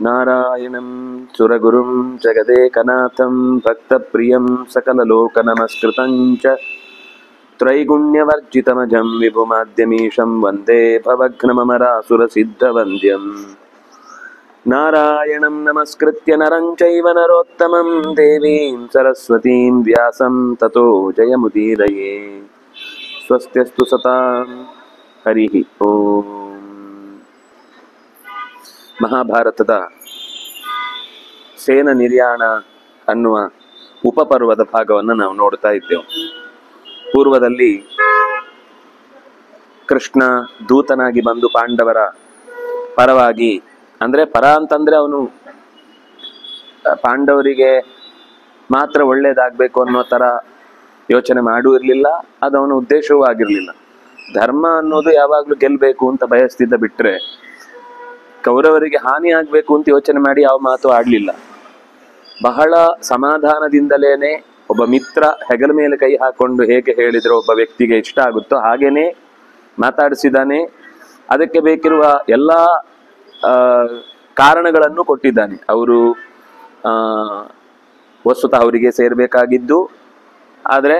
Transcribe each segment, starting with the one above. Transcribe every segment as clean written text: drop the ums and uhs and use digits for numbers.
ನಾರಾಯಣಂ ಸುರಗುರುಂ ಜಗದೇಕನಾಥಂ ಭಕ್ತಪ್ರಿಯಂ ಸಕಲಲೋಕನಮಸ್ಕೃತಂಚ ತ್ರೈಗುಣ್ಯವರ್ಜಿತಮಜಂ ವಿಭುಮಾದ್ಯಮೀಶಂ ವಂದೇ ಭವಘ್ನಮರಾಸುರಸಿದ್ಧವಂದ್ಯಂ ನಾರಾಯಣಂ ನಮಸ್ಕೃತ್ಯ ನರಂ ಚೈವ ನರೋತ್ತಮಂ ದೇವೀಂ ಸರಸ್ವತೀಂ ವ್ಯಾಸಂ ತತೋ ಜಯಮುದೀರಯೇ. ಸ್ವಸ್ತ್ಯಸ್ತು ಸತಾಂ. ಹರಿ ಓಂ. ಮಹಾಭಾರತದ ಸೇನ ನಿರ್ಯಾಣ ಅನ್ನುವ ಉಪಪರ್ವದ ಭಾಗವನ್ನು ನಾವು ನೋಡ್ತಾ ಇದ್ದೇವೆ. ಪೂರ್ವದಲ್ಲಿ ಕೃಷ್ಣ ದೂತನಾಗಿ ಬಂದು ಪಾಂಡವರ ಪರವಾಗಿ, ಅಂದ್ರೆ ಪರ ಅಂತಂದ್ರೆ ಅವನು ಪಾಂಡವರಿಗೆ ಮಾತ್ರ ಒಳ್ಳೇದಾಗಬೇಕು ಅನ್ನೋ ತರ ಯೋಚನೆ ಮಾಡೂ ಇರಲಿಲ್ಲ, ಅದು ಅವನ ಉದ್ದೇಶವೂ ಆಗಿರಲಿಲ್ಲ. ಧರ್ಮ ಅನ್ನೋದು ಯಾವಾಗಲೂ ಗೆಲ್ಲಬೇಕು ಅಂತ ಬಯಸ್ತಿದ್ದ ಬಿಟ್ರೆ ಕೌರವರಿಗೆ ಹಾನಿ ಆಗ್ಬೇಕು ಅಂತ ಯೋಚನೆ ಮಾಡಿ ಯಾವ ಮಾತು ಆಡ್ಲಿಲ್ಲ. ಬಹಳ ಸಮಾಧಾನದಿಂದಲೇನೆ ಒಬ್ಬ ಮಿತ್ರ ಹೆಗಲ ಮೇಲೆ ಕೈ ಹಾಕೊಂಡು ಹೇಗೆ ಹೇಳಿದ್ರೆ ಒಬ್ಬ ವ್ಯಕ್ತಿಗೆ ಇಷ್ಟ ಆಗುತ್ತೋ ಹಾಗೇನೆ ಮಾತಾಡಿಸಿದ್ದಾನೆ. ಅದಕ್ಕೆ ಬೇಕಿರುವ ಎಲ್ಲ ಕಾರಣಗಳನ್ನು ಕೊಟ್ಟಿದ್ದಾನೆ. ಅವರು ವಸ್ತುತಃ ಅವರಿಗೆ ಸೇರ್ಬೇಕಾಗಿದ್ದು, ಆದರೆ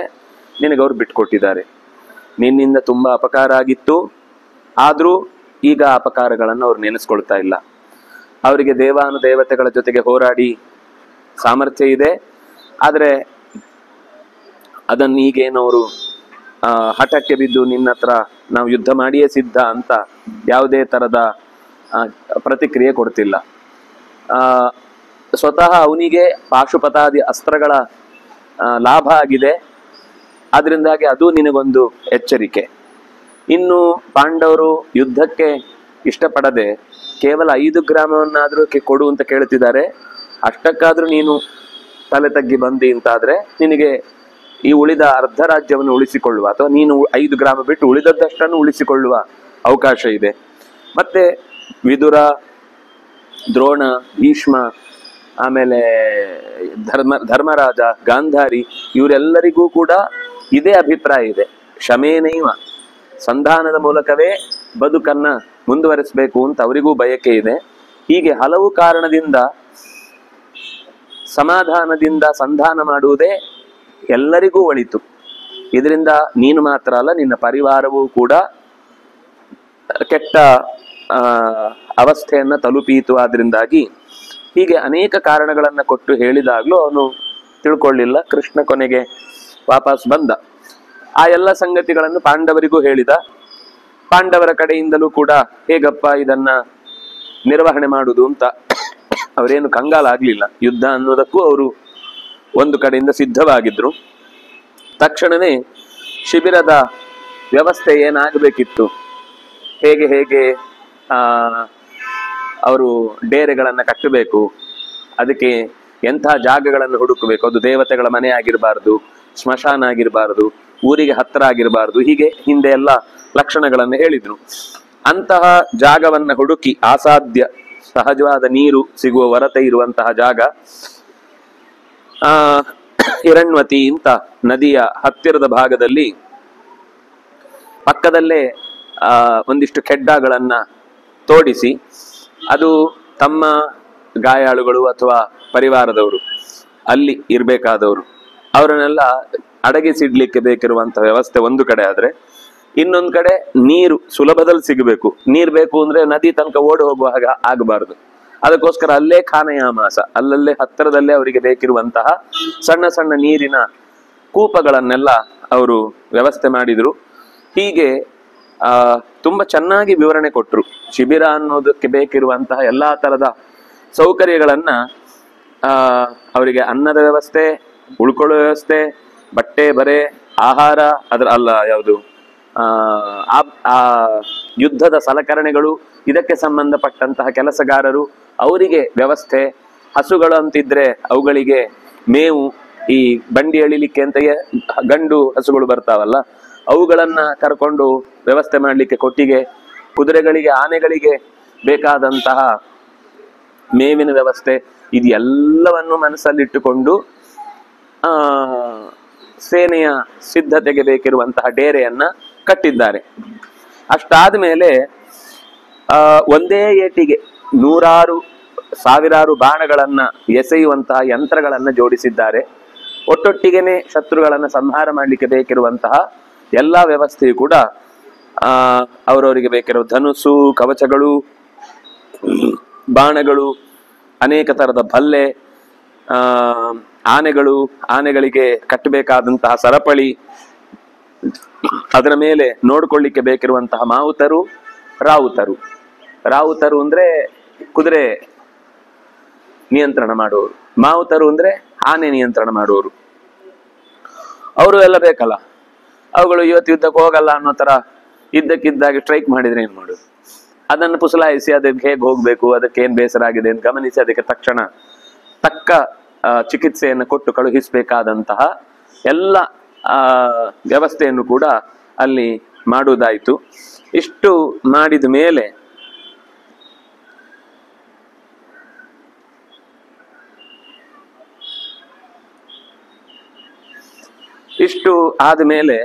ನಿನಗವ್ರು ಬಿಟ್ಕೊಟ್ಟಿದ್ದಾರೆ. ನಿನ್ನಿಂದ ತುಂಬಾ ಅಪಕಾರ ಆಗಿತ್ತು, ಆದ್ರೂ ಈಗ ಅಪಕಾರಗಳನ್ನು ಅವ್ರು ನೆನೆಸ್ಕೊಳ್ತಾ ಇಲ್ಲ. ಅವರಿಗೆ ದೇವಾನುದೇವತೆಗಳ ಜೊತೆಗೆ ಹೋರಾಡಿ ಸಾಮರ್ಥ್ಯ ಇದೆ, ಆದರೆ ಅದನ್ನು ಈಗೇನವರು ಹಠಕ್ಕೆ ಬಿದ್ದು ನಿನ್ನ ಹತ್ರ ನಾವು ಯುದ್ಧ ಮಾಡಿಯೇ ಸಿದ್ಧ ಅಂತ ಯಾವುದೇ ತರದ ಪ್ರತಿಕ್ರಿಯೆ ಕೊಡ್ತಿಲ್ಲ. ಸ್ವತಃ ಅವನಿಗೆ ಪಾಶುಪತಾದಿ ಅಸ್ತ್ರಗಳ ಲಾಭ ಆಗಿದೆ, ಅದರಿಂದಾಗಿ ಅದು ನಿನಗೊಂದು ಎಚ್ಚರಿಕೆ. ಇನ್ನು ಪಾಂಡವರು ಯುದ್ಧಕ್ಕೆ ಇಷ್ಟಪಡದೆ ಕೇವಲ 5 ಗ್ರಾಮವನ್ನಾದ್ರೂ ಕೊಡು ಅಂತ ಕೇಳ್ತಿದ್ದಾರೆ. ಅಷ್ಟಕ್ಕಾದ್ರೂ ನೀನು ತಲೆ ತಗ್ಗಿ ಬಂದಿ ಅಂತಾದ್ರೆ ನಿನಗೆ ಈ ಉಳಿದ ಅರ್ಧ ರಾಜ್ಯವನ್ನು ಉಳಿಸಿಕೊಳ್ಳುವ, ಅಥವಾ ನೀನು 5 ಗ್ರಾಮ ಬಿಟ್ಟು ಉಳಿದದ್ದಷ್ಟನ್ನು ಉಳಿಸಿಕೊಳ್ಳುವ ಅವಕಾಶ ಇದೆ. ಮತ್ತೆ ವಿದುರ, ದ್ರೋಣ, ಭೀಷ್ಮ, ಆಮೇಲೆ ಧರ್ಮರಾಜ, ಗಾಂಧಾರಿ ಇವರೆಲ್ಲರಿಗೂ ಕೂಡ ಇದೇ ಅಭಿಪ್ರಾಯ ಇದೆ. ಶಮೇನೈವ, ಸಂಧಾನದ ಮೂಲಕವೇ ಬದುಕನ್ನ ಮುಂದುವರಿಸಬೇಕು ಅಂತ ಅವರಿಗೂ ಬಯಕೆ ಇದೆ. ಹೀಗೆ ಹಲವು ಕಾರಣದಿಂದ ಸಮಾಧಾನದಿಂದ ಸಂಧಾನ ಮಾಡುವುದೇ ಎಲ್ಲರಿಗೂ ಒಳಿತು. ಇದರಿಂದ ನೀನು ಮಾತ್ರ ಅಲ್ಲ, ನಿನ್ನ ಪರಿವಾರವೂ ಕೂಡ ಕೆಟ್ಟ ಅವಸ್ಥೆಯನ್ನ ತಲುಪೀತು. ಆದ್ರಿಂದಾಗಿ ಹೀಗೆ ಅನೇಕ ಕಾರಣಗಳನ್ನ ಕೊಟ್ಟು ಹೇಳಿದಾಗ್ಲೂ ಅವನು ತಿಳ್ಕೊಳ್ಳಿಲ್ಲ. ಕೃಷ್ಣ ಕೊನೆಗೆ ವಾಪಸ್ ಬಂದ. ಆ ಎಲ್ಲ ಸಂಗತಿಗಳನ್ನು ಪಾಂಡವರಿಗೂ ಹೇಳಿದ. ಪಾಂಡವರ ಕಡೆಯಿಂದಲೂ ಕೂಡ ಹೇಗಪ್ಪ ಇದನ್ನ ನಿರ್ವಹಣೆ ಮಾಡುವುದು ಅಂತ ಅವರೇನು ಕಂಗಾಲಾಗ್ಲಿಲ್ಲ. ಯುದ್ಧ ಅನ್ನೋದಕ್ಕೂ ಅವರು ಒಂದು ಕಡೆಯಿಂದ ಸಿದ್ಧವಾಗಿದ್ರು. ತಕ್ಷಣವೇ ಶಿಬಿರದ ವ್ಯವಸ್ಥೆ ಏನಾಗಬೇಕಿತ್ತು, ಹೇಗೆ ಹೇಗೆ ಅವರು ಡೇರೆಗಳನ್ನ ಕಟ್ಟಬೇಕು, ಅದಕ್ಕೆ ಎಂಥ ಜಾಗಗಳನ್ನು ಹುಡುಕಬೇಕು, ಅದು ದೇವತೆಗಳ ಮನೆ ಆಗಿರಬಾರ್ದು, ಸ್ಮಶಾನ ಆಗಿರಬಾರ್ದು, ಊರಿಗೆ ಹತ್ತಿರ ಆಗಿರಬಾರ್ದು, ಹೀಗೆ ಹಿಂದೆ ಎಲ್ಲ ಲಕ್ಷಣಗಳನ್ನು ಹೇಳಿದ್ರು. ಅಂತಹ ಜಾಗವನ್ನ ಹುಡುಕಿ, ಅಸಾಧ್ಯ ಸಹಜವಾದ ನೀರು ಸಿಗುವ ಹೊರತೆ ಇರುವಂತಹ ಜಾಗ, ಹಿರಣ್ವತಿ ಇಂತ ನದಿಯ ಹತ್ತಿರದ ಭಾಗದಲ್ಲಿ ಪಕ್ಕದಲ್ಲೇ ಒಂದಿಷ್ಟು ಖೆಡ್ಡಗಳನ್ನ ತೋಡಿಸಿ, ಅದು ತಮ್ಮ ಗಾಯಾಳುಗಳು ಅಥವಾ ಪರಿವಾರದವರು ಅಲ್ಲಿ ಇರ್ಬೇಕಾದವರು ಅವರನ್ನೆಲ್ಲ ಅಡಗಿಸಿಡ್ಲಿಕ್ಕೆ ಬೇಕಿರುವಂತಹ ವ್ಯವಸ್ಥೆ ಒಂದು ಕಡೆ ಆದ್ರೆ, ಇನ್ನೊಂದು ಕಡೆ ನೀರು ಸುಲಭದಲ್ಲಿ ಸಿಗಬೇಕು. ನೀರ್ ಬೇಕು ಅಂದ್ರೆ ನದಿ ತನಕ ಓಡಿ ಹೋಗುವ ಹಾಗೆ ಆಗಬಾರದು. ಅದಕ್ಕೋಸ್ಕರ ಅಲ್ಲೇ ಖಾನಯಾಮಾಸ, ಅಲ್ಲಲ್ಲೇ ಹತ್ತಿರದಲ್ಲೇ ಅವರಿಗೆ ಬೇಕಿರುವಂತಹ ಸಣ್ಣ ಸಣ್ಣ ನೀರಿನ ಕೂಪಗಳನ್ನೆಲ್ಲ ಅವರು ವ್ಯವಸ್ಥೆ ಮಾಡಿದ್ರು. ಹೀಗೆ ತುಂಬಾ ಚೆನ್ನಾಗಿ ವಿವರಣೆ ಕೊಟ್ರು. ಶಿಬಿರ ಅನ್ನೋದಕ್ಕೆ ಬೇಕಿರುವಂತಹ ಎಲ್ಲಾ ತರದ ಸೌಕರ್ಯಗಳನ್ನ, ಅವರಿಗೆ ಅನ್ನದ ವ್ಯವಸ್ಥೆ, ಉಳ್ಕೊಳ್ಳೋ ವ್ಯವಸ್ಥೆ, ಬಟ್ಟೆ ಬರೆ, ಆಹಾರ, ಅದರ ಅಲ್ಲ ಯಾವುದು ಆ ಯುದ್ಧದ ಸಲಕರಣೆಗಳು, ಇದಕ್ಕೆ ಸಂಬಂಧಪಟ್ಟಂತಹ ಕೆಲಸಗಾರರು, ಅವರಿಗೆ ವ್ಯವಸ್ಥೆ, ಹಸುಗಳು ಅಂತಿದ್ರೆ ಅವುಗಳಿಗೆ ಮೇವು, ಈ ಬಂಡಿ ಎಳಿಲಿಕ್ಕೆ ಅಂತ ಗಂಡು ಹಸುಗಳು ಬರ್ತಾವಲ್ಲ ಅವುಗಳನ್ನ ಕರ್ಕೊಂಡು ವ್ಯವಸ್ಥೆ ಮಾಡ್ಲಿಕ್ಕೆ ಕೊಟ್ಟಿಗೆ, ಕುದುರೆಗಳಿಗೆ, ಆನೆಗಳಿಗೆ ಬೇಕಾದಂತಹ ಮೇವಿನ ವ್ಯವಸ್ಥೆ, ಇದು ಎಲ್ಲವನ್ನು ಮನಸ್ಸಲ್ಲಿಟ್ಟುಕೊಂಡು ಸೇನೆಯ ಸಿದ್ಧತೆಗೆ ಬೇಕಿರುವಂತಹ ಡೇರೆಯನ್ನ ಕಟ್ಟಿದ್ದಾರೆ. ಅಷ್ಟಾದ ಮೇಲೆ ಒಂದೇ ಏಟಿಗೆ 100 ಸಾವಿರಾರು ಬಾಣಗಳನ್ನ ಎಸೆಯುವಂತಹ ಯಂತ್ರಗಳನ್ನ ಜೋಡಿಸಿದ್ದಾರೆ. ಒಟ್ಟೊಟ್ಟಿಗೆನೆ ಶತ್ರುಗಳನ್ನ ಸಂಹಾರ ಮಾಡಲಿಕ್ಕೆ ಬೇಕಿರುವಂತಹ ಎಲ್ಲಾ ವ್ಯವಸ್ಥೆಯು ಕೂಡ ಅವರವರಿಗೆ ಬೇಕಿರುವ ಧನುಸ್ಸು, ಕವಚಗಳು, ಬಾಣಗಳು, ಅನೇಕ ತರದ ಭಲ್ಲೆ, ಆನೆಗಳು, ಆನೆಗಳಿಗೆ ಕಟ್ಟಬೇಕಾದಂತಹ ಸರಪಳಿ, ಅದರ ಮೇಲೆ ನೋಡ್ಕೊಳ್ಳಿಕ್ಕೆ ಬೇಕಿರುವಂತಹ ಮಾವುತರು, ರಾವುತರು. ರಾವುತರು ಅಂದ್ರೆ ಕುದುರೆ ನಿಯಂತ್ರಣ ಮಾಡುವವರು, ಮಾವುತರು ಅಂದ್ರೆ ಆನೆ ನಿಯಂತ್ರಣ ಮಾಡುವವರು. ಅವರು ಎಲ್ಲ ಬೇಕಲ್ಲ. ಅವುಗಳು ಇವತ್ತು ಯುದ್ಧಕ್ಕೆ ಹೋಗಲ್ಲ ಅನ್ನೋ ತರ ಇದ್ದಕ್ಕಿದ್ದಾಗಿ ಸ್ಟ್ರೈಕ್ ಮಾಡಿದ್ರೆ ಏನ್ ಮಾಡುದು? ಅದನ್ನು ಪುಸಲಾಯಿಸಿ ಅದಕ್ಕೆ ಹೇಗೆ ಹೋಗ್ಬೇಕು, ಅದಕ್ಕೆ ಏನ್ ಬೇಸರ ಆಗಿದೆ ಅಂತ ಗಮನಿಸಿ ಅದಕ್ಕೆ ತಕ್ಷಣ ತಕ್ಕ ಚಿಕಿತ್ಸೆಯನ್ನು ಕೊಟ್ಟು ಕಳುಹಿಸಬೇಕಾದಂತಹ ಎಲ್ಲ ವ್ಯವಸ್ಥೆಯನ್ನು ಕೂಡ ಅಲ್ಲಿ ಮಾಡುವುದಾಯಿತು. ಇಷ್ಟು ಮಾಡಿದ ಮೇಲೆ ಇಷ್ಟು ಆದ್ಮೇಲೆ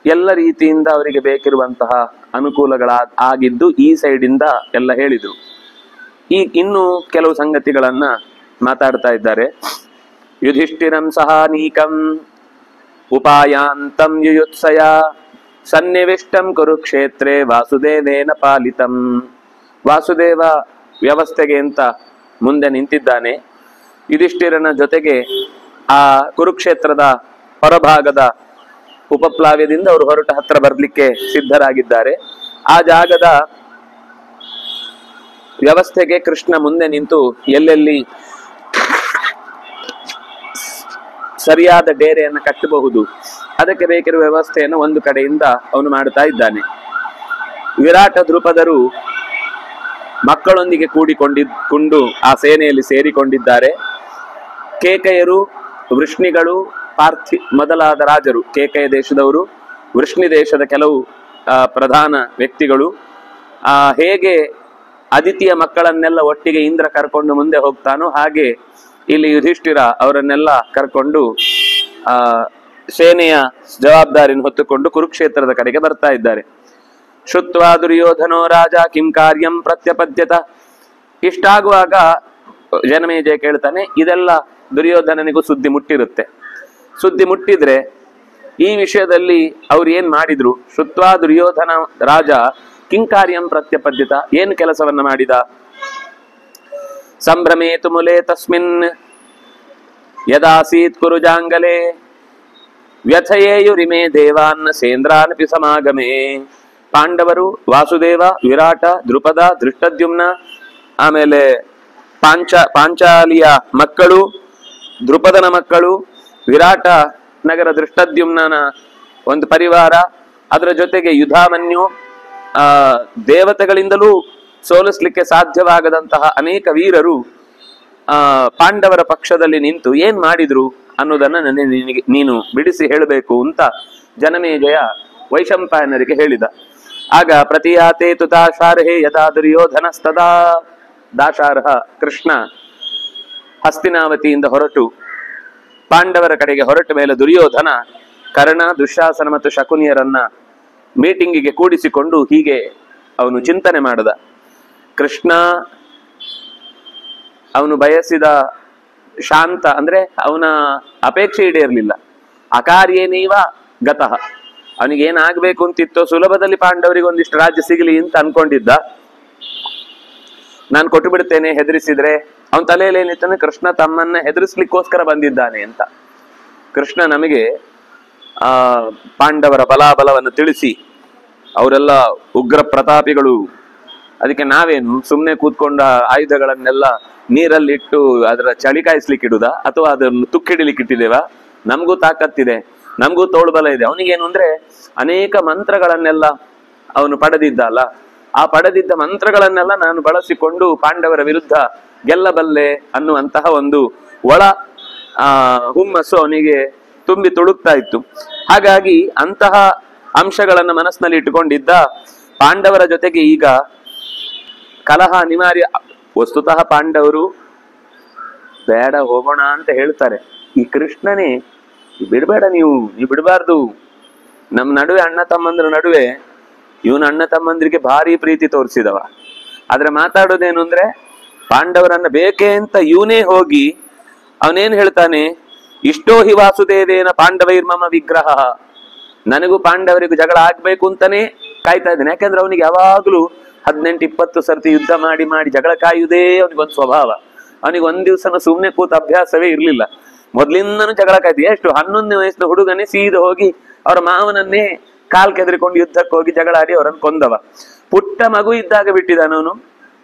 ಎಲ್ಲ ರೀತಿಯಿಂದ ಅವರಿಗೆ ಬೇಕಿರುವಂತಹ ಅನುಕೂಲಗಳ ಆಗಿದ್ದು ಈ ಸೈಡಿಂದ ಎಲ್ಲ ಹೇಳಿದ್ರು. ಇನ್ನು ಕೆಲವು ಸಂಗತಿಗಳನ್ನ ಮಾತಾಡ್ತಾ ಇದ್ದಾರೆ. ಯುಧಿಷ್ಠಿರಂ ಸಹಾನೀಕಂ ಉಪಾಯಾಂತಂ ಯುಯುತ್ಸಯ ಸನ್ನಿವಿಷ್ಟಂ ಕುರುಕ್ಷೇತ್ರೇ ವಾಸುದೇವೇನ ಪಾಲಿತಂ. ವಾಸುದೇವ ವ್ಯವಸ್ಥೆಗೆ ಅಂತ ಮುಂದೆ ನಿಂತಿದ್ದಾನೆ. ಯುಧಿಷ್ಠಿರನ ಜೊತೆಗೆ ಆ ಕುರುಕ್ಷೇತ್ರದ ಹೊರಭಾಗದ ಉಪಪ್ಲಾವ್ಯದಿಂದ ಅವರು ಹೊರಟ ಹತ್ರ ಬರ್ಲಿಕ್ಕೆ ಸಿದ್ಧರಾಗಿದ್ದಾರೆ. ಆ ಜಾಗದ ವ್ಯವಸ್ಥೆಗೆ ಕೃಷ್ಣ ಮುಂದೆ ನಿಂತು ಎಲ್ಲೆಲ್ಲಿ ಸರಿಯಾದ ಡೇರೆಯನ್ನು ಕಟ್ಟಬಹುದು ಅದಕ್ಕೆ ಬೇಕಿರುವ ವ್ಯವಸ್ಥೆಯನ್ನು ಒಂದು ಕಡೆಯಿಂದ ಅವನು ಮಾಡ್ತಾ ಇದ್ದಾನೆ. ವಿರಾಟ ದ್ರುಪದರು ಮಕ್ಕಳೊಂದಿಗೆ ಕೂಡಿಕೊಂಡು ಆ ಸೇನೆಯಲ್ಲಿ ಸೇರಿಕೊಂಡಿದ್ದಾರೆ. ಕೇಕಯರು, ವೃಷ್ಣಿಗಳು, ಮೊದಲಾದ ರಾಜರು, ಕೇಕಯ ದೇಶದವರು, ವೃಷ್ಣಿ ದೇಶದ ಕೆಲವು ಪ್ರಧಾನ ವ್ಯಕ್ತಿಗಳು, ಹೇಗೆ ಅದಿತಿಯ ಮಕ್ಕಳನ್ನೆಲ್ಲ ಒಟ್ಟಿಗೆ ಇಂದ್ರ ಕರ್ಕೊಂಡು ಮುಂದೆ ಹೋಗ್ತಾನೋ ಹಾಗೆ ಇಲ್ಲಿ ಯುಧಿಷ್ಠಿರ ಅವರನ್ನೆಲ್ಲ ಕರ್ಕೊಂಡು ಸೇನೆಯ ಜವಾಬ್ದಾರಿಯನ್ನು ಹೊತ್ತುಕೊಂಡು ಕುರುಕ್ಷೇತ್ರದ ಕಡೆಗೆ ಬರ್ತಾ ಇದ್ದಾರೆ. ಶುತ್ವಾ ದುರ್ಯೋಧನೋ ರಾಜ ಕಿಂ ಕಾರ್ಯಂ ಪ್ರತ್ಯಪದ್ಯತ. ಇಷ್ಟಾಗುವಾಗ ಜನಮೇಜಯ ಕೇಳ್ತಾನೆ, ಇದೆಲ್ಲ ದುರ್ಯೋಧನನಿಗೂ ಸುದ್ದಿ ಮುಟ್ಟಿರುತ್ತೆ. ಸುದ್ದಿ ಮುಟ್ಟಿದ್ರೆ ಈ ವಿಷಯದಲ್ಲಿ ಅವ್ರು ಏನ್ ಮಾಡಿದ್ರು? ಶುತ್ವಾ ದುರ್ಯೋಧನ ರಾಜ ಕಿಂಕಾರ್ಯಂ ಪ್ರತ್ಯಪದ್ಯತ, ಏನು ಕೆಲಸವನ್ನ ಮಾಡಿದ? ಸಂಭ್ರಮೇತು ಮುಲೆ ತಸ್ಮಿನ್ ಯದಾಸೀತ್ ಕುರುಜಾಂಗಲೇ ವ್ಯಥಯೇಯುರಿಮೇ ದೇವಾನ್ನ ಸೇಂದ್ರಾನಪಿ ಸಮಾಗಮೇ. ಪಾಂಡವರು, ವಾಸುದೇವ, ವಿರಾಟ, ದ್ರುಪದ, ದೃಷ್ಟದ್ಯುಮ್ನ, ಆಮೇಲೆ ಪಾಂಚಾಲಿಯ ಮಕ್ಕಳು, ದ್ರುಪದನ ಮಕ್ಕಳು, ವಿರಾಟ ನಗರ ದೃಷ್ಟದ್ಯುಮ್ನ ಒಂದು ಪರಿವಾರ, ಅದರ ಜೊತೆಗೆ ಯುಧಾಮನ್ಯು, ದೇವತೆಗಳಿಂದಲೂ ಸೋಲಿಸ್ಲಿಕ್ಕೆ ಸಾಧ್ಯವಾಗದಂತಹ ಅನೇಕ ವೀರರು ಪಾಂಡವರ ಪಕ್ಷದಲ್ಲಿ ನಿಂತು ಏನ್ ಮಾಡಿದ್ರು ಅನ್ನೋದನ್ನ ನೀನು ಬಿಡಿಸಿ ಹೇಳಬೇಕು ಅಂತ ಜನಮೇಜಯ ವೈಶಂಪಾಯನರಿಗೆ ಹೇಳಿದ. ಆಗ ಪ್ರತಿಯಾತೇತು ದಾಶಾರ್ಹೇ ಯದಾ ದುರ್ಯೋಧನಸ್ತದಾ. ದಾಶಾರ್ಹ ಕೃಷ್ಣ ಹಸ್ತಿನಾವತಿಯಿಂದ ಹೊರಟು ಪಾಂಡವರ ಕಡೆಗೆ ಹೊರಟ ಮೇಲೆ ದುರ್ಯೋಧನ ಕರ್ಣ, ದುಶ್ಯಾಸನ ಮತ್ತು ಶಕುನಿಯರನ್ನ ಮೀಟಿಂಗಿಗೆ ಕೂಡಿಸಿಕೊಂಡು ಹೀಗೆ ಅವನು ಚಿಂತನೆ ಮಾಡಿದ. ಕೃಷ್ಣ ಅವನು ಬಯಸಿದ ಶಾಂತ ಅಂದ್ರೆ ಅವನ ಅಪೇಕ್ಷೆ ಈಡೇರ್ಲಿಲ್ಲ. ಅಕಾರ್ಯೇನೈವ ಗತಃ. ಅವನಿಗೇನಾಗ್ಬೇಕು ಅಂತಿತ್ತೋ ಸುಲಭದಲ್ಲಿ ಪಾಂಡವರಿಗೆ ಒಂದಿಷ್ಟು ರಾಜ್ಯ ಸಿಗಲಿ ಅಂತ ಅನ್ಕೊಂಡಿದ್ದ. ನಾನು ಕೊಟ್ಟು ಬಿಡ್ತೇನೆ ಹೆದರಿಸಿದ್ರೆ. ಅವನ ತಲೆಯಲ್ಲಿ ಏನಿತ್ತಾನೆ, ಕೃಷ್ಣ ತಮ್ಮನ್ನ ಹೆದರಿಸ್ಲಿಕ್ಕೋಸ್ಕರ ಬಂದಿದ್ದಾನೆ ಅಂತ. ಕೃಷ್ಣ ನಮಗೆ ಪಾಂಡವರ ಬಲಾಬಲವನ್ನು ತಿಳಿಸಿ ಅವರೆಲ್ಲ ಉಗ್ರ ಪ್ರತಾಪಿಗಳು, ಅದಕ್ಕೆ ನಾವೇನು ಸುಮ್ಮನೆ ಕೂತ್ಕೊಂಡ ಆಯುಧಗಳನ್ನೆಲ್ಲ ನೀರಲ್ಲಿಟ್ಟು ಅದರ ಚಳಿ ಕಾಯಿಸ್ಲಿಕ್ಕಿಡುದ ಅಥವಾ ಅದನ್ನು ತುಕ್ಕಿಡಿಲಿಕ್ಕಿಟ್ಟಿದ್ದೇವ? ನಮಗೂ ತಾಕತ್ತಿದೆ, ನಮಗೂ ತೋಳ್ಬಲ ಇದೆ. ಅವನಿಗೇನು ಅಂದ್ರೆ ಅನೇಕ ಮಂತ್ರಗಳನ್ನೆಲ್ಲ ಅವನು ಪಡೆದಿದ್ದ ಅಲ್ಲ, ಆ ಪಡೆದಿದ್ದ ಮಂತ್ರಗಳನ್ನೆಲ್ಲ ನಾನು ಬಳಸಿಕೊಂಡು ಪಾಂಡವರ ವಿರುದ್ಧ ಗೆಲ್ಲಬಲ್ಲೆ ಅನ್ನುವಂತಹ ಒಂದು ಒಳ ಹುಮ್ಮಸ್ಸು ಅವನಿಗೆ ತುಂಬಿ ತುಳುಕ್ತಾ ಇತ್ತು. ಹಾಗಾಗಿ ಅಂತಹ ಅಂಶಗಳನ್ನ ಮನಸ್ಸಿನಲ್ಲಿ ಇಟ್ಟುಕೊಂಡಿದ್ದ. ಪಾಂಡವರ ಜೊತೆಗೆ ಈಗ ಕಲಹ ಅನಿವಾರ್ಯ. ವಸ್ತುತಃ ಪಾಂಡವರು ಬೇಡ ಹೋಗೋಣ ಅಂತ ಹೇಳ್ತಾರೆ. ಈ ಕೃಷ್ಣನೇ ಬಿಡಬೇಡ, ನೀವು ಬಿಡಬಾರ್ದು, ನಮ್ಮ ನಡುವೆ ಅಣ್ಣ ತಮ್ಮಂದ್ರ ನಡುವೆ ಇವನ ಅಣ್ಣ ತಮ್ಮಂದ್ರಿಗೆ ಭಾರಿ ಪ್ರೀತಿ ತೋರಿಸಿದವ. ಆದ್ರೆ ಮಾತಾಡೋದೇನು ಅಂದ್ರೆ ಪಾಂಡವರನ್ನ ಬೇಕೇ ಅಂತ ಇವನೇ ಹೋಗಿ ಅವನೇನ್ ಹೇಳ್ತಾನೆ, ಇಷ್ಟೋ ಹಿ ವಾಸುದೇವೇನ ಪಾಂಡವೈರ್ಮಮ ವಿಗ್ರಹ, ನನಗೂ ಪಾಂಡವರಿಗೂ ಜಗಳ ಆಗ್ಬೇಕು ಅಂತಾನೆ ಕಾಯ್ತಾ ಇದ್ದಾನೆ. ಯಾಕಂದ್ರೆ ಅವನಿಗೆ ಯಾವಾಗ್ಲೂ 18-20 ಸರ್ತಿ ಯುದ್ಧ ಮಾಡಿ ಮಾಡಿ ಜಗಳ ಕಾಯುವುದೇ ಅವನಿಗೊಂದು ಸ್ವಭಾವ. ಅವನಿಗೆ ಒಂದ್ ದಿವ್ಸನ ಸುಮ್ನೆ ಕೂತ ಅಭ್ಯಾಸವೇ ಇರ್ಲಿಲ್ಲ. ಮೊದ್ಲಿಂದನೂ ಜಗಳ ಕಾಯ್ದು. ಎಷ್ಟು 11ನೇ ವಯಸ್ಸಿನ ಹುಡುಗನೇ ಸೀದ ಹೋಗಿ ಅವರ ಮಾವನನ್ನೇ ಕಾಲ್ ಕೆದರಿಕೊಂಡು ಯುದ್ಧಕ್ಕೆ ಹೋಗಿ ಜಗಳ ಆಡಿ ಅವರನ್ನು ಕೊಂದವ. ಪುಟ್ಟ ಮಗು ಇದ್ದಾಗ ಬಿಟ್ಟಿದ್ದಾನವನು.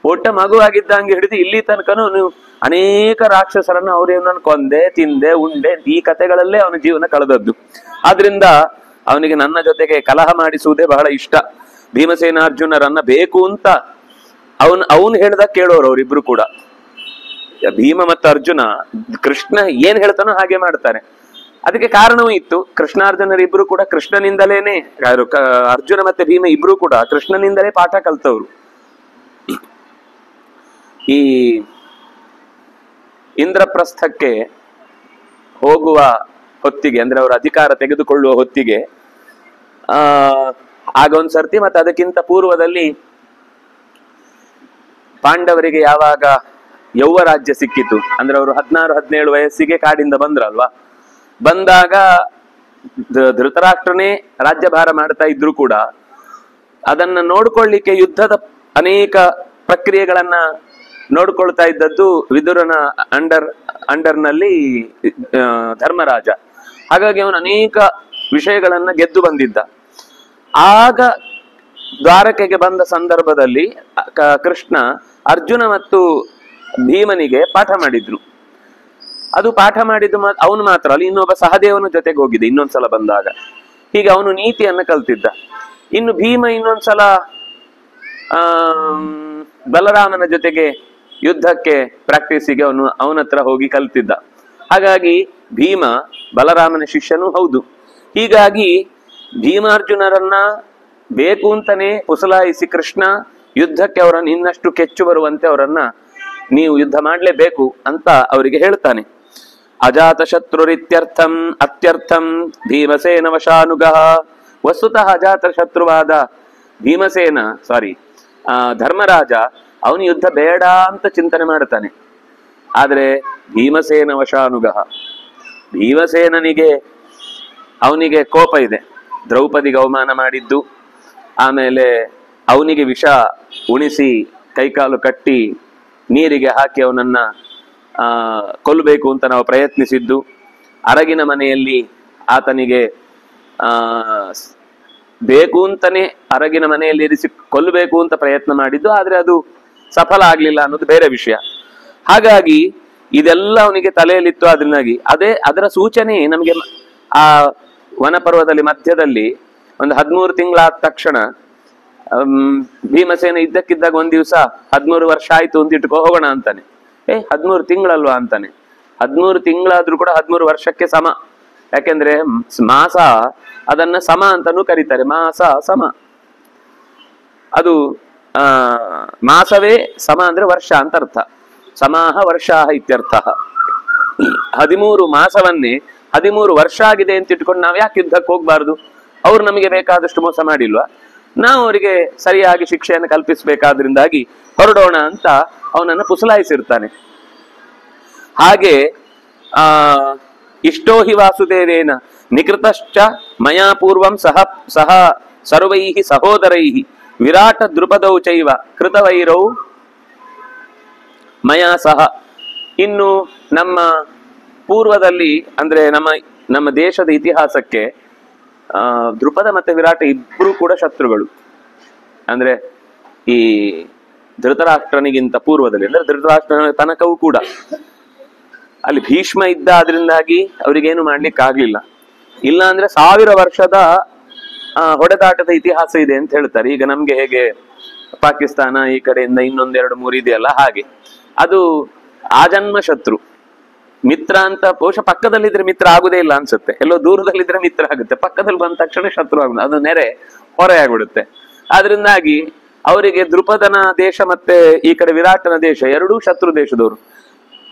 ಪುಟ್ಟ ಮಗು ಆಗಿದ್ದಂಗೆ ಹಿಡಿದು ಇಲ್ಲಿ ತನಕನೂ ಅವನು ಅನೇಕ ರಾಕ್ಷಸರನ್ನು ಅವರನ್ನು ಕೊಂದೆ, ತಿಂದೆ, ಉಂಡೆ, ಈ ಕಥೆಗಳಲ್ಲೇ ಅವನ ಜೀವನ ಕಳೆದದ್ದು. ಆದ್ರಿಂದ ಅವನಿಗೆ ನನ್ನ ಜೊತೆಗೆ ಕಲಹ ಮಾಡಿಸುವುದೇ ಬಹಳ ಇಷ್ಟ. ಭೀಮಸೇನಾರ್ಜುನರನ್ನ ಬೇಕು ಅಂತ ಅವನು ಹೇಳ್ದ ಕೇಳೋರು ಅವರಿಬ್ರು ಕೂಡ. ಭೀಮ ಮತ್ತು ಅರ್ಜುನ ಕೃಷ್ಣ ಏನ್ ಹೇಳ್ತಾನೋ ಹಾಗೆ ಮಾಡ್ತಾರೆ. ಅದಕ್ಕೆ ಕಾರಣವೂ ಇತ್ತು. ಕೃಷ್ಣಾರ್ಜುನರಿಬ್ರು ಕೂಡ ಕೃಷ್ಣನಿಂದಲೇನೆ, ಅರ್ಜುನ ಮತ್ತೆ ಭೀಮ ಇಬ್ರು ಕೂಡ ಕೃಷ್ಣನಿಂದಲೇ ಪಾಠ ಕಲ್ತವ್ರು. ಈ ಇಂದ್ರಪ್ರಸ್ಥಕ್ಕೆ ಹೋಗುವ ಹೊತ್ತಿಗೆ, ಅಂದ್ರೆ ಅವರ ಅಧಿಕಾರ ತೆಗೆದುಕೊಳ್ಳುವ ಹೊತ್ತಿಗೆ ಆಗ ಒಂದ್ ಸರ್ತಿ, ಮತ್ತೆ ಅದಕ್ಕಿಂತ ಪೂರ್ವದಲ್ಲಿ ಪಾಂಡವರಿಗೆ ಯಾವಾಗ ಯೌವರಾಜ್ಯ ಸಿಕ್ಕಿತು, ಅಂದ್ರೆ ಅವರು 16-17 ವಯಸ್ಸಿಗೆ ಕಾಡಿಂದ ಬಂದ್ರಲ್ವಾ. ಬಂದಾಗ ಧೃತರಾಷ್ಟ್ರನೇ ರಾಜ್ಯಭಾರ ಮಾಡ್ತಾ ಇದ್ರು ಕೂಡ ಅದನ್ನ ನೋಡ್ಕೊಳ್ಳಿಕ್ಕೆ ಯುದ್ಧದ ಅನೇಕ ಪ್ರಕ್ರಿಯೆಗಳನ್ನ ನೋಡ್ಕೊಳ್ತಾ ಇದ್ದದ್ದು ವಿದುರನ ಅಂಡರ್ನಲ್ಲಿ ಧರ್ಮರಾಜ. ಹಾಗಾಗಿ ಅವನು ಅನೇಕ ವಿಷಯಗಳನ್ನ ಗೆದ್ದು ಬಂದಿದ್ದ. ಆಗ ದ್ವಾರಕೆಗೆ ಬಂದ ಸಂದರ್ಭದಲ್ಲಿ ಕೃಷ್ಣ ಅರ್ಜುನ ಮತ್ತು ಭೀಮನಿಗೆ ಪಾಠ ಮಾಡಿದ್ರು. ಅದು ಪಾಠ ಮಾಡಿದ್ದು ಅವನು ಮಾತ್ರ ಅಲ್ಲ, ಇನ್ನೊಬ್ಬ ಸಹದೇವನ ಜೊತೆಗೆ ಹೋಗಿದೆ ಇನ್ನೊಂದ್ಸಲ ಬಂದಾಗ. ಹೀಗೆ ಅವನು ನೀತಿಯನ್ನ ಕಲ್ತಿದ್ದ. ಇನ್ನು ಭೀಮ ಇನ್ನೊಂದ್ಸಲ ಬಲರಾಮನ ಜೊತೆಗೆ ಯುದ್ಧಕ್ಕೆ ಪ್ರಾಕ್ಟೀಸಿಗೆ ಅವನ ಹತ್ರ ಹೋಗಿ ಕಲ್ತಿದ್ದ. ಹಾಗಾಗಿ ಭೀಮ ಬಲರಾಮನ ಶಿಷ್ಯನೂ ಹೌದು. ಹೀಗಾಗಿ ಭೀಮಾರ್ಜುನರನ್ನ ಬೇಕು ಅಂತಾನೆ ಉಸಲಾಯಿಸಿ ಕೃಷ್ಣ ಯುದ್ಧಕ್ಕೆ ಅವರನ್ನು ಇನ್ನಷ್ಟು ಕೆಚ್ಚು ಬರುವಂತೆ ಅವರನ್ನ ನೀವು ಯುದ್ಧ ಮಾಡ್ಲೇಬೇಕು ಅಂತ ಅವರಿಗೆ ಹೇಳ್ತಾನೆ. ಅಜಾತ ಶತ್ರುರಿತ್ಯರ್ಥಂ ಅತ್ಯರ್ಥಂ ಭೀಮಸೇನ ವಶಾನುಗ. ವಸ್ತುತಃ ಅಜಾತ ಶತ್ರುವಾದ ಧರ್ಮರಾಜ ಅವನು ಯುದ್ಧ ಬೇಡ ಅಂತ ಚಿಂತನೆ ಮಾಡ್ತಾನೆ. ಆದ್ರೆ ಭೀಮಸೇನ ವಶಾನುಗ, ಅವನಿಗೆ ಕೋಪ ಇದೆ. ದ್ರೌಪದಿಗೆ ಅವಮಾನ ಮಾಡಿದ್ದು, ಆಮೇಲೆ ಅವನಿಗೆ ವಿಷ ಉಣಿಸಿ ಕೈಕಾಲು ಕಟ್ಟಿ ನೀರಿಗೆ ಹಾಕಿ ಅವನನ್ನ ಕೊಲ್ಲಬೇಕು ಅಂತ ನಾವು ಪ್ರಯತ್ನಿಸಿದ್ದು, ಅರಗಿನ ಮನೆಯಲ್ಲಿ ಆತನಿಗೆ ಬೇಕು ಅಂತಾನೆ ಅರಗಿನ ಮನೆಯಲ್ಲಿ ಇರಿಸಿ ಕೊಲ್ಲಬೇಕು ಅಂತ ಪ್ರಯತ್ನ ಮಾಡಿದ್ದು, ಆದ್ರೆ ಅದು ಸಫಲ ಆಗ್ಲಿಲ್ಲ ಅನ್ನೋದು ಬೇರೆ ವಿಷಯ. ಹಾಗಾಗಿ ಇದೆಲ್ಲ ಅವನಿಗೆ ತಲೆಯಲ್ಲಿತ್ತು. ಅದರಿಂದಾಗಿ ಅದರ ಸೂಚನೆ ನಮಗೆ ಆ ವನಪರ್ವದಲ್ಲಿ ಮಧ್ಯದಲ್ಲಿ ಒಂದು 13 ತಿಂಗಳಾದ ತಕ್ಷಣ ಭೀಮಸೇನ ಇದ್ದಕ್ಕಿದ್ದಾಗ ಒಂದ್ ದಿವಸ 13 ವರ್ಷ ಆಯ್ತು ಅಂತ ಇಟ್ಕೋ ಹೋಗೋಣ ಅಂತಾನೆ. 13 ತಿಂಗಳಲ್ವಾ ಅಂತಾನೆ. 13 ತಿಂಗಳಾದ್ರೂ ಕೂಡ 13 ವರ್ಷಕ್ಕೆ ಸಮ. ಯಾಕೆಂದ್ರೆ ಮಾಸ ಅದನ್ನ ಸಮ ಅಂತಾನೂ ಕರೀತಾರೆ. ಮಾಸ ಸಮ, ಅದು ಮಾಸವೇ ಸಮ ಅಂದ್ರೆ ವರ್ಷ ಅಂತ ಅರ್ಥ. ಸಮಾಹ ವರ್ಷಾಹ ಇತ್ಯರ್ಥ. 13 ಮಾಸವನ್ನೇ 13 ವರ್ಷ ಆಗಿದೆ ಅಂತ ಇಟ್ಕೊಂಡು ನಾವ್ ಯಾಕೆ ಯುದ್ಧಕ್ಕೆ ಹೋಗ್ಬಾರ್ದು? ಅವ್ರು ನಮಗೆ ಬೇಕಾದಷ್ಟು ಮೋಸ ಮಾಡಿಲ್ವಾ? ನಾವು ಅವರಿಗೆ ಸರಿಯಾಗಿ ಶಿಕ್ಷೆಯನ್ನು ಕಲ್ಪಿಸಬೇಕಾದ್ರಿಂದಾಗಿ ಹೊರಡೋಣ ಅಂತ ಅವನನ್ನು ಪುಸಲಾಯಿಸಿರ್ತಾನೆ. ಹಾಗೆ ಇಷ್ಟೋ ಹಿ ವಾಸುದೇವೇನ ನಿಕೃತಶ್ಚ ಮಯಾ ಪೂರ್ವಂ ಸಹ ಸರ್ವೈಹಿ ಸಹೋದರೈಹಿ ವಿರಾಟ ದೃಪದೌ ಚೈವ ಕೃತವೈರೌ ಮಯಾ ಸಹ. ಇನ್ನು ನಮ್ಮ ಪೂರ್ವದಲ್ಲಿ ಅಂದ್ರೆ ನಮ್ಮ ದೇಶದ ಇತಿಹಾಸಕ್ಕೆ ದೃಪದ ಮತ್ತೆ ವಿರಾಟ ಇಬ್ರು ಕೂಡ ಶತ್ರುಗಳು. ಅಂದ್ರೆ ಈ ಧೃತರಾಷ್ಟ್ರನಿಗಿಂತ ಪೂರ್ವದಲ್ಲಿ, ಅಂದ್ರೆ ಧೃತರಾಷ್ಟ್ರನ ತನಕವೂ ಕೂಡ ಅಲ್ಲಿ ಭೀಷ್ಮ ಇದ್ದ. ಅದರಿಂದಾಗಿ ಅವ್ರಿಗೇನು ಮಾಡ್ಲಿಕ್ಕೆ ಆಗ್ಲಿಲ್ಲ. ಇಲ್ಲ ಅಂದ್ರೆ 1000 ವರ್ಷದ ಹೊಡೆದಾಟದ ಇತಿಹಾಸ ಇದೆ ಅಂತ ಹೇಳ್ತಾರೆ. ಈಗ ನಮ್ಗೆ ಹೇಗೆ ಪಾಕಿಸ್ತಾನ ಈ ಕಡೆಯಿಂದ ಇನ್ನೊಂದ್ 2-3 ಇದೆಯಲ್ಲ, ಹಾಗೆ ಅದು ಆಜನ್ಮ ಶತ್ರು. ಮಿತ್ರ ಅಂತ ಬಹುಶಃ ಪಕ್ಕದಲ್ಲಿದ್ರೆ ಮಿತ್ರ ಆಗುದೇ ಇಲ್ಲ ಅನ್ಸುತ್ತೆ. ಎಲ್ಲೋ ದೂರದಲ್ಲಿದ್ರೆ ಮಿತ್ರ ಆಗುತ್ತೆ, ಪಕ್ಕದಲ್ಲಿ ಬಂದ ತಕ್ಷಣ ಶತ್ರು ಆಗುದು, ಅದು ನೆರೆ ಹೊರೆ ಆಗ್ಬಿಡುತ್ತೆ. ಆದ್ರಿಂದಾಗಿ ಅವರಿಗೆ ದೃಪದನ ದೇಶ ಮತ್ತೆ ಈ ಕಡೆ ವಿರಾಟನ ದೇಶ ಎರಡೂ ಶತ್ರು ದೇಶದವರು.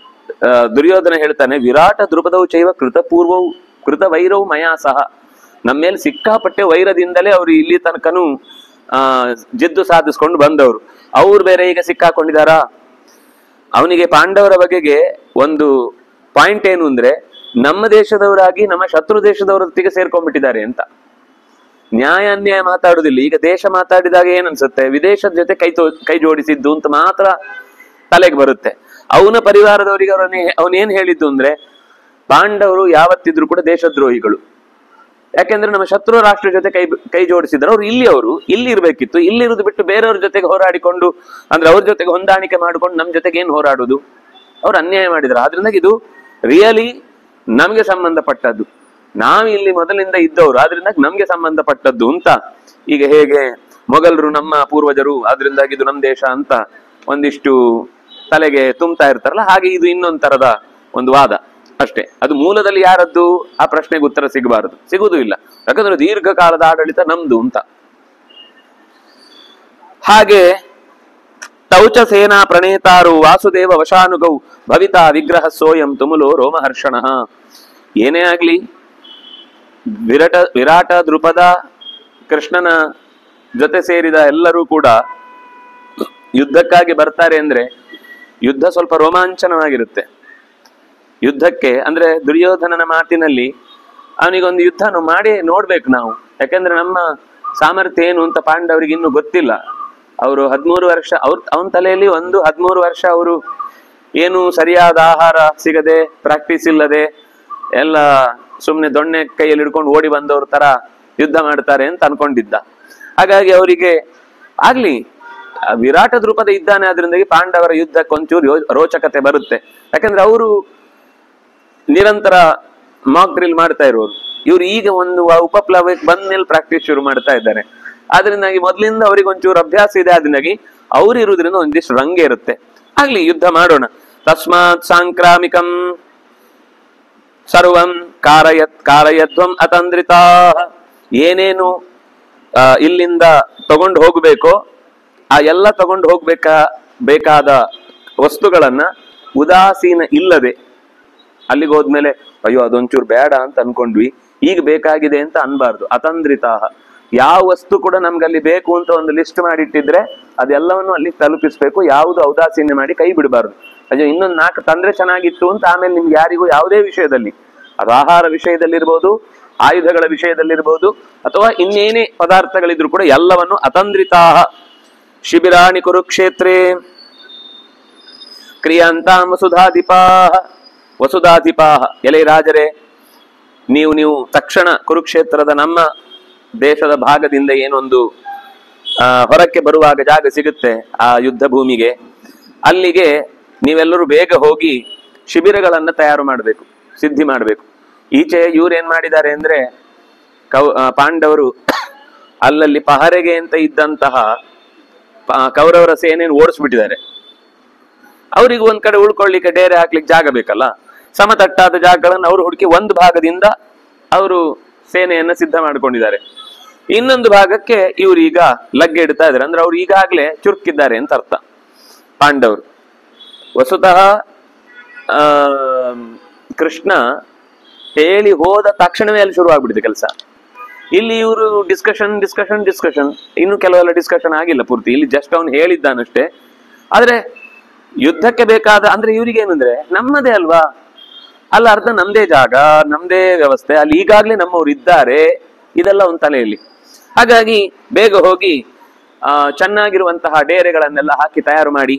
ದುರ್ಯೋಧನ ಹೇಳ್ತಾನೆ, ವಿರಾಟ ದೃಪದವು ಚೈವ ಕೃತ ವೈರವು ಮಯಾ ಸಹ. ನಮ್ಮ ಮೇಲೆ ಸಿಕ್ಕಾಪಟ್ಟೆ ವೈರದಿಂದಲೇ ಅವರು ಇಲ್ಲಿ ತನಕನೂ ಜಿದ್ದು ಸಾಧಿಸ್ಕೊಂಡು ಬಂದವರು. ಅವ್ರು ಬೇರೆ ಈಗ ಸಿಕ್ಕಾಕೊಂಡಿದಾರ. ಅವನಿಗೆ ಪಾಂಡವರ ಬಗೆಗೆ ಒಂದು ಪಾಯಿಂಟ್ ಏನು ಅಂದ್ರೆ, ನಮ್ಮ ದೇಶದವರಾಗಿ ನಮ್ಮ ಶತ್ರು ದೇಶದವರ ಜೊತೆಗೆ ಸೇರ್ಕೊಂಡ್ಬಿಟ್ಟಿದ್ದಾರೆ ಅಂತ. ನ್ಯಾಯ ಅನ್ಯಾಯ ಮಾತಾಡುದಿಲ್ಲ. ಈಗ ದೇಶ ಮಾತಾಡಿದಾಗ ಏನನ್ಸುತ್ತೆ, ವಿದೇಶದ ಜೊತೆ ಕೈ ಜೋಡಿಸಿದ್ದು ಅಂತ ಮಾತ್ರ ತಲೆಗೆ ಬರುತ್ತೆ. ಅವನ ಪರಿವಾರದವರಿಗೆ ಅವನೇನ್ ಹೇಳಿದ್ದು ಅಂದ್ರೆ, ಪಾಂಡವರು ಯಾವತ್ತಿದ್ರು ಕೂಡ ದೇಶದ್ರೋಹಿಗಳು. ಯಾಕೆಂದ್ರೆ ನಮ್ಮ ಶತ್ರು ರಾಷ್ಟ್ರ ಜೊತೆ ಕೈ ಜೋಡಿಸಿದ್ರು. ಅವರು ಇಲ್ಲಿ ಇರ್ಬೇಕಿತ್ತು. ಇಲ್ಲಿರುವುದು ಬಿಟ್ಟು ಬೇರೆಯವ್ರ ಜೊತೆಗೆ ಹೋರಾಡಿಕೊಂಡು, ಅಂದ್ರೆ ಅವ್ರ ಜೊತೆಗೆ ಹೊಂದಾಣಿಕೆ ಮಾಡ್ಕೊಂಡು ನಮ್ ಜೊತೆಗೆ ಏನ್ ಹೋರಾಡುದು? ಅವ್ರು ಅನ್ಯಾಯ ಮಾಡಿದ್ರು. ಆದ್ರಿಂದ ಇದು ರಿಯಲಿ ನಮ್ಗೆ ಸಂಬಂಧಪಟ್ಟದ್ದು. ನಾವ್ ಇಲ್ಲಿ ಮೊದಲಿಂದ ಇದ್ದವರು, ಆದ್ರಿಂದ ನಮ್ಗೆ ಸಂಬಂಧಪಟ್ಟದ್ದು ಅಂತ. ಈಗ ಹೇಗೆ ಮೊಘಲರು ನಮ್ಮ ಪೂರ್ವಜರು, ಆದ್ರಿಂದಾಗಿ ಇದು ನಮ್ ದೇಶ ಅಂತ ಒಂದಿಷ್ಟು ತಲೆಗೆ ತುಂಬ್ತಾ ಇರ್ತಾರಲ್ಲ, ಹಾಗೆ ಇದು ಇನ್ನೊಂದ್ ತರದ ಒಂದು ವಾದ ಅಷ್ಟೇ. ಅದು ಮೂಲದಲ್ಲಿ ಯಾರದ್ದು ಆ ಪ್ರಶ್ನೆಗೆ ಉತ್ತರ ಸಿಗುವುದೂ ಇಲ್ಲ. ಯಾಕಂದ್ರೆ ದೀರ್ಘಕಾಲದ ಆಡಳಿತ ನಮ್ದು ಅಂತ. ಹಾಗೆ ತೌಚ ಸೇನಾ ಪ್ರಣೇತಾರು ವಾಸುದೇವ ವಶಾನುಗೌ ಭವಿತಾ ವಿಗ್ರಹ ಸೋಯಂ ತುಮುಲೋ ರೋಮಹರ್ಷಣ. ಏನೇ ಆಗ್ಲಿ, ವಿರಾಟ ದೃಪದ ಕೃಷ್ಣನ ಜೊತೆ ಸೇರಿದ ಎಲ್ಲರೂ ಕೂಡ ಯುದ್ಧಕ್ಕಾಗಿ ಬರ್ತಾರೆ ಅಂದ್ರೆ ಯುದ್ಧ ಸ್ವಲ್ಪ ರೋಮಾಂಚನವಾಗಿರುತ್ತೆ. ಯುದ್ಧಕ್ಕೆ ಅಂದ್ರೆ ದುರ್ಯೋಧನನ ಮಾತಿನಲ್ಲಿ ಅವನಿಗೊಂದು ಯುದ್ಧ ಮಾಡಿ ನೋಡ್ಬೇಕು ನಾವು. ಯಾಕಂದ್ರೆ ನಮ್ಮ ಸಾಮರ್ಥ್ಯ ಏನು ಅಂತ ಪಾಂಡವರಿಗೆ ಇನ್ನೂ ಗೊತ್ತಿಲ್ಲ. ಅವರು 13 ವರ್ಷ ಅವನ ತಲೆಯಲ್ಲಿ 13 ವರ್ಷ ಅವರು ಏನು ಸರಿಯಾದ ಆಹಾರ ಸಿಗದೆ, ಪ್ರಾಕ್ಟೀಸ್ ಇಲ್ಲದೆ, ಎಲ್ಲ ಸುಮ್ನೆ ದೊಣ್ಣೆ ಕೈಯಲ್ಲಿ ಹಿಡ್ಕೊಂಡು ಓಡಿ ಬಂದವ್ರ ತರ ಯುದ್ಧ ಮಾಡ್ತಾರೆ ಅಂತ ಅನ್ಕೊಂಡಿದ್ದ. ಹಾಗಾಗಿ ಅವರಿಗೆ ಆಗ್ಲಿ ವಿರಾಟ ದ್ರುಪದ ಇದ್ದಾನೆ, ಆದ್ರಿಂದಾಗಿ ಪಾಂಡವರ ಯುದ್ಧಕ್ಕೆ ಒಂಚೂರು ರೋಚಕತೆ ಬರುತ್ತೆ. ಯಾಕಂದ್ರೆ ಅವರು ನಿರಂತರ ಮಾಕ್ ಡ್ರಿಲ್ ಮಾಡ್ತಾ ಇರೋರು. ಇವ್ರು ಈಗ ಒಂದು ಉಪಪ್ಲವಕ್ಕೆ ಬಂದ ಮೇಲೆ ಪ್ರಾಕ್ಟೀಸ್ ಶುರು ಮಾಡ್ತಾ ಇದ್ದಾರೆ. ಆದ್ರಿಂದಾಗಿ ಮೊದ್ಲಿಂದ ಅವ್ರಿಗೆ ಒಂಚೂರು ಅಭ್ಯಾಸ ಇದೆ. ಆದ್ರಿಂದಾಗಿ ಅವ್ರು ಇರುವುದ್ರಿಂದ ಒಂದಿಷ್ಟು ರಂಗೆ ಇರುತ್ತೆ. ಆಗ್ಲಿ ಯುದ್ಧ ಮಾಡೋಣ. ತಸ್ಮಾತ್ ಸಾಂಕ್ರಾಮಿಕಂ ಸರ್ವಂ ಕಾರಯಧ್ವಂ ಅತಂದ್ರಿತಾ. ಏನೇನು ಇಲ್ಲಿಂದ ತಗೊಂಡು ಹೋಗ್ಬೇಕೋ ಆ ಎಲ್ಲ ತಗೊಂಡು ಬೇಕಾದ ವಸ್ತುಗಳನ್ನ ಉದಾಸೀನ ಇಲ್ಲದೆ, ಅಲ್ಲಿಗೆ ಹೋದ್ಮೇಲೆ ಅಯ್ಯೋ ಅದೊಂಚೂರು ಬೇಡ ಅಂತ ಅನ್ಕೊಂಡ್ವಿ, ಈಗ ಬೇಕಾಗಿದೆ ಅಂತ ಅನ್ಬಾರ್ದು. ಅತಂದ್ರಿತಾ, ಯಾವ ವಸ್ತು ಕೂಡ ನಮ್ಗೆ ಅಲ್ಲಿ ಬೇಕು ಅಂತ ಒಂದು ಲಿಸ್ಟ್ ಮಾಡಿಟ್ಟಿದ್ರೆ ಅದೆಲ್ಲವನ್ನು ಅಲ್ಲಿ ತಲುಪಿಸ್ಬೇಕು. ಯಾವುದು ಔದಾಸೀನ್ಯ ಮಾಡಿ ಕೈ ಬಿಡಬಾರ್ದು. ಅಯ್ಯೋ ಇನ್ನೊಂದು 4 ತಂದ್ರೆ ಚೆನ್ನಾಗಿತ್ತು ಅಂತ ಆಮೇಲೆ ನಿಮ್ಗೆ ಯಾರಿಗೂ ಯಾವುದೇ ವಿಷಯದಲ್ಲಿ, ಅದು ಆಹಾರ ವಿಷಯದಲ್ಲಿರ್ಬೋದು, ಆಯುಧಗಳ ವಿಷಯದಲ್ಲಿರ್ಬೋದು, ಅಥವಾ ಇನ್ನೇನೇ ಪದಾರ್ಥಗಳಿದ್ರು ಕೂಡ ಎಲ್ಲವನ್ನು ಅತಂದ್ರಿತಾ. ಶಿಬಿರಾಣಿ ಕುರುಕ್ಷೇತ್ರೇ ಕ್ರಿಯಾಂತಾಂ ವಸುಧಾಧಿಪಾಹ. ಎಲೆ ರಾಜರೇ, ನೀವು ತಕ್ಷಣ ಕುರುಕ್ಷೇತ್ರದ ನಮ್ಮ ದೇಶದ ಭಾಗದಿಂದ ಏನೊಂದು ಹೊರಕ್ಕೆ ಬರುವಾಗ ಜಾಗ ಸಿಗುತ್ತೆ ಆ ಯುದ್ಧ ಭೂಮಿಗೆ, ಅಲ್ಲಿಗೆ ನೀವೆಲ್ಲರೂ ಬೇಗ ಹೋಗಿ ಶಿಬಿರಗಳನ್ನ ತಯಾರು ಮಾಡಬೇಕು, ಸಿದ್ಧಿ ಮಾಡಬೇಕು. ಈಚೆ ಇವ್ರೇನ್ ಮಾಡಿದ್ದಾರೆ ಅಂದ್ರೆ ಪಾಂಡವರು ಅಲ್ಲಲ್ಲಿ ಪಹರೆಗೆ ಅಂತ ಇದ್ದಂತಹ ಕೌರವರ ಸೇನೆಯನ್ನು ಓಡಿಸ್ಬಿಟ್ಟಿದ್ದಾರೆ. ಅವ್ರಿಗೆ ಒಂದ್ ಕಡೆ ಉಳ್ಕೊಳ್ಳಿಕ್ಕೆ ಡೇರೆ ಹಾಕ್ಲಿಕ್ಕೆ ಜಾಗ ಬೇಕಲ್ಲ. ಸಮತಟ್ಟಾದ ಜಾಗಗಳನ್ನು ಅವರು ಹುಡುಕಿ ಒಂದು ಭಾಗದಿಂದ ಅವರು ಸೇನೆಯನ್ನ ಸಿದ್ಧ ಮಾಡ್ಕೊಂಡಿದ್ದಾರೆ. ಇನ್ನೊಂದು ಭಾಗಕ್ಕೆ ಇವ್ರು ಈಗ ಲಗ್ಗೆ ಇಡ್ತಾ ಇದ್ದಾರೆ. ಅಂದ್ರೆ ಅವ್ರು ಈಗಾಗ್ಲೇ ಚುರುಕಿದ್ದಾರೆ ಅಂತ ಅರ್ಥ ಪಾಂಡವರು. ವಸುತಃ ಕೃಷ್ಣ ಹೇಳಿ ಹೋದ ತಕ್ಷಣವೇ ಅಲ್ಲಿ ಶುರು ಆಗ್ಬಿಟ್ಟಿದೆ ಕೆಲಸ. ಇಲ್ಲಿ ಇವರು ಡಿಸ್ಕಷನ್ ಇನ್ನು ಕೆಲವೆಲ್ಲ ಡಿಸ್ಕಷನ್ ಆಗಿಲ್ಲ ಪೂರ್ತಿ. ಇಲ್ಲಿ ಜಸ್ಟ್ ಅವನು ಹೇಳಿದ್ದಾನಷ್ಟೇ. ಆದ್ರೆ ಯುದ್ಧಕ್ಕೆ ಬೇಕಾದ ಅಂದ್ರೆ ಇವ್ರಿಗೇನಂದ್ರೆ ನಮ್ಮದೇ ಅಲ್ವಾ, ಅಲ್ಲ ಅರ್ಧ ನಮ್ದೇ ಜಾಗ, ನಮ್ದೇ ವ್ಯವಸ್ಥೆ, ಅಲ್ಲಿ ಈಗಾಗ್ಲೇ ನಮ್ಮವ್ರು ಇದ್ದಾರೆ, ಇದೆಲ್ಲ ಒಂದು ತಲೆಯಲ್ಲಿ. ಹಾಗಾಗಿ ಬೇಗ ಹೋಗಿ ಚೆನ್ನಾಗಿರುವಂತಹ ಡೇರೆಗಳನ್ನೆಲ್ಲ ಹಾಕಿ ತಯಾರು ಮಾಡಿ,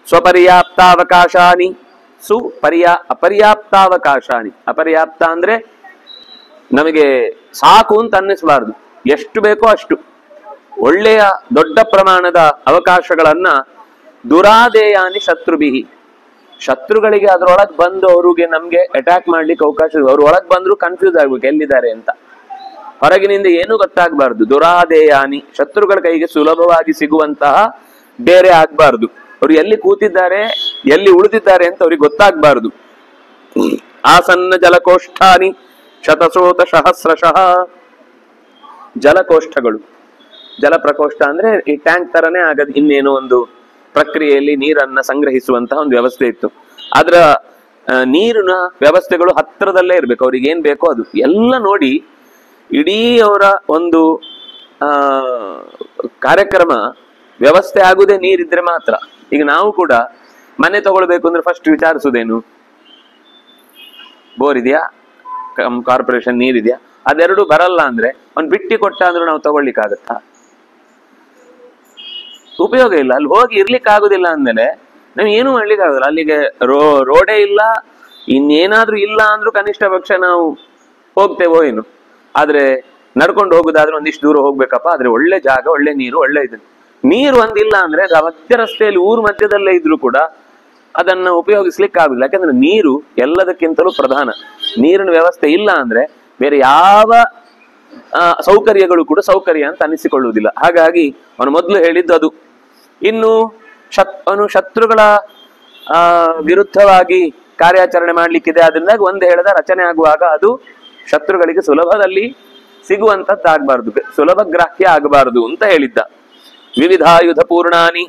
ಸ್ವಪರ್ಯಾಪ್ತಾವಕಾಶಾನಿ ಅಪರ್ಯಾಪ್ತಾವಕಾಶಾನಿ. ಅಪರ್ಯಾಪ್ತ ಅಂದ್ರೆ ನಮಗೆ ಸಾಕು ಅಂತ ಅನ್ನಿಸಬಾರ್ದು, ಎಷ್ಟು ಬೇಕೋ ಅಷ್ಟು ಒಳ್ಳೆಯ ದೊಡ್ಡ ಪ್ರಮಾಣದ ಅವಕಾಶಗಳನ್ನ ದುರಾದೇಯಾನಿ ಶತ್ರುಬಿಹಿ. ಶತ್ರುಗಳಿಗೆ ಅದ್ರೊಳಗೆ ಬಂದು ಅವ್ರಿಗೆ ನಮ್ಗೆ ಅಟ್ಯಾಕ್ ಮಾಡ್ಲಿಕ್ಕೆ ಅವಕಾಶ, ಅವ್ರು ಒಳಗ್ ಬಂದ್ರು ಕನ್ಫ್ಯೂಸ್ ಆಗ್ಬೇಕು ಎಲ್ಲಿದ್ದಾರೆ ಅಂತ. ಹೊರಗಿನಿಂದ ಏನೂ ಗೊತ್ತಾಗ್ಬಾರ್ದು. ದುರಾದೇಯಾನಿ, ಶತ್ರುಗಳ ಕೈಗೆ ಸುಲಭವಾಗಿ ಸಿಗುವಂತಹ ಬೇರೆ ಆಗ್ಬಾರ್ದು. ಅವ್ರು ಎಲ್ಲಿ ಕೂತಿದ್ದಾರೆ, ಎಲ್ಲಿ ಉಳಿದಿದ್ದಾರೆ ಅಂತ ಅವ್ರಿಗೆ ಗೊತ್ತಾಗ್ಬಾರ್ದು. ಆಸನ್ನ ಜಲಕೋಷ್ಠಾನಿ ಶತಸೋತ ಸಹಸ್ರಶಃ. ಜಲಕೋಷ್ಠಗಳು, ಜಲಪ್ರಕೋಷ್ಠ ಅಂದ್ರೆ ಈ ಟ್ಯಾಂಕ್ ತರನೇ ಆಗದು, ಇನ್ನೇನೋ ಒಂದು ಪ್ರಕ್ರಿಯೆಯಲ್ಲಿ ನೀರನ್ನ ಸಂಗ್ರಹಿಸುವಂತಹ ಒಂದು ವ್ಯವಸ್ಥೆ ಇತ್ತು. ಅದರ ನೀರಿನ ವ್ಯವಸ್ಥೆಗಳು ಹತ್ತಿರದಲ್ಲೇ ಇರ್ಬೇಕು. ಅವ್ರಿಗೆ ಏನ್ ಬೇಕೋ ಅದು ಎಲ್ಲ ನೋಡಿ ಇಡೀ ಅವರ ಒಂದು ಕಾರ್ಯಕ್ರಮ ವ್ಯವಸ್ಥೆ ಆಗುದೇ ನೀರಿದ್ರೆ ಮಾತ್ರ. ಈಗ ನಾವು ಕೂಡ ಮನೆ ತಗೊಳ್ಬೇಕು ಅಂದ್ರೆ ಫಸ್ಟ್ ವಿಚಾರಿಸುದೇನು, ಬೋರ್ ಇದೆಯಾ, ಕಾರ್ಪೊರೇಷನ್ ನೀರಿದೆಯಾ, ಅದೆರಡು ಬರಲ್ಲ ಅಂದ್ರೆ ಅವ್ನು ಬಿಟ್ಟಿ ಕೊಟ್ಟ ಅಂದ್ರೂ ನಾವು ತಗೊಳ್ಲಿಕ್ಕಾಗತ್ತಾ? ಉಪಯೋಗ ಇಲ್ಲ. ಅಲ್ಲಿ ಹೋಗಿ ಇರ್ಲಿಕ್ಕೆ ಆಗುದಿಲ್ಲ ಅಂದ್ಮೇಲೆ ನಾವ್ ಏನು ಮಾಡ್ಲಿಕ್ಕೆ ಆಗುದಿಲ್ಲ. ಅಲ್ಲಿಗೆ ರೋಡೇ ಇಲ್ಲ, ಇನ್ನೇನಾದ್ರೂ ಇಲ್ಲ ಅಂದ್ರೂ ಕನಿಷ್ಠ ಪಕ್ಷ ನಾವು ಹೋಗ್ತೇವೋ ಏನು. ಆದ್ರೆ ನಡ್ಕೊಂಡು ಹೋಗುದಾದ್ರೆ ಒಂದಿಷ್ಟು ದೂರ ಹೋಗ್ಬೇಕಪ್ಪ, ಆದ್ರೆ ಒಳ್ಳೆ ಜಾಗ, ಒಳ್ಳೆ ನೀರು, ಒಳ್ಳೆ ಇದು. ನೀರು ಒಂದಿಲ್ಲ ಅಂದ್ರೆ ಮಧ್ಯ ರಸ್ತೆಯಲ್ಲಿ ಊರು ಮಧ್ಯದಲ್ಲೇ ಇದ್ರು ಕೂಡ ಅದನ್ನ ಉಪಯೋಗಿಸ್ಲಿಕ್ಕೆ ಆಗುದಿಲ್ಲ. ಯಾಕಂದ್ರೆ ನೀರು ಎಲ್ಲದಕ್ಕಿಂತಲೂ ಪ್ರಧಾನ. ನೀರಿನ ವ್ಯವಸ್ಥೆ ಇಲ್ಲ ಅಂದ್ರೆ ಬೇರೆ ಯಾವ ಸೌಕರ್ಯಗಳು ಕೂಡ ಸೌಕರ್ಯ ಅಂತ ಅನಿಸಿಕೊಳ್ಳುವುದಿಲ್ಲ. ಹಾಗಾಗಿ ಅವನು ಮೊದಲು ಹೇಳಿದ್ದು ಅದು. ಇನ್ನು ಅವನು ಶತ್ರುಗಳ ವಿರುದ್ಧವಾಗಿ ಕಾರ್ಯಾಚರಣೆ ಮಾಡ್ಲಿಕ್ಕಿದೆ. ಅದರಿಂದ ಒಂದು ಹೇಳಿದ ರಚನೆ ಆಗುವಾಗ ಅದು ಶತ್ರುಗಳಿಗೆ ಸುಲಭದಲ್ಲಿ ಸಿಗುವಂತದ್ದಾಗಬಾರ್ದು, ಸುಲಭ ಗ್ರಾಹ್ಯ ಆಗಬಾರದು ಅಂತ ಹೇಳಿದ್ದ. ವಿವಿಧಾಯುಧ ಪೂರ್ಣಾನಿ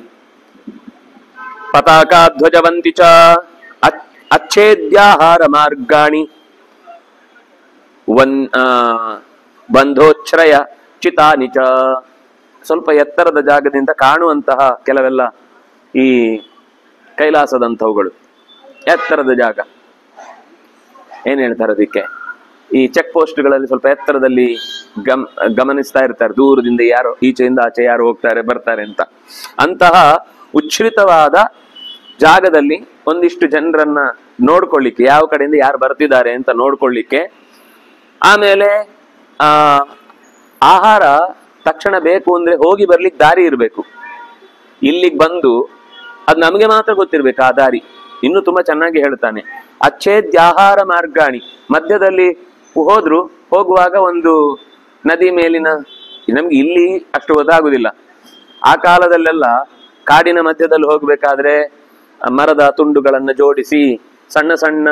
ಪತಾಕಾ ಧ್ವಜವಂತಿ ಚ ಅಚ್ಛೇದ್ಯಾಹಾರ ಮಾರ್ಗಾಣಿ ಬಂಧೋಚ್ಛ್ರಯ ಚಿತಾನಿ ಚ. ಸ್ವಲ್ಪ ಎತ್ತರದ ಜಾಗದಿಂದ ಕಾಣುವಂತಹ ಕೆಲವೆಲ್ಲ ಈ ಕೈಲಾಸದಂಥವುಗಳು, ಎತ್ತರದ ಜಾಗ ಏನ್ ಹೇಳ್ತಾರೆ ಅದಕ್ಕೆ, ಈ ಚೆಕ್ ಪೋಸ್ಟ್ಗಳಲ್ಲಿ ಸ್ವಲ್ಪ ಎತ್ತರದಲ್ಲಿ ಗಮನಿಸ್ತಾ ಇರ್ತಾರೆ ದೂರದಿಂದ, ಯಾರೋ ಈಚೆಯಿಂದ ಆಚೆ ಯಾರು ಹೋಗ್ತಾರೆ ಬರ್ತಾರೆ ಅಂತ. ಅಂತಹ ಉಚ್ಛ್ರಿತವಾದ ಜಾಗದಲ್ಲಿ ಒಂದಿಷ್ಟು ಜನರನ್ನ ನೋಡ್ಕೊಳ್ಳಿಕ್ಕೆ, ಯಾವ ಕಡೆಯಿಂದ ಯಾರು ಬರ್ತಿದ್ದಾರೆ ಅಂತ ನೋಡ್ಕೊಳ್ಳಿಕ್ಕೆ. ಆಮೇಲೆ ಆಹಾರ ತಕ್ಷಣ ಬೇಕು ಅಂದ್ರೆ ಹೋಗಿ ಬರ್ಲಿಕ್ಕೆ ದಾರಿ ಇರಬೇಕು. ಇಲ್ಲಿಗೆ ಬಂದು ಅದು ನಮಗೆ ಮಾತ್ರ ಗೊತ್ತಿರ್ಬೇಕು ಆ ದಾರಿ. ಇನ್ನು ತುಂಬಾ ಚೆನ್ನಾಗಿ ಹೇಳ್ತಾನೆ, ಅಚ್ಛೇದ್ಯಾಹಾರ ಮಾರ್ಗಾಣಿ. ಮಧ್ಯದಲ್ಲಿ ಹೋಗುವಾಗ ಒಂದು ನದಿ ಮೇಲಿನ, ನಮ್ಗೆ ಇಲ್ಲಿ ಅಷ್ಟು ಗೊತ್ತಾಗುದಿಲ್ಲ. ಆ ಕಾಲದಲ್ಲೆಲ್ಲ ಕಾಡಿನ ಮಧ್ಯದಲ್ಲಿ ಹೋಗ್ಬೇಕಾದ್ರೆ ಮರದ ತುಂಡುಗಳನ್ನ ಜೋಡಿಸಿ ಸಣ್ಣ ಸಣ್ಣ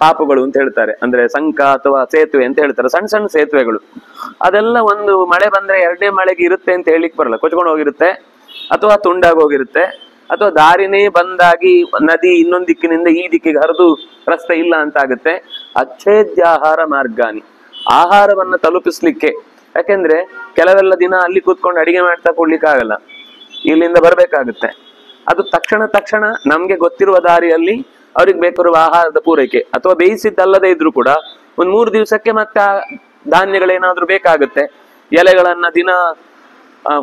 ಪಾಪುಗಳು ಅಂತ ಹೇಳ್ತಾರೆ, ಅಂದ್ರೆ ಸಂಕ ಅಥವಾ ಸೇತುವೆ ಅಂತ ಹೇಳ್ತಾರೆ, ಸಣ್ಣ ಸಣ್ಣ ಸೇತುವೆಗಳು. ಅದೆಲ್ಲ ಒಂದು ಮಳೆ ಬಂದ್ರೆ ಎರಡನೇ ಮಳೆಗೆ ಇರುತ್ತೆ ಅಂತ ಹೇಳಿಕ್ ಬರಲ್ಲ, ಕೊಚ್ಕೊಂಡು ಹೋಗಿರುತ್ತೆ ಅಥವಾ ತುಂಡಾಗಿ ಹೋಗಿರುತ್ತೆ, ಅಥವಾ ದಾರಿನೇ ಬಂದಾಗಿ ನದಿ ಇನ್ನೊಂದು ದಿಕ್ಕಿನಿಂದ ಈ ದಿಕ್ಕಿಗೆ ಹರಿದು ರಸ್ತೆ ಇಲ್ಲ ಅಂತ ಆಗುತ್ತೆ. ಅಚ್ಛೇದ್ಯಾಹಾರ ಮಾರ್ಗಾನಿ, ಆಹಾರವನ್ನ ತಲುಪಿಸ್ಲಿಕ್ಕೆ. ಯಾಕೆಂದ್ರೆ ಕೆಲವೆಲ್ಲ ದಿನ ಅಲ್ಲಿ ಕೂತ್ಕೊಂಡು ಅಡಿಗೆ ಮಾಡ್ತಾ ಕೊಡ್ಲಿಕ್ಕೆ ಆಗಲ್ಲ, ಇಲ್ಲಿಂದ ಬರ್ಬೇಕಾಗುತ್ತೆ. ಅದು ತಕ್ಷಣ ನಮ್ಗೆ ಗೊತ್ತಿರುವ ದಾರಿಯಲ್ಲಿ ಅವ್ರಿಗೆ ಬೇಕಾರುವ ಆಹಾರದ ಪೂರೈಕೆ, ಅಥವಾ ಬೇಯಿಸಿದ್ದಲ್ಲದೆ ಇದ್ರು ಕೂಡ ಒಂದ್ 3 ದಿವಸಕ್ಕೆ ಮತ್ತೆ ಆ ಧಾನ್ಯಗಳೇನಾದ್ರೂ ಬೇಕಾಗುತ್ತೆ. ಎಲೆಗಳನ್ನ ದಿನ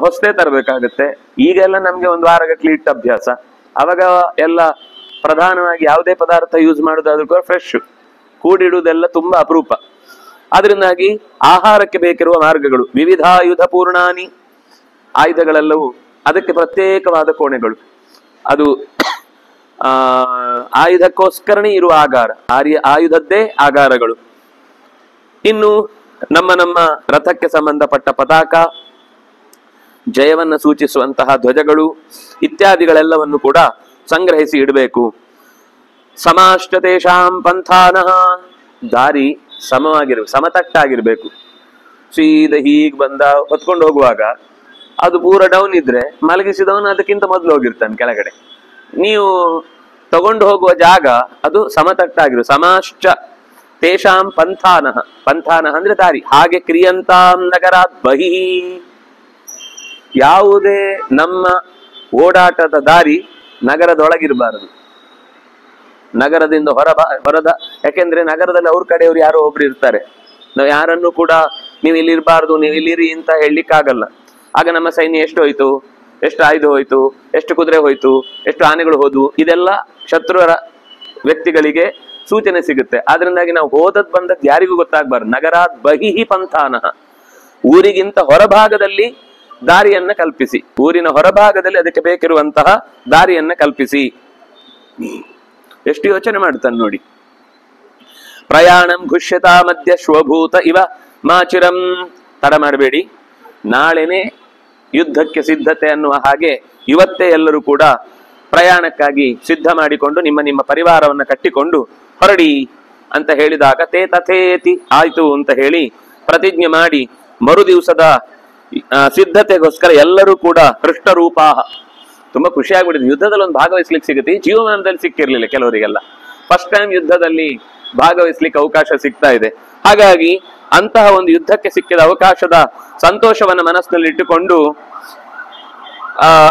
ಹೊಸದೇ ತರಬೇಕಾಗುತ್ತೆ. ಈಗೆಲ್ಲ ನಮ್ಗೆ ಒಂದು ವಾರಗಟ್ಲೆ ಇಟ್ಟ ಅಭ್ಯಾಸ. ಅವಾಗ ಎಲ್ಲ ಪ್ರಧಾನವಾಗಿ ಯಾವುದೇ ಪದಾರ್ಥ ಯೂಸ್ ಮಾಡೋದಾದ್ರೂ ಕೂಡ ಫ್ರೆಶ್, ಕೂಡಿಡುವುದೆಲ್ಲ ತುಂಬಾ ಅಪರೂಪ. ಅದರಿಂದಾಗಿ ಆಹಾರಕ್ಕೆ ಬೇಕಿರುವ ಮಾರ್ಗಗಳು ವಿವಿಧಾಯುಧ ಪೂರ್ಣಾನಿ, ಆಯುಧಗಳೆಲ್ಲವೂ ಅದಕ್ಕೆ ಪ್ರತ್ಯೇಕವಾದ ಕೋಣೆಗಳು. ಅದು ಆಯುಧಕ್ಕೋಸ್ಕರನೇ ಇರುವ ಆಗಾರ, ಆಯುಧದ್ದೇ ಆಗಾರಗಳು. ಇನ್ನು ನಮ್ಮ ರಥಕ್ಕೆ ಸಂಬಂಧಪಟ್ಟ ಪತಾಕ, ಜಯವನ್ನ ಸೂಚಿಸುವಂತಹ ಧ್ವಜಗಳು ಇತ್ಯಾದಿಗಳೆಲ್ಲವನ್ನು ಕೂಡ ಸಂಗ್ರಹಿಸಿ ಇಡಬೇಕು. ಸಮಾಷ್ಟತೇಷಾಂ ಪಂಥಾನಃ, ದಾರಿ ಸಮತಟ್ಟಾಗಿರ್ಬೇಕು. ಸೀದಾ ಹೀಗ್ ಬಂದ ಹೊತ್ಕೊಂಡು ಹೋಗುವಾಗ ಅದು ಪೂರ ಡೌನ್ ಇದ್ರೆ ಮಲಗಿಸಿದವನು ಅದಕ್ಕಿಂತ ಮೊದಲು ಹೋಗಿರ್ತಾನೆ ಕೆಳಗಡೆ. ನೀವು ತಗೊಂಡು ಹೋಗುವ ಜಾಗ ಅದು ಸಮತಟ್ಟಾಗಿರು. ಸಮಾಶ್ಚ ತೇಷಾಂ ಪಂಥಾನಃ, ಪಂಥಾನಃ ಅಂದ್ರೆ ದಾರಿ. ಹಾಗೆ ಕ್ರಿಯಂತಾಂ ನಗರಾತ್ ಬಹಿಃ, ಯಾವುದೇ ನಮ್ಮ ಓಡಾಟದ ದಾರಿ ನಗರದೊಳಗಿರಬಾರದು, ನಗರದಿಂದ ಹೊರದ. ಯಾಕೆಂದ್ರೆ ನಗರದಲ್ಲಿ ಅವ್ರ ಕಡೆಯವರು ಯಾರೋ ಒಬ್ರು ಇರ್ತಾರೆ. ನಾವು ಯಾರನ್ನು ಕೂಡ ನೀವು ಇಲ್ಲಿರ್ಬಾರ್ದು, ನೀವು ಇಲ್ಲಿರಿ ಅಂತ ಹೇಳಲಿಕ್ಕಾಗಲ್ಲ. ಆಗ ನಮ್ಮ ಸೈನ್ಯ ಎಷ್ಟು ಹೋಯ್ತು, ಎಷ್ಟು ಆಯುಧ ಹೋಯ್ತು, ಎಷ್ಟು ಕುದುರೆ ಹೋಯ್ತು, ಎಷ್ಟು ಆನೆಗಳು ಹೋದ್ವು, ಇದೆಲ್ಲ ಶತ್ರುವರ ವ್ಯಕ್ತಿಗಳಿಗೆ ಸೂಚನೆ ಸಿಗುತ್ತೆ. ಆದ್ರಿಂದಾಗಿ ನಾವು ಹೋದದ್ ಬಂದದ್ ಯಾರಿಗೂ ಗೊತ್ತಾಗ್ಬಾರ್ದು. ನಗರಾತ್ ಬಹಿಃ ಪಂಥಾನಃ, ಊರಿಗಿಂತ ಹೊರಭಾಗದಲ್ಲಿ ದಾರಿಯನ್ನ ಕಲ್ಪಿಸಿ, ಊರಿನ ಹೊರಭಾಗದಲ್ಲಿ ಅದಕ್ಕೆ ಬೇಕಿರುವಂತಹ ದಾರಿಯನ್ನ ಕಲ್ಪಿಸಿ. ಎಷ್ಟು ಯೋಚನೆ ಮಾಡ್ತಾನೆ ನೋಡಿ. ಪ್ರಯಾಣಂ ಘುಷ್ಯತಾ ಮಧ್ಯ ಶ್ವಭೂತ ಇವ ಮಾಚಿರಂ, ತಡ ಮಾಡಬೇಡಿ, ನಾಳೆನೆ ಯುದ್ಧಕ್ಕೆ ಸಿದ್ಧತೆ ಅನ್ನುವ ಹಾಗೆ ಇವತ್ತೇ ಎಲ್ಲರೂ ಕೂಡ ಪ್ರಯಾಣಕ್ಕಾಗಿ ಸಿದ್ಧ ಮಾಡಿಕೊಂಡು ನಿಮ್ಮ ಪರಿವಾರವನ್ನ ಕಟ್ಟಿಕೊಂಡು ಹೊರಡಿ ಅಂತ ಹೇಳಿದಾಗ ತೇ ತಥೇತಿ, ಆಯ್ತು ಅಂತ ಹೇಳಿ ಪ್ರತಿಜ್ಞೆ ಮಾಡಿ ಮರು ದಿವಸದ ಸಿದ್ಧತೆಗೋಸ್ಕರ ಎಲ್ಲರೂ ಕೂಡ ಹೃಷ್ಟರೂಪಾಹ, ತುಂಬಾ ಖುಷಿ ಆಗ್ಬಿಟ್ಟಿದೆ. ಯುದ್ಧದಲ್ಲಿ ಒಂದು ಭಾಗವಹಿಸ್ಲಿಕ್ಕೆ ಸಿಗುತ್ತೆ, ಈ ಜೀವಮಾನದಲ್ಲಿ ಸಿಕ್ಕಿರ್ಲಿಲ್ಲ ಕೆಲವರಿಗೆಲ್ಲ. ಫಸ್ಟ್ ಟೈಮ್ ಯುದ್ಧದಲ್ಲಿ ಭಾಗವಹಿಸ್ಲಿಕ್ಕೆ ಅವಕಾಶ ಸಿಗ್ತಾ ಇದೆ. ಹಾಗಾಗಿ ಅಂತಹ ಒಂದು ಯುದ್ಧಕ್ಕೆ ಸಿಕ್ಕಿದ ಅವಕಾಶದ ಸಂತೋಷವನ್ನು ಮನಸ್ಸಿನಲ್ಲಿ ಇಟ್ಟುಕೊಂಡು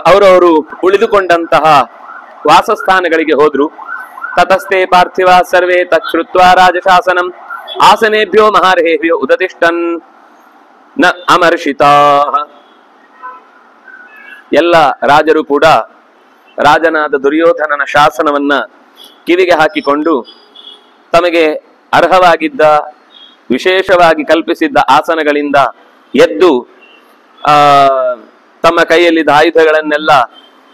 ಅವರವರು ಉಳಿದುಕೊಂಡಂತಹ ವಾಸಸ್ಥಾನಗಳಿಗೆ ಹೋದ್ರು. ತತಸ್ಥೆ ಪಾರ್ಥಿವ ಸರ್ವೇ ತಚ್ಛ್ರುತ್ವ ರಾಜಶಾಸನಂ ಆಸನೇಭ್ಯೋ ಮಹಾರ್ಹೇಭ್ಯೋ ಉದತಿಷ್ಠನ್ ನ ಅಮರ್ಷಿತಾ. ಎಲ್ಲ ರಾಜರು ಕೂಡ ರಾಜನಾದ ದುರ್ಯೋಧನನ ಶಾಸನವನ್ನ ಕಿವಿಗೆ ಹಾಕಿಕೊಂಡು ತಮಗೆ ಅರ್ಹವಾಗಿದ್ದ ವಿಶೇಷವಾಗಿ ಕಲ್ಪಿಸಿದ್ದ ಆಸನಗಳಿಂದ ಎದ್ದು ತಮ್ಮ ಕೈಯಲ್ಲಿದ್ದ ಆಯುಧಗಳನ್ನೆಲ್ಲ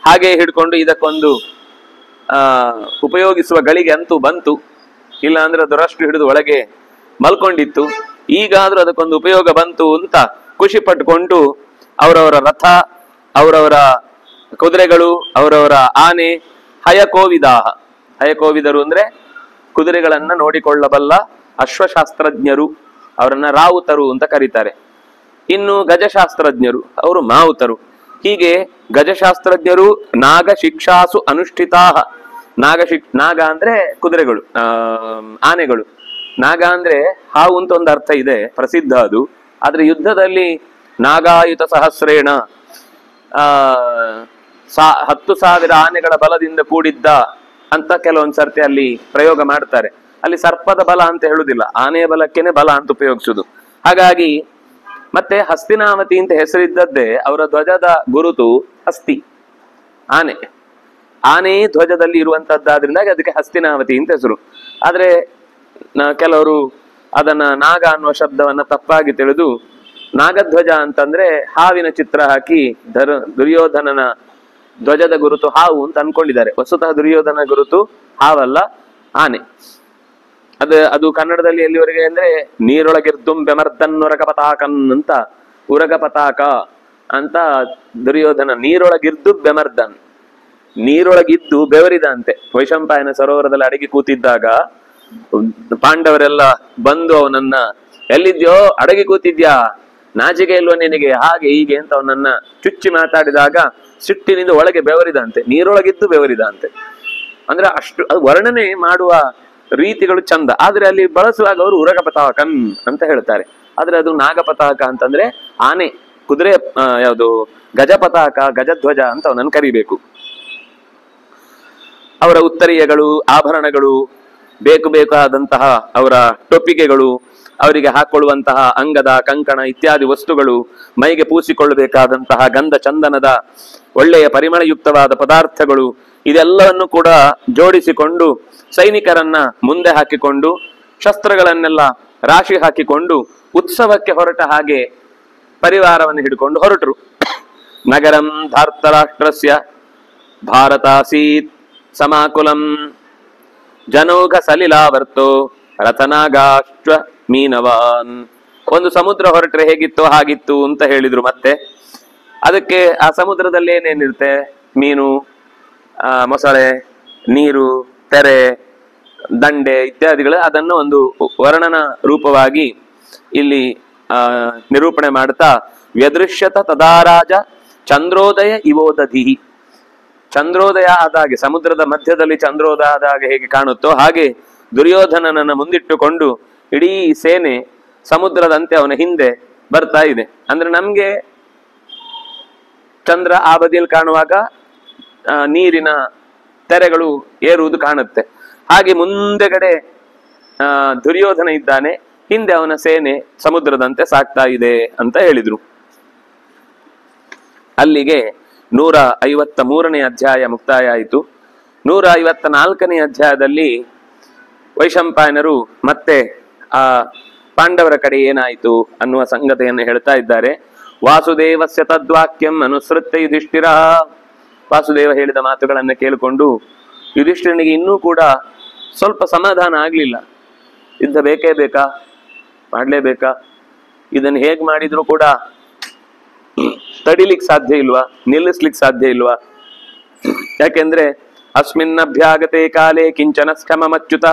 ಹಾಗೆ ಹಿಡ್ಕೊಂಡು ಇದಕ್ಕೊಂದು ಉಪಯೋಗಿಸುವ ಗಳಿಗೆ ಅಂತೂ ಬಂತು. ಇಲ್ಲ ಅಂದ್ರೆ ಅದರಷ್ಟು ಹಿಡಿದು ಒಳಗೆ ಮಲ್ಕೊಂಡಿತ್ತು. ಈಗಾದ್ರೂ ಅದಕ್ಕೊಂದು ಉಪಯೋಗ ಬಂತು ಅಂತ ಖುಷಿ ಪಟ್ಟುಕೊಂಡು ಅವರವರ ರಥ, ಅವರವರ ಕುದುರೆಗಳು, ಅವರವರ ಆನೆ, ಹಯಕೋವಿದಾಹ, ಹಯಕೋವಿದರು ಅಂದ್ರೆ ಕುದುರೆಗಳನ್ನ ನೋಡಿಕೊಳ್ಳಬಲ್ಲ ಅಶ್ವಶಾಸ್ತ್ರಜ್ಞರು, ಅವರನ್ನ ರಾವುತರು ಅಂತ ಕರೀತಾರೆ. ಇನ್ನು ಗಜಶಾಸ್ತ್ರಜ್ಞರು, ಅವರು ಮಾವುತರು. ಹೀಗೆ ಗಜಶಾಸ್ತ್ರಜ್ಞರು ನಾಗ ಶಿಕ್ಷಾಸು ಅನುಷ್ಠಿತಾಹ. ನಾಗ ಅಂದ್ರೆ ಕುದುರೆಗಳು, ಆನೆಗಳು. ನಾಗ ಅಂದ್ರೆ ಹಾವು ಅಂತ ಒಂದು ಅರ್ಥ ಇದೆ, ಪ್ರಸಿದ್ಧ ಅದು. ಆದ್ರೆ ಯುದ್ಧದಲ್ಲಿ ನಾಗಾಯುತ ಸಹಸ್ರೇಣ 10,000 ಆನೆಗಳ ಬಲದಿಂದ ಕೂಡಿದ್ದ ಅಂತ ಕೆಲವೊಂದ್ ಸರ್ತಿ ಅಲ್ಲಿ ಪ್ರಯೋಗ ಮಾಡ್ತಾರೆ. ಅಲ್ಲಿ ಸರ್ಪದ ಬಲ ಅಂತ ಹೇಳುದಿಲ್ಲ, ಆನೆಯ ಬಲಕ್ಕೇನೆ ಬಲ ಅಂತ ಉಪಯೋಗಿಸುದು. ಹಾಗಾಗಿ ಮತ್ತೆ ಹಸ್ತಿನಾವತಿ ಅಂತ ಹೆಸರಿದ್ದದ್ದೇ ಅವರ ಧ್ವಜದ ಗುರುತು ಹಸ್ತಿ, ಆನೆ. ಆನೆ ಧ್ವಜದಲ್ಲಿ ಇರುವಂತದ್ದಾದ್ರಿಂದಾಗಿ ಅದಕ್ಕೆ ಹಸ್ತಿನಾವತಿ ಅಂತ ಹೆಸರು. ಆದ್ರೆ ಕೆಲವರು ಅದನ್ನ ನಾಗ ಅನ್ನುವ ಶಬ್ದವನ್ನ ತಪ್ಪಾಗಿ ತಿಳಿದು ನಾಗಧ್ವಜ ಅಂತಂದ್ರೆ ಹಾವಿನ ಚಿತ್ರ ಹಾಕಿ ದುರ್ಯೋಧನನ ಧ್ವಜದ ಗುರುತು ಹಾವು ಅಂತ ಅನ್ಕೊಂಡಿದ್ದಾರೆ. ವಸ್ತುತಃ ದುರ್ಯೋಧನ ಗುರುತು ಹಾವಲ್ಲ, ಆನೆ. ಅದು ಕನ್ನಡದಲ್ಲಿ ಎಲ್ಲಿವರೆಗೆ ಅಂದ್ರೆ ನೀರೊಳಗಿರ್ದುಂ ಬೆಮರ್ದನ್ ಉರಗ ಪತಾಕನ್ ಅಂತ, ಉರಗ ಪತಾಕ ಅಂತ ದುರ್ಯೋಧನ ನೀರೊಳಗಿರ್ದು ಬೆಮರ್ದನ್, ನೀರೊಳಗಿದ್ದು ಬೆವರಿದಂತೆ. ವೈಶಂಪಾಯನ ಸರೋವರದಲ್ಲಿ ಅಡಗಿ ಕೂತಿದ್ದಾಗ ಪಾಂಡವರೆಲ್ಲ ಬಂದು ಅವನನ್ನ, ಎಲ್ಲಿದ್ಯೋ ಅಡಗಿ ಕೂತಿದ್ಯಾ, ನಾಚಿಕೆ ಇಲ್ವ ನಿನಗೆ, ಹಾಗೆ ಹೀಗೆ ಅಂತ ಅವನನ್ನ ಚುಚ್ಚಿ ಮಾತಾಡಿದಾಗ ಸಿಟ್ಟಿನಿಂದ ಒಳಗೆ ಬೆವರಿದಂತೆ, ನೀರೊಳಗಿದ್ದು ಬೆವರಿದಂತೆ. ಅಂದ್ರೆ ಅಷ್ಟು ಅದು ವರ್ಣನೆ ಮಾಡುವ ರೀತಿಗಳು ಚಂದ. ಆದ್ರೆ ಅಲ್ಲಿ ಬಳಸುವಾಗ ಅವರು ಉರಗ ಪತಾಕನ್ ಅಂತ ಹೇಳ್ತಾರೆ. ಆದ್ರೆ ಅದು ನಾಗಪತಾಕ ಅಂತಂದ್ರೆ ಆನೆ, ಕುದುರೆ, ಯಾವುದು ಗಜಪತಾಕ, ಗಜಧ್ವಜ ಅಂತ ಅವನನ್ನು ಕರಿಬೇಕು. ಅವರ ಉತ್ತರೀಯಗಳು, ಆಭರಣಗಳು, ಬೇಕಾದಂತಹ ಅವರ ಟೊಪ್ಪಿಗೆಗಳು, ಅವರಿಗೆ ಹಾಕೊಳ್ಳುವಂತಹ ಅಂಗದ ಕಂಕಣ ಇತ್ಯಾದಿ ವಸ್ತುಗಳು, ಮೈಗೆ ಪೂಸಿಕೊಳ್ಳಬೇಕಾದಂತಹ ಗಂಧ ಚಂದನದ ಒಳ್ಳೆಯ ಪರಿಮಳಯುಕ್ತವಾದ ಪದಾರ್ಥಗಳು, ಇದೆಲ್ಲವನ್ನು ಕೂಡ ಜೋಡಿಸಿಕೊಂಡು ಸೈನಿಕರನ್ನ ಮುಂದೆ ಹಾಕಿಕೊಂಡು ಶಸ್ತ್ರಗಳನ್ನೆಲ್ಲ ರಾಶಿ ಹಾಕಿಕೊಂಡು ಉತ್ಸವಕ್ಕೆ ಹೊರಟ ಹಾಗೆ ಪರಿವಾರವನ್ನು ಹಿಡ್ಕೊಂಡು ಹೊರಟರು. ನಗರಂ ಧಾರ್ತರಾಷ್ಟ್ರಸ್ಯ ಭಾರತಾಸೀತ್ ಸಮಾಕುಲಂ ಜನೌಘ ಸಲಿಲಾವರ್ತೋ ರಥನಾಗಾಶ್ವ ಮೀನವಾನ್. ಒಂದು ಸಮುದ್ರ ಹೊರಟ್ರೆ ಹೇಗಿತ್ತು ಹಾಗಿತ್ತು ಅಂತ ಹೇಳಿದ್ರು. ಮತ್ತೆ ಅದಕ್ಕೆ ಆ ಸಮುದ್ರದಲ್ಲಿ ಏನೇನಿರುತ್ತೆ, ಮೀನು, ಮೊಸಳೆ, ನೀರು, ತೆರೆ, ದಂಡೆ ಇತ್ಯಾದಿಗಳು, ಅದನ್ನು ಒಂದು ವರ್ಣನ ರೂಪವಾಗಿ ಇಲ್ಲಿ ನಿರೂಪಣೆ ಮಾಡ್ತಾ, ವ್ಯದೃಶ್ಯತ ತದಾರಾಜ ಚಂದ್ರೋದಯ ಇವೋದಧಿಹಿ. ಚಂದ್ರೋದಯ ಆದಾಗೆ, ಸಮುದ್ರದ ಮಧ್ಯದಲ್ಲಿ ಚಂದ್ರೋದಯ ಆದಾಗ ಹೇಗೆ ಕಾಣುತ್ತೋ ಹಾಗೆ ದುರ್ಯೋಧನನನ್ನ ಮುಂದಿಟ್ಟುಕೊಂಡು ಇಡೀ ಸೇನೆ ಸಮುದ್ರದಂತೆ ಅವನ ಹಿಂದೆ ಬರ್ತಾ ಇದೆ. ಅಂದ್ರೆ ನಮ್ಗೆ ಚಂದ್ರ ಆ ಬದಿಯಲ್ಲಿ ಕಾಣುವಾಗ ನೀರಿನ ತೆರೆಗಳು ಏರುವುದು ಕಾಣುತ್ತೆ. ಹಾಗೆ ಮುಂದೆಗಡೆ ದುರ್ಯೋಧನ ಇದ್ದಾನೆ, ಹಿಂದೆ ಅವನ ಸೇನೆ ಸಮುದ್ರದಂತೆ ಸಾಕ್ತಾ ಇದೆ ಅಂತ ಹೇಳಿದ್ರು. ಅಲ್ಲಿಗೆ 153ನೇ ಅಧ್ಯಾಯ ಮುಕ್ತಾಯ ಆಯಿತು. 154ನೇ ಅಧ್ಯಾಯದಲ್ಲಿ ವೈಶಂಪಾಯನರು ಮತ್ತೆ ಆ ಪಾಂಡವರ ಕಡೆ ಏನಾಯಿತು ಅನ್ನುವ ಸಂಗತಿಯನ್ನು ಹೇಳ್ತಾ ಇದ್ದಾರೆ. ವಾಸುದೇವಸ್ಯ ತದ್ವಾಕ್ಯಂ ಅನುಸೃತ್ಯ ಯುಧಿಷ್ಠಿರ. ವಾಸುದೇವ ಹೇಳಿದ ಮಾತುಗಳನ್ನ ಕೇಳಿಕೊಂಡು ಯುಧಿಷ್ಠಿರನಿಗೆ ಇನ್ನೂ ಕೂಡ ಸ್ವಲ್ಪ ಸಮಾಧಾನ ಆಗ್ಲಿಲ್ಲ. ಯುದ್ಧ ಬೇಕೇ ಬೇಕಾ, ಮಾಡ್ಲೇಬೇಕಾ, ಇದನ್ನು ಹೇಗ್ ಮಾಡಿದ್ರು ಕೂಡ ತಡಿಲಿಕ್ಕೆ ಸಾಧ್ಯ ಇಲ್ವಾ, ನಿಲ್ಲಿಸ್ಲಿಕ್ಕೆ ಸಾಧ್ಯ ಇಲ್ವಾ? ಯಾಕೆಂದ್ರೆ ಅಸ್ಮಿನ್ನಭ್ಯಾಗತೆ ಕಾಲೇ ಕಿಂಚನ ಶ್ರಮಮಚ್ಯುತ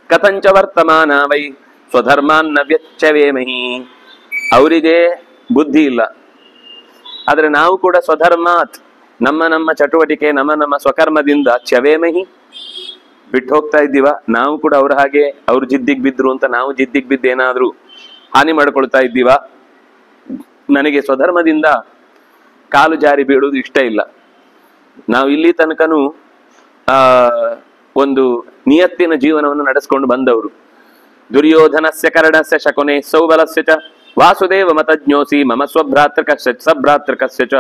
ಕಥಂಚ ವರ್ತಮಾನ ವೈ ಸ್ವಧರ್ಮಾನ್ನ ವ್ಯಚ್ಚವೇಮಹಿ. ಅವರಿಗೆ ಬುದ್ಧಿ ಇಲ್ಲ, ಆದ್ರೆ ನಾವು ಕೂಡ ಸ್ವಧರ್ಮಾತ್, ನಮ್ಮ ಚಟುವಟಿಕೆ, ನಮ್ಮ ಸ್ವಕರ್ಮದಿಂದ ಚವೇಮಹಿ, ಬಿಟ್ಟು ಹೋಗ್ತಾ ಇದ್ದೀವ? ನಾವು ಕೂಡ ಅವ್ರ ಹಾಗೆ ಅವ್ರು ಜಿದ್ದಿಗೆ ಬಿದ್ರು ಅಂತ ನಾವು ಜಿದ್ದಿಗೆ ಬಿದ್ದು ಏನಾದ್ರೂ ಹಾನಿ ಮಾಡ್ಕೊಳ್ತಾ ಇದ್ದೀವ? ನನಗೆ ಸ್ವಧರ್ಮದಿಂದ ಕಾಲು ಜಾರಿ ಬೀಳುವುದು ಇಷ್ಟ ಇಲ್ಲ. ನಾವು ಇಲ್ಲಿ ತನಕನೂ ಒಂದು ನಿಯತ್ತಿನ ಜೀವನವನ್ನು ನಡೆಸ್ಕೊಂಡು ಬಂದವರು. ದುರ್ಯೋಧನಸ್ಯ ಕರ್ಣಸ್ಯ ಶಕುನೇ ಸೌಬಲಸ್ಯ ಚ ವಾಸುದೇವ ಮತಜ್ಞೋಸಿ ಮಮ ಸ್ವಭ್ರಾತೃಕಸ್ಯ ಸಭ್ರಾತೃಕಸ್ಯ ಚ.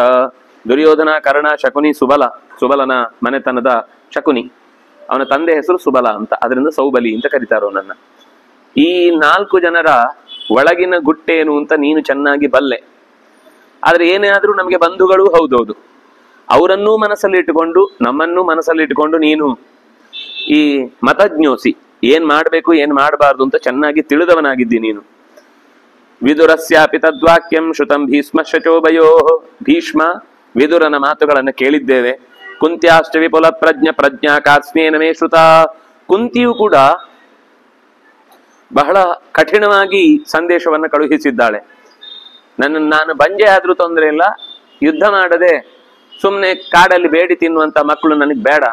ದುರ್ಯೋಧನ, ಕರ್ಣ, ಶಕುನಿ, ಸುಬಲ. ಸುಬಲನ ಮನೆತನದ ಶಕುನಿ, ಅವನ ತಂದೆ ಹೆಸರು ಸುಬಲ ಅಂತ, ಅದರಿಂದ ಸೌಬಲಿ ಅಂತ ಕರೀತಾರೋ ನನ್ನ. ಈ 4 ಜನರ ಒಳಗಿನ ಗುಟ್ಟೇನು ಅಂತ ನೀನು ಚೆನ್ನಾಗಿ ಬಲ್ಲೆ. ಆದ್ರೆ ಏನೇ ಆದ್ರೂ ನಮಗೆ ಬಂಧುಗಳು ಹೌದೌದು. ಅವರನ್ನೂ ಮನಸ್ಸಲ್ಲಿ ಇಟ್ಟುಕೊಂಡು ನಮ್ಮನ್ನೂ ಮನಸ್ಸಲ್ಲಿ ಇಟ್ಟುಕೊಂಡು ನೀನು ಈ ಮತಜ್ಞೋಸಿ, ಏನ್ ಮಾಡ್ಬೇಕು ಏನ್ ಮಾಡಬಾರ್ದು ಅಂತ ಚೆನ್ನಾಗಿ ತಿಳಿದವನಾಗಿದ್ದಿ ನೀನು. ವಿದುರಸ್ಯಾಪಿ ತದ್ವಾಕ್ಯಂ ಶ್ರುತಂ ಭೀಷ್ಮ ಶಚೋಭಯೋ. ಭೀಷ್ಮ ವಿದುರನ ಮಾತುಗಳನ್ನು ಕೇಳಿದ್ದೇವೆ. ಕುಂತ್ಯಾಶ್ಚ ವಿಪುಲ ಪ್ರಜ್ಞಾ ಕಾರ್ಸ್ನೇನ ಮೇ ಶ್ರುತ. ಕುಂತಿಯು ಕೂಡ ಬಹಳ ಕಠಿಣವಾಗಿ ಸಂದೇಶವನ್ನು ಕಳುಹಿಸಿದ್ದಾಳೆ. ನಾನು ಬಂಜೆ ಆದ್ರೂ ತೊಂದರೆ ಇಲ್ಲ, ಯುದ್ಧ ಮಾಡದೆ ಸುಮ್ಮನೆ ಕಾಡಲ್ಲಿ ಬೇಡಿ ತಿನ್ನುವಂತ ಮಕ್ಕಳು ನನಗೆ ಬೇಡ.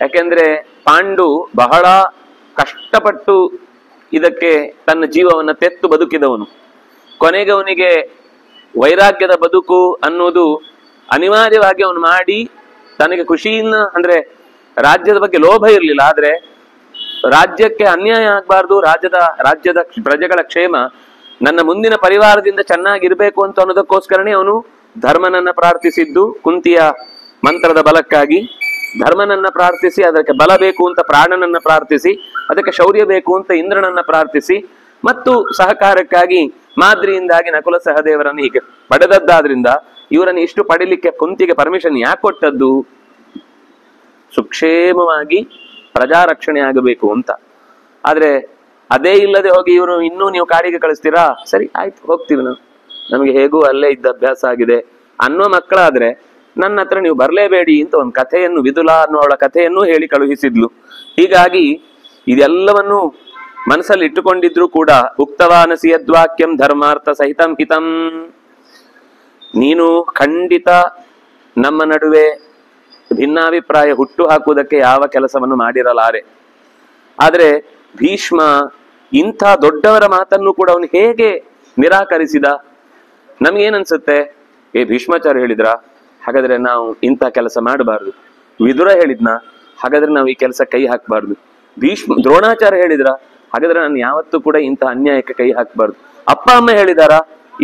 ಯಾಕೆಂದ್ರೆ ಪಾಂಡು ಬಹಳ ಕಷ್ಟಪಟ್ಟು ಇದಕ್ಕೆ ತನ್ನ ಜೀವವನ್ನು ತೆತ್ತು ಬದುಕಿದವನು. ಕೊನೆಗೆ ಅವನಿಗೆ ವೈರಾಗ್ಯದ ಬದುಕು ಅನ್ನೋದು ಅನಿವಾರ್ಯವಾಗಿ ಅವನು ಮಾಡಿ ತನಗೆ ಖುಷಿಯಿಂದ, ಅಂದ್ರೆ ರಾಜ್ಯದ ಬಗ್ಗೆ ಲೋಭ ಇರಲಿಲ್ಲ, ಆದ್ರೆ ರಾಜ್ಯಕ್ಕೆ ಅನ್ಯಾಯ ಆಗ್ಬಾರ್ದು, ರಾಜ್ಯದ ಪ್ರಜೆಗಳ ಕ್ಷೇಮ, ನನ್ನ ಮುಂದಿನ ಪರಿವಾರದಿಂದ ಚೆನ್ನಾಗಿರ್ಬೇಕು ಅಂತ ಅನ್ನೋದಕ್ಕೋಸ್ಕರನೇ ಅವನು ಧರ್ಮನನ್ನ ಪ್ರಾರ್ಥಿಸಿದ್ದು. ಕುಂತಿಯ ಮಂತ್ರದ ಬಲಕ್ಕಾಗಿ ಧರ್ಮನನ್ನ ಪ್ರಾರ್ಥಿಸಿ, ಅದಕ್ಕೆ ಬಲ ಬೇಕು ಅಂತ ಪ್ರಾಣನನ್ನ ಪ್ರಾರ್ಥಿಸಿ, ಅದಕ್ಕೆ ಶೌರ್ಯ ಬೇಕು ಅಂತ ಇಂದ್ರನನ್ನ ಪ್ರಾರ್ಥಿಸಿ, ಮತ್ತು ಸಹಕಾರಕ್ಕಾಗಿ ಮಾದ್ರಿಯಿಂದಾಗಿ ನಕುಲ ಸಹದೇವರನ್ನು ಹೀಗೆ ಪಡೆದದ್ದಾದ್ರಿಂದ ಇವರನ್ನು ಇಷ್ಟು ಪಡಿಲಿಕ್ಕೆ ಕುಂತಿಗೆ ಪರ್ಮಿಷನ್ ಯಾಕೆ ಕೊಟ್ಟದ್ದು? ಸುಕ್ಷೇಮವಾಗಿ ಪ್ರಜಾರಕ್ಷಣೆ ಆಗಬೇಕು ಅಂತ. ಆದ್ರೆ ಅದೇ ಇಲ್ಲದೆ ಹೋಗಿ ಇವರು ಇನ್ನೂ ನೀವು ಕಾಡಿಗೆ ಕಳಿಸ್ತೀರಾ, ಸರಿ ಆಯ್ತು ಹೋಗ್ತೀವಿ ನಾವು, ನಮಗೆ ಹೇಗೂ ಅಲ್ಲೇ ಇದ್ದ ಅಭ್ಯಾಸ ಆಗಿದೆ ಅನ್ನೋ ಮಕ್ಕಳಾದ್ರೆ ನನ್ನ ಹತ್ರ ನೀವು ಬರಲೇಬೇಡಿ ಅಂತ ಒಂದು ಕಥೆಯನ್ನು, ವಿದುಲ ಅನ್ನೋಳ ಕಥೆಯನ್ನು ಹೇಳಿ ಕಳುಹಿಸಿದ್ಲು. ಹೀಗಾಗಿ ಇದೆಲ್ಲವನ್ನು ಮನಸ್ಸಲ್ಲಿ ಇಟ್ಟುಕೊಂಡಿದ್ರು ಕೂಡ ಉಕ್ತವಾನಸಿ ಯದ್ವಾಕ್ಯಂ ಧರ್ಮಾರ್ಥ ಸಹಿತಂ ಹಿತಂ. ನೀನು ಖಂಡಿತ ನಮ್ಮ ನಡುವೆ ಭಿನ್ನಾಭಿಪ್ರಾಯ ಹುಟ್ಟು ಹಾಕುವುದಕ್ಕೆ ಯಾವ ಕೆಲಸವನ್ನು ಮಾಡಿರಲಾರೆ. ಆದ್ರೆ ಭೀಷ್ಮ ಇಂಥ ದೊಡ್ಡವರ ಮಾತನ್ನು ಕೂಡ ಅವನು ಹೇಗೆ ನಿರಾಕರಿಸಿದ? ನಮ್ಗೇನನ್ಸುತ್ತೆ, ಭೀಷ್ಮಾಚಾರ್ಯ ಹೇಳಿದ್ರ, ಹಾಗಾದ್ರೆ ನಾವು ಇಂಥ ಕೆಲಸ ಮಾಡಬಾರ್ದು. ವಿದುರ ಹೇಳಿದ್ನ, ಹಾಗಾದ್ರೆ ನಾವು ಈ ಕೆಲಸ ಕೈ ಹಾಕಬಾರ್ದು. ದ್ರೋಣಾಚಾರ್ಯ ಹೇಳಿದ್ರ, ಹಾಗಾದ್ರೆ ನಾನು ಯಾವತ್ತೂ ಕೂಡ ಇಂಥ ಅನ್ಯಾಯಕ್ಕೆ ಕೈ ಹಾಕಬಾರ್ದು. ಅಪ್ಪ ಅಮ್ಮ ಹೇಳಿದಾರ,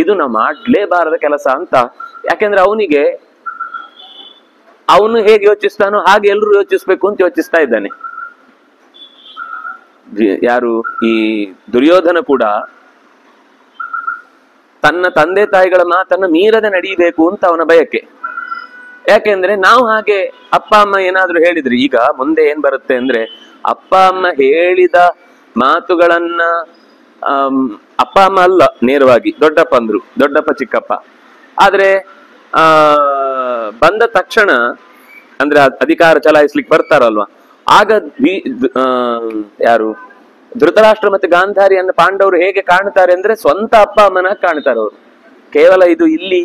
ಇದು ನಾವು ಮಾಡ್ಲೇಬಾರದ ಕೆಲಸ ಅಂತ. ಯಾಕೆಂದ್ರೆ ಅವನು ಹೇಗೆ ಯೋಚಿಸ್ತಾನೋ ಹಾಗೆ ಎಲ್ರು ಯೋಚಿಸ್ಬೇಕು ಅಂತ ಯೋಚಿಸ್ತಾ ಇದ್ದಾನೆ. ಯಾರು ಈ ದುರ್ಯೋಧನ ಕೂಡ ತನ್ನ ತಂದೆ ತಾಯಿಗಳ ಮಾತನ್ನ ಮೀರದೆ ನಡೀಬೇಕು ಅಂತ ಅವನ ಬಯಕೆ. ಯಾಕೆಂದ್ರೆ ನಾವು ಹಾಗೆ ಅಪ್ಪ ಅಮ್ಮ ಏನಾದ್ರು ಹೇಳಿದ್ರೆ, ಈಗ ಮುಂದೆ ಏನ್ ಬರುತ್ತೆ ಅಂದ್ರೆ, ಅಪ್ಪ ಅಮ್ಮ ಹೇಳಿದ ಮಾತುಗಳನ್ನ ಅಪ್ಪ ಅಮ್ಮ ಅಲ್ಲ ನೇರವಾಗಿ ದೊಡ್ಡಪ್ಪ ಅಂದ್ರು, ದೊಡ್ಡಪ್ಪ ಚಿಕ್ಕಪ್ಪ. ಆದ್ರೆ ಬಂದ ತಕ್ಷಣ ಅಂದ್ರೆ ಅಧಿಕಾರ ಚಲಾಯಿಸ್ಲಿಕ್ಕೆ ಬರ್ತಾರಲ್ವಾ, ಆಗ ಯಾರು ಧೃತರಾಷ್ಟ್ರ ಮತ್ತೆ ಗಾಂಧಾರಿಯನ್ನು ಪಾಂಡವರು ಹೇಗೆ ಕಾಣ್ತಾರೆ ಅಂದ್ರೆ ಸ್ವಂತ ಅಪ್ಪ ಅಮ್ಮನ ಕಾಣ್ತಾರೆ ಅವರು. ಕೇವಲ ಇದು ಇಲ್ಲಿ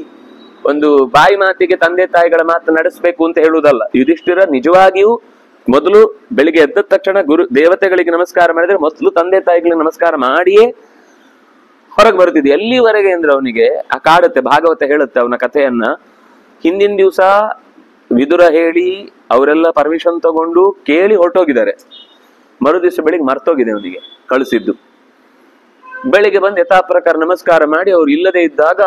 ಒಂದು ಬಾಯಿ ಮಾತಿಗೆ ತಂದೆ ತಾಯಿಗಳ ಮಾತು ನಡೆಸಬೇಕು ಅಂತ ಹೇಳುವುದಲ್ಲ. ಯುಧಿಷ್ಠಿರ ನಿಜವಾಗಿಯೂ ಮೊದಲು ಬೆಳಿಗ್ಗೆ ಎದ್ದ ತಕ್ಷಣ ದೇವತೆಗಳಿಗೆ ನಮಸ್ಕಾರ ಮಾಡಿದ್ರೆ ಮೊದಲು ತಂದೆ ತಾಯಿಗಳಿಗೆ ನಮಸ್ಕಾರ ಮಾಡಿಯೇ ಹೊರಗೆ ಬರ್ತಿದ್ದೆ. ಎಲ್ಲಿವರೆಗೆ ಅಂದ್ರೆ ಅವನಿಗೆ ಕಾಡುತ್ತೆ, ಭಾಗವತ ಹೇಳುತ್ತೆ ಅವನ ಕಥೆಯನ್ನ. ಹಿಂದಿನ ದಿವಸ ವಿದುರ ಹೇಳಿ ಅವರೆಲ್ಲ ಪರ್ಮಿಷನ್ ತಗೊಂಡು ಕೇಳಿ ಹೊರಟೋಗಿದ್ದಾರೆ. ಮರುದಿವಸ ಬೆಳಿಗ್ಗೆ ಮರ್ತೋಗಿದೆ ಅವನಿಗೆ ಕಳಿಸಿದ್ದು. ಬೆಳಿಗ್ಗೆ ಬಂದು ಯಥಾ ಪ್ರಕಾರ ನಮಸ್ಕಾರ ಮಾಡಿ ಅವ್ರು ಇಲ್ಲದೆ ಇದ್ದಾಗ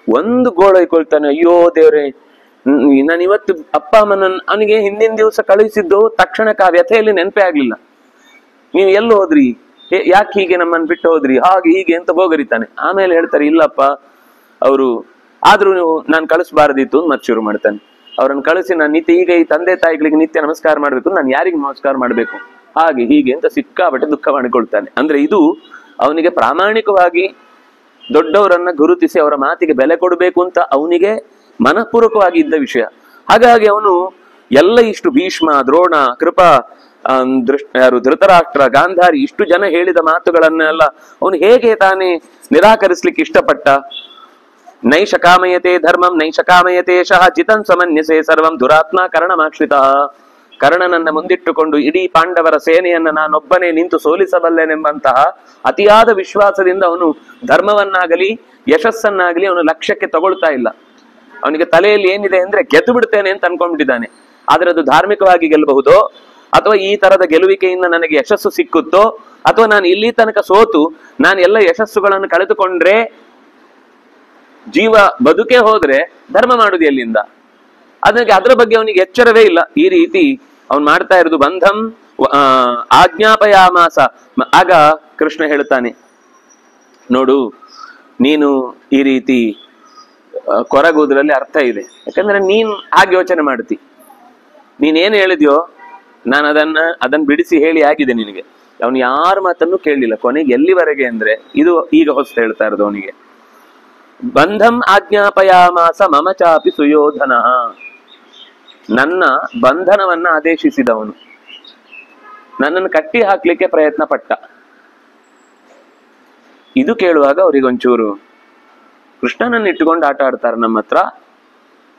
ಒಂದು ಗೋಳೈಕೊಳ್ತಾನೆ, ಅಯ್ಯೋ ದೇವ್ರೆ, ನಾನು ಇವತ್ತು ಅಪ್ಪ ಅಮ್ಮನ ಅವನಿಗೆ ಹಿಂದಿನ ದಿವಸ ಕಳುಹಿಸಿದ್ದು ತಕ್ಷಣಕ್ಕೆ ಆ ವ್ಯಥೆಯಲ್ಲಿ ನೆನಪೇ ಆಗ್ಲಿಲ್ಲ. ನೀವು ಎಲ್ಲಿ ಹೋದ್ರಿ, ಯಾಕೆ ಹೀಗೆ ನಮ್ಮನ್ನು ಬಿಟ್ಟು ಹೋದ್ರಿ, ಹಾಗೆ ಹೀಗೆ ಅಂತ ಗೋಗರಿತಾನೆ. ಆಮೇಲೆ ಹೇಳ್ತಾರೆ, ಇಲ್ಲಪ್ಪ ಅವರು ಆದ್ರೂ ನೀವು ನಾನು ಕಳಿಸ್ಬಾರ್ದಿತ್ತು ಮತ್ತೆ ಶುರು ಮಾಡ್ತಾನೆ. ಅವ್ರನ್ನ ಕಳಿಸಿ ನಾನು ಈಗ ಈ ತಂದೆ ತಾಯಿಗಳಿಗೆ ನಿತ್ಯ ನಮಸ್ಕಾರ ಮಾಡ್ಬೇಕು, ನಾನು ಯಾರಿಗೆ ನಮಸ್ಕಾರ ಮಾಡ್ಬೇಕು, ಹಾಗೆ ಹೀಗೆ ಅಂತ ಸಿಕ್ಕಾಬಟ್ಟೆ ದುಃಖ ಮಾಡಿಕೊಳ್ತಾನೆ. ಅಂದ್ರೆ ಇದು ಅವನಿಗೆ ಪ್ರಾಮಾಣಿಕವಾಗಿ ದೊಡ್ಡವರನ್ನ ಗುರುತಿಸಿ ಅವರ ಮಾತಿಗೆ ಬೆಲೆ ಕೊಡಬೇಕು ಅಂತ ಅವನಿಗೆ ಮನಪೂರ್ವಕವಾಗಿ ಇದ್ದ ವಿಷಯ. ಹಾಗಾಗಿ ಅವನು ಎಲ್ಲ ಇಷ್ಟು ಭೀಷ್ಮ, ದ್ರೋಣ, ಕೃಪ, ಯಾರು ಧೃತರಾಷ್ಟ್ರ, ಗಾಂಧಾರಿ ಇಷ್ಟು ಜನ ಹೇಳಿದ ಮಾತುಗಳನ್ನೆಲ್ಲ ಅವನು ಹೇಗೆ ತಾನೇ ನಿರಾಕರಿಸ್ಲಿಕ್ಕೆ ಇಷ್ಟಪಟ್ಟ? ನೈಷ ಕಾಮಯತೆ ಧರ್ಮಂ ನೈಷ ಕಾಮಯತೆ ಶಃ ಜಿತಂ ಸಮನ್ಯಸೆ ಸರ್ವಂ ದುರಾತ್ಮ ಕರಣಮಾಶ್ರಿತ. ಕರ್ಣನನ್ನ ಮುಂದಿಟ್ಟುಕೊಂಡು ಇಡೀ ಪಾಂಡವರ ಸೇನೆಯನ್ನ ನಾನೊಬ್ಬನೇ ನಿಂತು ಸೋಲಿಸಬಲ್ಲೆನೆಂಬಂತಹ ಅತಿಯಾದ ವಿಶ್ವಾಸದಿಂದ ಅವನು ಧರ್ಮವನ್ನಾಗಲಿ ಯಶಸ್ಸನ್ನಾಗಲಿ ಅವನು ಲಕ್ಷ್ಯಕ್ಕೆ ತಗೊಳ್ತಾ ಇಲ್ಲ. ಅವನಿಗೆ ತಲೆಯಲ್ಲಿ ಏನಿದೆ ಅಂದ್ರೆ ಗೆದ್ದು ಬಿಡ್ತೇನೆ ಅಂತ ಅನ್ಕೊಂಡ್ಬಿಟ್ಟಿದ್ದಾನೆ. ಆದ್ರೆ ಅದು ಧಾರ್ಮಿಕವಾಗಿ ಗೆಲ್ಲಬಹುದೋ, ಅಥವಾ ಈ ತರದ ಗೆಲುವಿಕೆಯಿಂದ ನನಗೆ ಯಶಸ್ಸು ಸಿಕ್ಕುತ್ತೋ, ಅಥವಾ ನಾನು ಇಲ್ಲಿ ತನಕ ಸೋತು ನಾನು ಎಲ್ಲ ಯಶಸ್ಸುಗಳನ್ನು ಕಳೆದುಕೊಂಡ್ರೆ, ಜೀವ ಬದುಕೆ ಹೋದ್ರೆ ಧರ್ಮ ಮಾಡುದು ಎಲ್ಲಿಂದ? ಅದರ ಬಗ್ಗೆ ಅವನಿಗೆ ಎಚ್ಚರವೇ ಇಲ್ಲ. ಈ ರೀತಿ ಅವನು ಮಾಡ್ತಾ ಇರೋದು. ಬಂಧಂ ಆಜ್ಞಾಪಯಾಮಾಸ. ಆಗ ಕೃಷ್ಣ ಹೇಳ್ತಾನೆ, ನೋಡು, ನೀನು ಈ ರೀತಿ ಕೊರಗುವುದರಲ್ಲಿ ಅರ್ಥ ಇದೆ. ಯಾಕಂದ್ರೆ ನೀನ್ ಹಾಗೆ ಯೋಚನೆ ಮಾಡ್ತಿ. ನೀನೇನು ಹೇಳಿದ್ಯೋ ನಾನು ಅದನ್ನ ಬಿಡಿಸಿ ಹೇಳಿ ಆಗಿದೆ ನಿನಗೆ. ಅವನು ಯಾರ ಮಾತನ್ನು ಕೇಳಲಿಲ್ಲ ಕೊನೆಗೆ. ಎಲ್ಲಿವರೆಗೆ ಅಂದ್ರೆ ಇದು ಈಗ ಹೊಸ ಹೇಳ್ತಾ ಇರೋದು ಅವನಿಗೆ. ಬಂಧಂ ಆಜ್ಞಾಪಯಾಮಾಸ ಮಮ ಚಾಪಿ ಸುಯೋಧನ. ನನ್ನ ಬಂಧನವನ್ನ ಆದೇಶಿಸಿದವನು, ನನ್ನನ್ನು ಕಟ್ಟಿ ಹಾಕ್ಲಿಕ್ಕೆ ಪ್ರಯತ್ನ ಪಟ್ಟ. ಇದು ಕೇಳುವಾಗ ಅವರಿಗೊಂಚೂರು ಕೃಷ್ಣನನ್ನು ಇಟ್ಟುಕೊಂಡು ಆಟ ಆಡ್ತಾರೆ ನಮ್ಮ ಹತ್ರ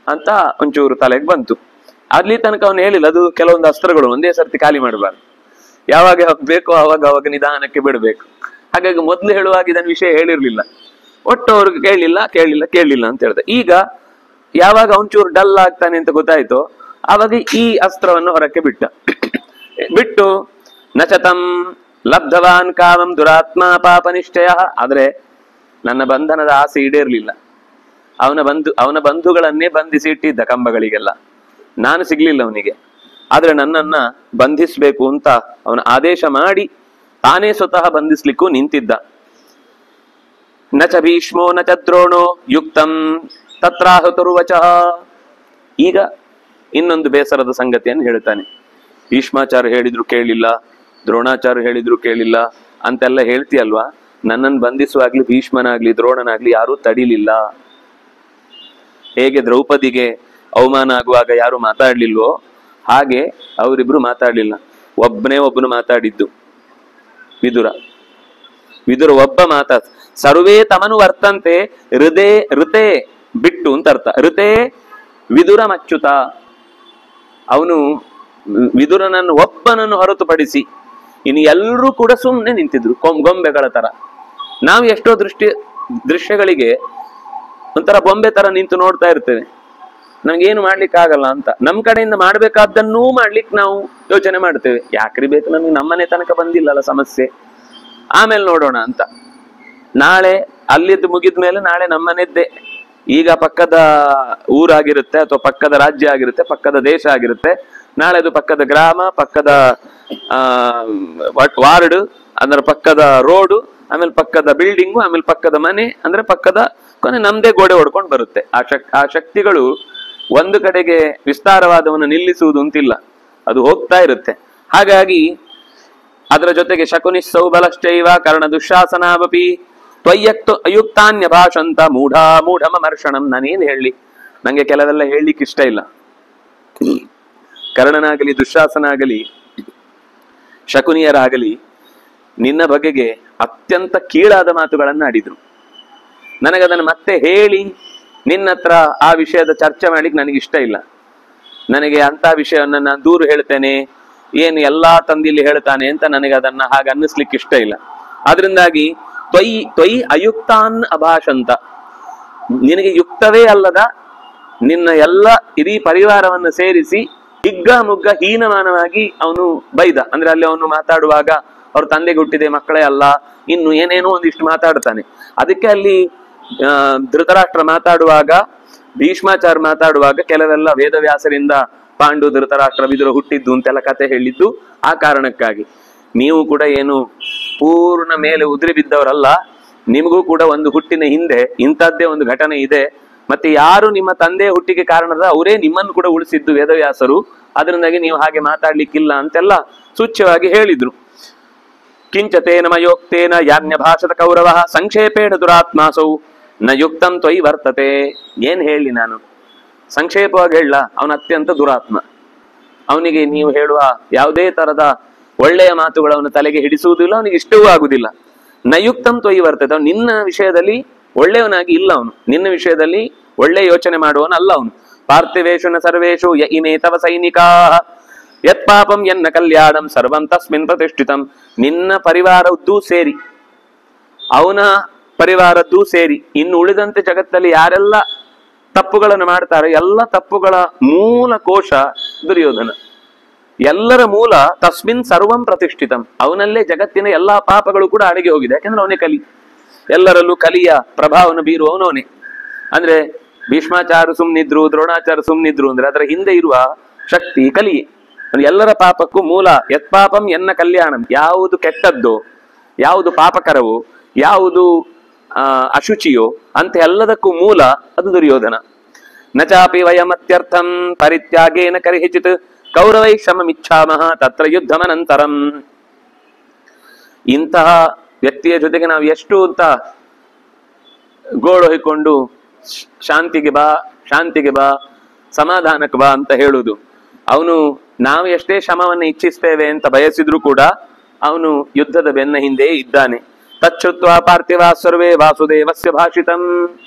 ಅಂತ ಒಂಚೂರು ತಲೆಗೆ ಬಂತು. ಅಲ್ಲಿ ತನಕ ಅವನು ಹೇಳಿಲ್ಲ, ಅದು ಕೆಲವೊಂದು ಅಸ್ತ್ರಗಳು ಒಂದೇ ಸರ್ತಿ ಖಾಲಿ ಮಾಡಬಾರ್ದು, ಯಾವಾಗ ಬೇಕೋ ಅವಾಗ ನಿಧಾನಕ್ಕೆ ಬಿಡಬೇಕು. ಹಾಗಾಗಿ ಮೊದಲು ಹೇಳುವಾಗ ಇದನ್ನ ವಿಷಯ ಹೇಳಿರ್ಲಿಲ್ಲ. ಒಟ್ಟು ಅವ್ರಿಗೆ ಕೇಳಲಿಲ್ಲ ಅಂತ ಹೇಳ್ದೆ. ಈಗ ಯಾವಾಗ ಅವನ್ಚೂರು ಡಲ್ ಆಗ್ತಾನೆ ಅಂತ ಗೊತ್ತಾಯ್ತು, ಆವಾಗ ಈ ಅಸ್ತ್ರವನ್ನು ಹೊರಕ್ಕೆ ಬಿಟ್ಟು ನಚತಂ ಲಬ್ಧವಾನ್ ಕಾಮಂ ದುರಾತ್ಮ ಪಾಪ ನಿಶ್ಚಯ. ಆದ್ರೆ ನನ್ನ ಬಂಧನದ ಆಸೆ ಈಡೇರ್ಲಿಲ್ಲ. ಅವನ ಬಂಧುಗಳನ್ನೇ ಬಂಧಿಸಿ ಇಟ್ಟಿದ್ದ ಕಂಬಗಳಿಗೆಲ್ಲ. ನಾನು ಸಿಗ್ಲಿಲ್ಲ ಅವನಿಗೆ. ಆದ್ರೆ ನನ್ನನ್ನ ಬಂಧಿಸ್ಬೇಕು ಅಂತ ಅವನ ಆದೇಶ ಮಾಡಿ ತಾನೇ ಸ್ವತಃ ಬಂಧಿಸ್ಲಿಕ್ಕೂ ನಿಂತಿದ್ದ. ನಚ ಭೀಷ್ಮೋ ನಚ ದ್ರೋಣೋ ಯುಕ್ತಂ ತತ್ರಾಹುತುರ್ವಚಃ. ಈಗ ಇನ್ನೊಂದು ಬೇಸರದ ಸಂಗತಿಯನ್ನು ಹೇಳ್ತಾನೆ. ಭೀಷ್ಮಾಚಾರ್ಯ ಹೇಳಿದ್ರು ಕೇಳಿಲ್ಲ, ದ್ರೋಣಾಚಾರ್ಯ ಹೇಳಿದ್ರು ಕೇಳಿಲ್ಲ ಅಂತೆಲ್ಲ ಹೇಳ್ತೀಯಲ್ವಾ, ನನ್ನನ್ನು ಬಂಧಿಸುವಾಗ್ಲಿ ಭೀಷ್ಮನಾಗ್ಲಿ ದ್ರೋಣನಾಗ್ಲಿ ಯಾರೂ ತಡಿಲಿಲ್ಲ. ಹೇಗೆ ದ್ರೌಪದಿಗೆ ಅವಮಾನ ಆಗುವಾಗ ಯಾರು ಮಾತಾಡ್ಲಿಲ್ವೋ ಹಾಗೆ ಅವರಿಬ್ರು ಮಾತಾಡ್ಲಿಲ್ಲ. ಒಬ್ಬನು ಮಾತಾಡಿದ್ದು ವಿದುರ ಒಬ್ಬ ಮಾತಾಡ್. ಸರ್ವೇ ತಮನು ವರ್ತಂತೆ ಋತೆ ಬಿಟ್ಟು ಅಂತ ಅರ್ಥ. ಋತೆ ವಿದುರ ಮಚ್ಚುತ. ಅವನು ವಿದುರನನ್ನು ಒಬ್ಬನನ್ನು ಹೊರತುಪಡಿಸಿ ಇನ್ನು ಎಲ್ಲರೂ ಕೂಡ ಸುಮ್ಮನೆ ನಿಂತಿದ್ರು ಗೊಂಬೆಗಳ ತರ. ನಾವು ಎಷ್ಟೋ ದೃಶ್ಯಗಳಿಗೆ ಒಂಥರ ಬೊಂಬೆ ತರ ನಿಂತು ನೋಡ್ತಾ ಇರ್ತೇವೆ, ನಮ್ಗೇನು ಮಾಡ್ಲಿಕ್ಕೆ ಆಗಲ್ಲ ಅಂತ. ನಮ್ ಕಡೆಯಿಂದ ಮಾಡ್ಬೇಕಾದ್ದನ್ನೂ ಮಾಡ್ಲಿಕ್ಕೆ ನಾವು ಯೋಚನೆ ಮಾಡ್ತೇವೆ. ಯಾಕ್ರಿ ಬೇಕು, ನಮ್ಗೆ ನಮ್ಮನೆ ತನಕ ಬಂದಿಲ್ಲಲ್ಲ ಸಮಸ್ಯೆ, ಆಮೇಲೆ ನೋಡೋಣ ಅಂತ. ನಾಳೆ ಅಲ್ಲಿದ್ದು ಮುಗಿದ್ಮೇಲೆ ನಾಳೆ ನಮ್ಮನೆದ್ದೇ. ಈಗ ಪಕ್ಕದ ಊರಾಗಿರುತ್ತೆ, ಅಥವಾ ಪಕ್ಕದ ರಾಜ್ಯ ಆಗಿರುತ್ತೆ, ಪಕ್ಕದ ದೇಶ ಆಗಿರುತ್ತೆ. ನಾಳೆ ಅದು ಪಕ್ಕದ ಗ್ರಾಮ, ಪಕ್ಕದ ವಾರ್ಡ್, ಅಂದ್ರೆ ಪಕ್ಕದ ರೋಡು, ಆಮೇಲೆ ಪಕ್ಕದ ಬಿಲ್ಡಿಂಗು, ಆಮೇಲೆ ಪಕ್ಕದ ಮನೆ, ಅಂದ್ರೆ ಪಕ್ಕದ ಕೊನೆ ನಮ್ದೇ ಗೋಡೆ ಹೊಡ್ಕೊಂಡು ಬರುತ್ತೆ. ಆ ಶಕ್ತಿಗಳು ಒಂದು ಕಡೆಗೆ ವಿಸ್ತಾರವಾದವನ್ನು ನಿಲ್ಲಿಸುವುದು ಅಂತಿಲ್ಲ, ಅದು ಹೋಗ್ತಾ ಇರುತ್ತೆ. ಹಾಗಾಗಿ ಅದರ ಜೊತೆಗೆ ಶಕುನಿ ಸೌಬಲಶ್ಚೈವ ಕರ್ಣ ದುಶಾಸನಾವಪಿ ತ್ವಯ್ಯಕ್ತು ಅಯುಕ್ತಾನ್ಯ ಭಾಷಂತ ಮೂಢಮರ್ಷಣಂ. ನಾನೇನು ಹೇಳಿ, ನಂಗೆ ಕೆಲವೆಲ್ಲ ಹೇಳಲಿಕ್ಕೆ ಇಷ್ಟ ಇಲ್ಲ. ಕರ್ಣನಾಗಲಿ ದುಶಾಸನಾಗಲಿ ಶಕುನಿಯರಾಗಲಿ ನಿನ್ನ ಬಗೆಗೆ ಅತ್ಯಂತ ಕೀಳಾದ ಮಾತುಗಳನ್ನು ಆಡಿದ್ರು. ನನಗದನ್ನು ಮತ್ತೆ ಹೇಳಿ ನಿನ್ನ ಹತ್ರ ಆ ವಿಷಯದ ಚರ್ಚೆ ಮಾಡ್ಲಿಕ್ಕೆ ನನಗಿಷ್ಟ ಇಲ್ಲ. ನನಗೆ ಅಂತ ವಿಷಯವನ್ನು ನಾನು ದೂರ ಹೇಳ್ತೇನೆ, ಏನು ಎಲ್ಲಾ ತಂದಿಲ್ಲಿ ಹೇಳ್ತಾನೆ ಅಂತ ನನಗೆ ಅದನ್ನ ಹಾಗೆ ಅನ್ನಿಸ್ಲಿಕ್ಕೆ ಇಷ್ಟ ಇಲ್ಲ. ಆದ್ರಿಂದಾಗಿ ತ್ವಯಿ ಅಯುಕ್ತಾನ್ ಅಭಾಷಂತ, ನಿನಗೆ ಯುಕ್ತವೇ ಅಲ್ಲದ ನಿನ್ನ ಎಲ್ಲ ಇಡೀ ಪರಿವಾರವನ್ನು ಸೇರಿಸಿ ಹಿಗ್ಗ ಮುಗ್ಗ ಹೀನಮಾನವಾಗಿ ಅವನು ಬೈದ. ಅಂದ್ರೆ ಅಲ್ಲಿ ಅವನು ಮಾತಾಡುವಾಗ ಅವ್ರ ತಂದೆಗೆ ಹುಟ್ಟಿದೆ ಮಕ್ಕಳೇ ಅಲ್ಲ, ಇನ್ನು ಏನೇನೋ ಒಂದಿಷ್ಟು ಮಾತಾಡ್ತಾನೆ. ಅದಕ್ಕೆ ಅಲ್ಲಿ ಧೃತರಾಷ್ಟ್ರ ಮಾತಾಡುವಾಗ, ಭೀಷ್ಮಾಚಾರ್ಯ ಮಾತಾಡುವಾಗ ಕೆಲವೆಲ್ಲ ವೇದವ್ಯಾಸರಿಂದ ಪಾಂಡು ಧೃತರಾಷ್ಟ್ರ ವಿದುರ ಹುಟ್ಟಿದ್ದು ಅಂತೆಲ್ಲ ಕತೆ ಹೇಳಿದ್ದು ಆ ಕಾರಣಕ್ಕಾಗಿ. ನೀವು ಕೂಡ ಏನು ಪೂರ್ಣ ಮೇಲೆ ಉದುರಿ ಬಿದ್ದವರಲ್ಲ, ನಿಮಗೂ ಕೂಡ ಒಂದು ಹುಟ್ಟಿನ ಹಿಂದೆ ಇಂಥದ್ದೇ ಒಂದು ಘಟನೆ ಇದೆ. ಮತ್ತೆ ಯಾರು ನಿಮ್ಮ ತಂದೆ ಹುಟ್ಟಿಗೆ ಕಾರಣದ ಅವರೇ ನಿಮ್ಮನ್ನು ಕೂಡ ಉಳಿಸಿದ್ದು ವೇದವ್ಯಾಸರು. ಅದರಿಂದಾಗಿ ನೀವು ಹಾಗೆ ಮಾತಾಡ್ಲಿಕ್ಕಿಲ್ಲ ಅಂತೆಲ್ಲ ಸೂಚ್ಯವಾಗಿ ಹೇಳಿದ್ರು. ಕಿಂಚತೇನ ಮಯೋಕ್ತೇನ ಯಾನ್ಯ ಭಾಷದ ಕೌರವ ಸಂಕ್ಷೇಪೇಣ ದುರಾತ್ಮಾಸೌ ನ ಯುಕ್ತಂ ತ್ವಯಿ ವರ್ತತೆ. ಏನ್ ಹೇಳಿ ನಾನು, ಸಂಕ್ಷೇಪವಾಗಿ ಹೇಳ, ಅವನ ಅತ್ಯಂತ ದುರಾತ್ಮ. ಅವನಿಗೆ ನೀವು ಹೇಳುವ ಯಾವುದೇ ತರದ ಒಳ್ಳೆಯ ಮಾತುಗಳು ಅವನ ತಲೆಗೆ ಹಿಡಿಸುವುದಿಲ್ಲ, ಅವನಿಗೆ ಇಷ್ಟವೂ ಆಗುದಿಲ್ಲ. ನಯುಕ್ತಂ ತ್ವಯಿ ವರ್ತತೆ. ಅವನು ನಿನ್ನ ವಿಷಯದಲ್ಲಿ ಒಳ್ಳೆಯವನಾಗಿ ಇಲ್ಲ, ಅವನು ನಿನ್ನ ವಿಷಯದಲ್ಲಿ ಒಳ್ಳೆ ಯೋಚನೆ ಮಾಡುವವನಲ್ಲ ಅವನು. ಪಾರ್ಥಿವೇಶು ನ ಸರ್ವೇಶು ಯ ಇಮೇ ತವ ಸೈನಿಕಾ ಯತ್ ಪಾಪಂ ಎನ್ನ ಕಲ್ಯಾಣಂ ಸರ್ವಂ ತಸ್ಮಿನ್ ಪ್ರತಿಷ್ಠಿತಂ. ನಿನ್ನ ಪರಿವಾರದ್ದೂ ಸೇರಿ, ಅವನ ಪರಿವಾರದ್ದೂ ಸೇರಿ, ಇನ್ನು ಉಳಿದಂತೆ ಜಗತ್ತಲ್ಲಿ ಯಾರೆಲ್ಲ ತಪ್ಪುಗಳನ್ನು ಮಾಡ್ತಾರೆ, ಎಲ್ಲ ತಪ್ಪುಗಳ ಮೂಲ ಕೋಶ ದುರ್ಯೋಧನ. ಎಲ್ಲರ ಮೂಲ ತಸ್ಮಿನ್ ಸರ್ವಂ ಪ್ರತಿಷ್ಠಿತಂ. ಅವನಲ್ಲೇ ಜಗತ್ತಿನ ಎಲ್ಲಾ ಪಾಪಗಳು ಕೂಡ ಅಡಗಿ ಹೋಗಿದೆ. ಯಾಕಂದ್ರೆ ಅವನೇ ಕಲಿ, ಎಲ್ಲರಲ್ಲೂ ಕಲಿಯ ಪ್ರಭಾವವನ್ನು ಬೀರುವವನವನೇ. ಅಂದ್ರೆ ಭೀಷ್ಮಾಚಾರ್ಯ ಸುಮ್ನಿದ್ರು, ದ್ರೋಣಾಚಾರ್ಯ ಸುಮ್ನಿದ್ರು ಅಂದ್ರೆ ಅದರ ಹಿಂದೆ ಇರುವ ಶಕ್ತಿ ಕಲಿಯೇ. ಎಲ್ಲರ ಪಾಪಕ್ಕೂ ಮೂಲ ಯತ್ ಪಾಪಂ ಎನ್ನ ಕಲ್ಯಾಣಂ. ಯಾವುದು ಕೆಟ್ಟದ್ದೋ, ಯಾವುದು ಪಾಪಕರವೋ, ಯಾವುದು ಅಶುಚಿಯೋ ಅಂತ ಎಲ್ಲದಕ್ಕೂ ಮೂಲ ಅದು ದುರ್ಯೋಧನ. ನಚಾಪಿ ವಯಮತ್ಯರ್ಥಂ ಪರಿತ್ಯಾಗೇನ ಕರಿಹಿಚಿತ್ ಕೌರವೈ ಶ್ರಮಮಿಚ್ಛಾಮಃ ತತ್ರ ಯುದ್ಧಮನಂತರಂ. ಇಂತಹ ವ್ಯಕ್ತಿಯ ಜೊತೆಗೆ ನಾವು ಎಷ್ಟು ಅಂತ ಗೋಳು ಹೊಯ್ಕೊಂಡು ಶಾಂತಿಗೆ ಬಾ, ಶಾಂತಿಗೆ ಬಾ, ಸಮಾಧಾನಕ್ಕೆ ಬಾ ಅಂತ ಹೇಳುವುದು. ಅವನು ನಾವು ಎಷ್ಟೇ ಶ್ರಮವನ್ನು ಇಚ್ಛಿಸ್ತೇವೆ ಅಂತ ಬಯಸಿದ್ರು ಕೂಡ ಅವನು ಯುದ್ಧದ ಬೆನ್ನ ಹಿಂದೆ ಇದ್ದಾನೆ. ತಚ್ಛುತ್ವ ಪಾರ್ಥಿವ ಸರ್ವೇ ವಾಸುದೇವಸ್ಯ ಭಾಷಿತಂ.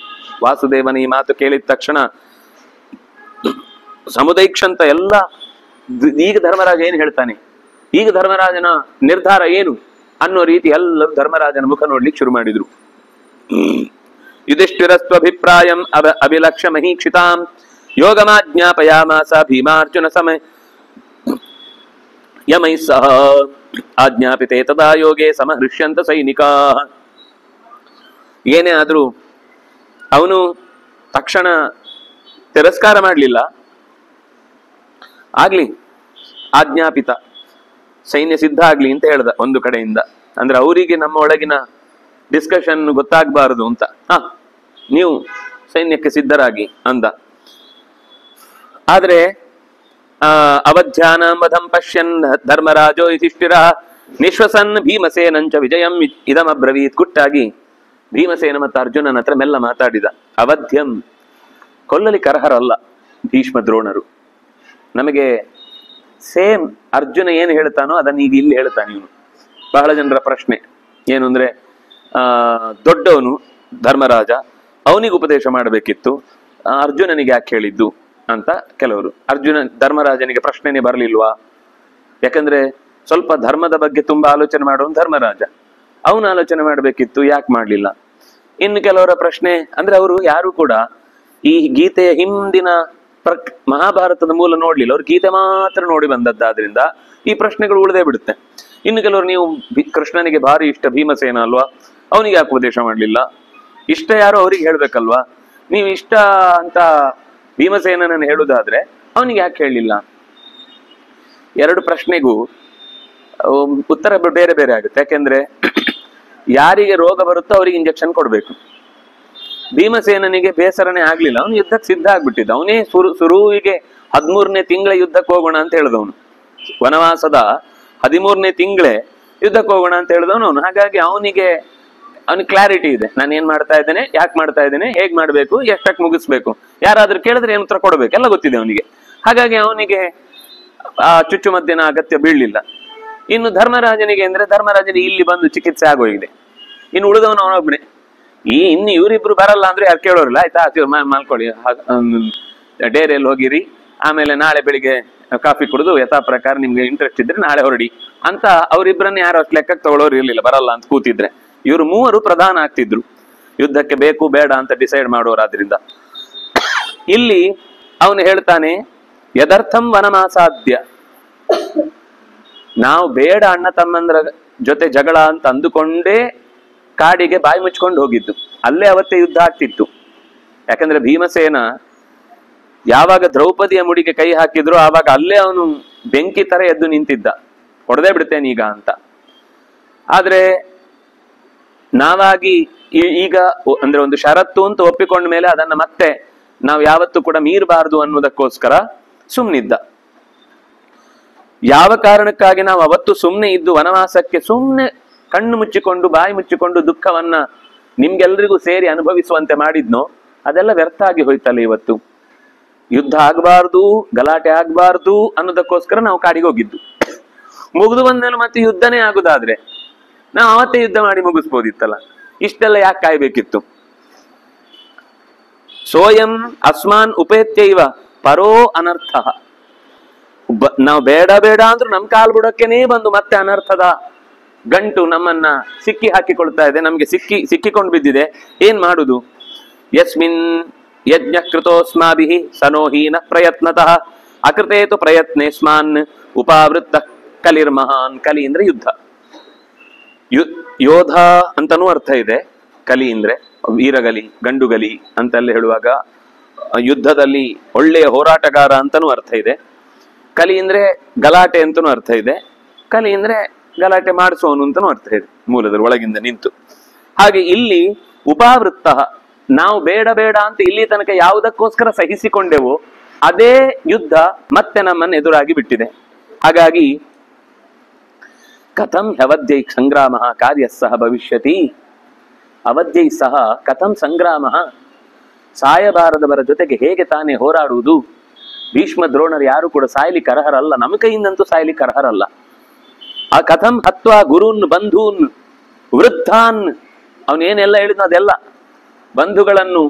ವಾಸುದೇವನ ಈ ಮಾತು ಕೇಳಿದ ತಕ್ಷಣ ಸಮುದೈಕ್ಷಂತ ಎಲ್ಲ, ಈಗ ಧರ್ಮರಾಜ ಏನು ಹೇಳ್ತಾನೆ, ಈಗ ಧರ್ಮರಾಜನ ನಿರ್ಧಾರ ಏನು ಅನ್ನೋ ರೀತಿ ಎಲ್ಲರೂ ಧರ್ಮರಾಜನ ಮುಖ ನೋಡ್ಲಿಕ್ಕೆ ಶುರು ಮಾಡಿದ್ರು. ಯುಧಿಷ್ಠಿರಸ್ತ್ವಭಿಪ್ರಾಯಂ ಅಭಿಲಕ್ಷ್ಯ ಮಹೀಕ್ಷಿತಾಂ ಯೋಗಮಾಜ್ಞಾಪಯಾಮಾಸ ಭೀಮಾರ್ಜುನ ಸಮಯ ಯಮೈ ಸಹ ಆಜ್ಞಾಪಿತೆ ತದಾ ಯೋಗೆ ಸಮಹೃಷ್ಯಂತ ಸೈನಿಕಾ. ಏನೇ ಆದ್ರೂ ಅವನು ತಕ್ಷಣ ತಿರಸ್ಕಾರ ಮಾಡಲಿಲ್ಲ. ಆಗ್ಲಿ, ಆಜ್ಞಾಪಿತ, ಸೈನ್ಯ ಸಿದ್ಧ ಆಗ್ಲಿ ಅಂತ ಹೇಳ್ದ ಒಂದು ಕಡೆಯಿಂದ. ಅಂದ್ರೆ ಅವರಿಗೆ ನಮ್ಮ ಒಳಗಿನ ಡಿಸ್ಕಷನ್ ಗೊತ್ತಾಗಬಾರದು ಅಂತ, ನೀವು ಸೈನ್ಯಕ್ಕೆ ಸಿದ್ಧರಾಗಿ ಅಂದ. ಆದ್ರೆ ಅವಧ್ಯಾನಂ ವಧಂ ಪಶ್ಯನ್ ಧರ್ಮರಾಜೋ ಯುಧಿಷ್ಠಿರ ನಿಶ್ವಸನ್ ಭೀಮಸೇನಂಚ ವಿಜಯಂ ಇದಮಬ್ರವೀತ್. ಗುಟ್ಟಾಗಿ ಭೀಮಸೇನ ಮತ್ತು ಅರ್ಜುನನ ಹತ್ರ ಮೆಲ್ಲ ಮಾತಾಡಿದ. ಅವಧ್ಯಂ, ಕೊಲ್ಲಲಿಕ್ಕೆ ಅರ್ಹರಲ್ಲ ಭೀಷ್ಮ ದ್ರೋಣರು. ನಮಗೆ ಸೇಮ್ ಅರ್ಜುನ ಏನು ಹೇಳ್ತಾನೋ ಅದನ್ನ ಈಗ ಇಲ್ಲಿ ಹೇಳ್ತಾನೆ ಇವನು. ಬಹಳ ಜನರ ಪ್ರಶ್ನೆ ಏನು ಅಂದ್ರೆ, ದೊಡ್ಡವನು ಧರ್ಮರಾಜ, ಅವನಿಗೆ ಉಪದೇಶ ಮಾಡಬೇಕಿತ್ತು, ಅರ್ಜುನನಿಗೆ ಯಾಕೆ ಹೇಳಿದ್ದು ಅಂತ ಕೆಲವರು. ಧರ್ಮರಾಜನಿಗೆ ಪ್ರಶ್ನೆನೇ ಬರಲಿಲ್ವಾ? ಯಾಕಂದ್ರೆ ಸ್ವಲ್ಪ ಧರ್ಮದ ಬಗ್ಗೆ ತುಂಬಾ ಆಲೋಚನೆ ಮಾಡೋನು ಧರ್ಮರಾಜ, ಅವನು ಆಲೋಚನೆ ಮಾಡಬೇಕಿತ್ತು, ಯಾಕೆ ಮಾಡ್ಲಿಲ್ಲ? ಇನ್ನು ಕೆಲವರ ಪ್ರಶ್ನೆ ಅಂದ್ರೆ, ಅವರು ಯಾರು ಕೂಡ ಈ ಗೀತೆಯ ಹಿಂದಿನ ಮಹಾಭಾರತದ ಮೂಲ ನೋಡ್ಲಿಲ್ಲ, ಅವ್ರು ಗೀತೆ ಮಾತ್ರ ನೋಡಿ ಬಂದದ್ದಾದ್ರಿಂದ ಈ ಪ್ರಶ್ನೆಗಳು ಉಳಿದೇ ಬಿಡುತ್ತೆ. ಇನ್ನು ಕೆಲವರು, ನೀವು ಕೃಷ್ಣನಿಗೆ ಭಾರಿ ಇಷ್ಟ ಭೀಮಸೇನ ಅಲ್ವಾ, ಅವನಿಗೆ ಯಾಕೆ ಉಪದೇಶ ಮಾಡ್ಲಿಲ್ಲ? ಇಷ್ಟ ಯಾರೋ ಅವ್ರಿಗೆ ಹೇಳ್ಬೇಕಲ್ವಾ? ನೀವು ಇಷ್ಟ ಅಂತ ಭೀಮಸೇನನನ್ನು ಹೇಳುದಾದ್ರೆ ಅವನಿಗೆ ಯಾಕೆ ಹೇಳಲಿಲ್ಲ? ಎರಡು ಪ್ರಶ್ನೆಗೂ ಉತ್ತರ ಬೇರೆ ಬೇರೆ ಆಗುತ್ತೆ. ಯಾಕೆಂದ್ರೆ ಯಾರಿಗೆ ರೋಗ ಬರುತ್ತೋ ಅವರಿಗೆ ಇಂಜೆಕ್ಷನ್ ಕೊಡ್ಬೇಕು. ಭೀಮಸೇನನಿಗೆ ಬೇಸರನೇ ಆಗ್ಲಿಲ್ಲ, ಅವನು ಯುದ್ಧಕ್ಕೆ ಸಿದ್ಧ ಆಗ್ಬಿಟ್ಟಿದ್ದ. ಅವನೇ ಸುರುವಿಗೆ 13ನೇ ತಿಂಗಳ ಯುದ್ಧಕ್ಕೆ ಹೋಗೋಣ ಅಂತ ಹೇಳಿದವನು. ವನವಾಸದ 13ನೇ ತಿಂಗಳೇ ಯುದ್ಧಕ್ಕೆ ಹೋಗೋಣ ಅಂತ ಹೇಳಿದವನು ಅವನು. ಹಾಗಾಗಿ ಅವನಿಗೆ ಕ್ಲಾರಿಟಿ ಇದೆ, ನಾನು ಏನ್ ಮಾಡ್ತಾ ಇದ್ದೇನೆ, ಯಾಕೆ ಮಾಡ್ತಾ ಇದ್ದೇನೆ, ಹೇಗ್ ಮಾಡ್ಬೇಕು, ಎಷ್ಟಕ್ಕೆ ಮುಗಿಸ್ಬೇಕು, ಯಾರಾದ್ರೂ ಕೇಳಿದ್ರೆ ಏನು ಉತ್ತರ ಕೊಡಬೇಕು, ಎಲ್ಲ ಗೊತ್ತಿದೆ ಅವನಿಗೆ. ಹಾಗಾಗಿ ಅವನಿಗೆ ಆ ಚುಚ್ಚುಮದ್ದಿನ ಅಗತ್ಯ ಬೀಳಲಿಲ್ಲ. ಇನ್ನು ಧರ್ಮರಾಜನಿಗೆ ಅಂದ್ರೆ, ಧರ್ಮರಾಜನಿಗೆ ಇಲ್ಲಿ ಬಂದು ಚಿಕಿತ್ಸೆ ಆಗೋಗಿದೆ, ಇನ್ನು ಉಳಿದವನು ಅವನೊಬ್ಬನೇ. ಇನ್ನು ಇವರಿಬ್ರು ಬರಲ್ಲ ಅಂದ್ರೆ ಯಾರು ಕೇಳೋರಿಲ್ಲ. ಆಯ್ತಾ, ಮಾಡ್ಕೊಳ್ಳಿ, ಡೇರಿಯಲ್ಲಿ ಹೋಗಿರಿ, ಆಮೇಲೆ ನಾಳೆ ಬೆಳಿಗ್ಗೆ ಕಾಫಿ ಕುಡಿದು ಯಥಾ ಪ್ರಕಾರ ನಿಮ್ಗೆ ಇಂಟ್ರೆಸ್ಟ್ ಇದ್ರೆ ನಾಳೆ ಹೊರಡಿ ಅಂತ ಅವರಿಬ್ಬರನ್ನ ಯಾರು ಅಷ್ಟು ಲೆಕ್ಕಕ್ಕೆ ತಗೊಳ್ಳೋರು ಇರ್ಲಿಲ್ಲ, ಬರಲ್ಲ ಅಂತ ಕೂತಿದ್ರೆ. ಇವರು ಮೂವರು ಪ್ರಧಾನ ಆಗ್ತಿದ್ರು, ಯುದ್ಧಕ್ಕೆ ಬೇಕು ಬೇಡ ಅಂತ ಡಿಸೈಡ್ ಮಾಡೋರಾದ್ರಿಂದ. ಇಲ್ಲಿ ಅವನು ಹೇಳ್ತಾನೆ, ಯದರ್ಥಂ ವನಮಾಸಾಧ್ಯ. ನಾವು ಬೇಡ ಅಣ್ಣ ತಮ್ಮಂದ್ರ ಜೊತೆ ಜಗಳ ಅಂತ ಅಂದುಕೊಂಡೇ ಕಾಡಿಗೆ ಬಾಯಿ ಮುಚ್ಕೊಂಡು ಹೋಗಿದ್ದು. ಅಲ್ಲೇ ಅವತ್ತೇ ಯುದ್ಧ ಆಗ್ತಿತ್ತು. ಯಾಕಂದ್ರೆ ಭೀಮಸೇನ ಯಾವಾಗ ದ್ರೌಪದಿಯ ಮುಡಿಗೆ ಕೈ ಹಾಕಿದ್ರು ಆವಾಗ ಅಲ್ಲೇ ಅವನು ಬೆಂಕಿ ತರ ಎದ್ದು ನಿಂತಿದ್ದ, ಹೊಡೆದೇ ಬಿಡ್ತೇನೆ ಈಗ ಅಂತ. ಆದ್ರೆ ನಾವಾಗಿ ಈಗ ಅಂದ್ರೆ ಒಂದು ಷರತ್ತು ಅಂತ ಒಪ್ಪಿಕೊಂಡ ಮೇಲೆ ಅದನ್ನ ಮತ್ತೆ ನಾವು ಯಾವತ್ತೂ ಕೂಡ ಮೀರಬಾರದು ಅನ್ನೋದಕ್ಕೋಸ್ಕರ ಸುಮ್ನಿದ್ದ. ಯಾವ ಕಾರಣಕ್ಕಾಗಿ ನಾವು ಅವತ್ತು ಸುಮ್ನೆ ಇದ್ದು ವನವಾಸಕ್ಕೆ ಸುಮ್ನೆ ಕಣ್ಣು ಮುಚ್ಚಿಕೊಂಡು ಬಾಯಿ ಮುಚ್ಚಿಕೊಂಡು ದುಃಖವನ್ನ ನಿಮ್ಗೆಲ್ರಿಗೂ ಸೇರಿ ಅನುಭವಿಸುವಂತೆ ಮಾಡಿದ್ನೋ ಅದೆಲ್ಲ ವ್ಯರ್ಥ ಆಗಿ ಹೋಯ್ತಲ್ಲ. ಇವತ್ತು ಯುದ್ಧ ಆಗ್ಬಾರ್ದು, ಗಲಾಟೆ ಆಗ್ಬಾರ್ದು ಅನ್ನೋದಕ್ಕೋಸ್ಕರ ನಾವು ಕಾಡಿಗೆ ಹೋಗಿದ್ದು. ಮುಗಿದು ಬಂದ್ಮೇಲೆ ಮತ್ತೆ ಯುದ್ಧನೇ ಆಗುದಾದ್ರೆ ನಾವು ಅವತ್ತೇ ಯುದ್ಧ ಮಾಡಿ ಮುಗಿಸ್ಬೋದಿತ್ತಲ್ಲ, ಇಷ್ಟೆಲ್ಲ ಯಾಕೆ ಕಾಯ್ಬೇಕಿತ್ತು? ಸೋಯಂ ಅಸ್ಮಾನ್ ಉಪೇತ್ಯೈವ ಪರೋ ಅನರ್ಥ. ನಾವು ಬೇಡ ಬೇಡ ಅಂದ್ರೂ ನಮ್ ಕಾಲ್ ಬುಡಕ್ಕೇನೆ ಬಂದು ಮತ್ತೆ ಅನರ್ಥದ ಗಂಟು ನಮ್ಮನ್ನ ಸಿಕ್ಕಿ ಹಾಕಿಕೊಳ್ತಾ ಇದೆ, ನಮ್ಗೆ ಸಿಕ್ಕಿಕೊಂಡು ಬಿದ್ದಿದೆ. ಏನ್ ಮಾಡುದು? ಯಸ್ಮಿನ್ ಯಜ್ಞ ಕೃತೋಸ್ಮಾಭಿ ಸನೋಹೀನ ಪ್ರಯತ್ನತಃ ಅಕೃತೇತು ಪ್ರಯತ್ನೇಸ್ಮಾನ್ ಉಪಾವೃತ್ತ ಕಲಿರ್ಮಹಾನ್. ಕಲಿ ಅಂದ್ರೆ ಯುದ್ಧ, ಯೋಧ ಅಂತನೂ ಅರ್ಥ ಇದೆ. ಕಲಿ ಅಂದ್ರೆ ವೀರಗಲಿ, ಗಂಡುಗಲಿ ಅಂತೆಲ್ಲ ಹೇಳುವಾಗ ಯುದ್ಧದಲ್ಲಿ ಒಳ್ಳೆಯ ಹೋರಾಟಗಾರ ಅಂತನೂ ಅರ್ಥ ಇದೆ. ಕಲಿ ಅಂದ್ರೆ ಗಲಾಟೆ ಅಂತನೂ ಅರ್ಥ ಇದೆ. ಕಲಿ ಅಂದ್ರೆ ಗಲಾಟೆ ಮಾಡಿಸೋನು ಅಂತನೂ ಅರ್ಥ ಇದೆ ಮೂಲದಲ್ಲಿ, ಒಳಗಿಂದ ನಿಂತು. ಹಾಗೆ ಇಲ್ಲಿ ಉಪಾವೃತ್ತ, ನಾವು ಬೇಡ ಬೇಡ ಅಂತ ಇಲ್ಲಿ ತನಕ ಯಾವುದಕ್ಕೋಸ್ಕರ ಸಹಿಸಿಕೊಂಡೆವು ಅದೇ ಯುದ್ಧ ಮತ್ತೆ ನಮ್ಮನ್ನು ಎದುರಾಗಿ ಬಿಟ್ಟಿದೆ. ಹಾಗಾಗಿ ಕಥಂ ಅವಧ್ಯೈ ಸಂಗ್ರಾಮ ಕಾರ್ಯ ಸಹ ಭವಿಷ್ಯತಿ. ಅವಧ್ಯೈ ಸಹ ಕಥಂ ಸಂಗ್ರಾಮ, ಸಾಯಬಾರದವರ ಜೊತೆಗೆ ಹೇಗೆ ತಾನೇ ಹೋರಾಡುವುದು. ಭೀಷ್ಮ ದ್ರೋಣರು ಯಾರು ಕೂಡ ಸಾಯ್ಲಿಕ್ಕೆ ಅರ್ಹರಲ್ಲ, ನಮ್ಮ ಕೈಯಿಂದಂತೂ ಸಾಯ್ಲಿಕ್ಕೆ ಅರ್ಹರಲ್ಲ. ಆ ಕಥಂ ಹತ್ವಾ ಗುರುನ್ ಬಂಧೂನ್ ವೃದ್ಧಾನ್, ಅವನೇನೆಲ್ಲ ಹೇಳಿದ್ನೋ ಅದೆಲ್ಲ, ಬಂಧುಗಳನ್ನು,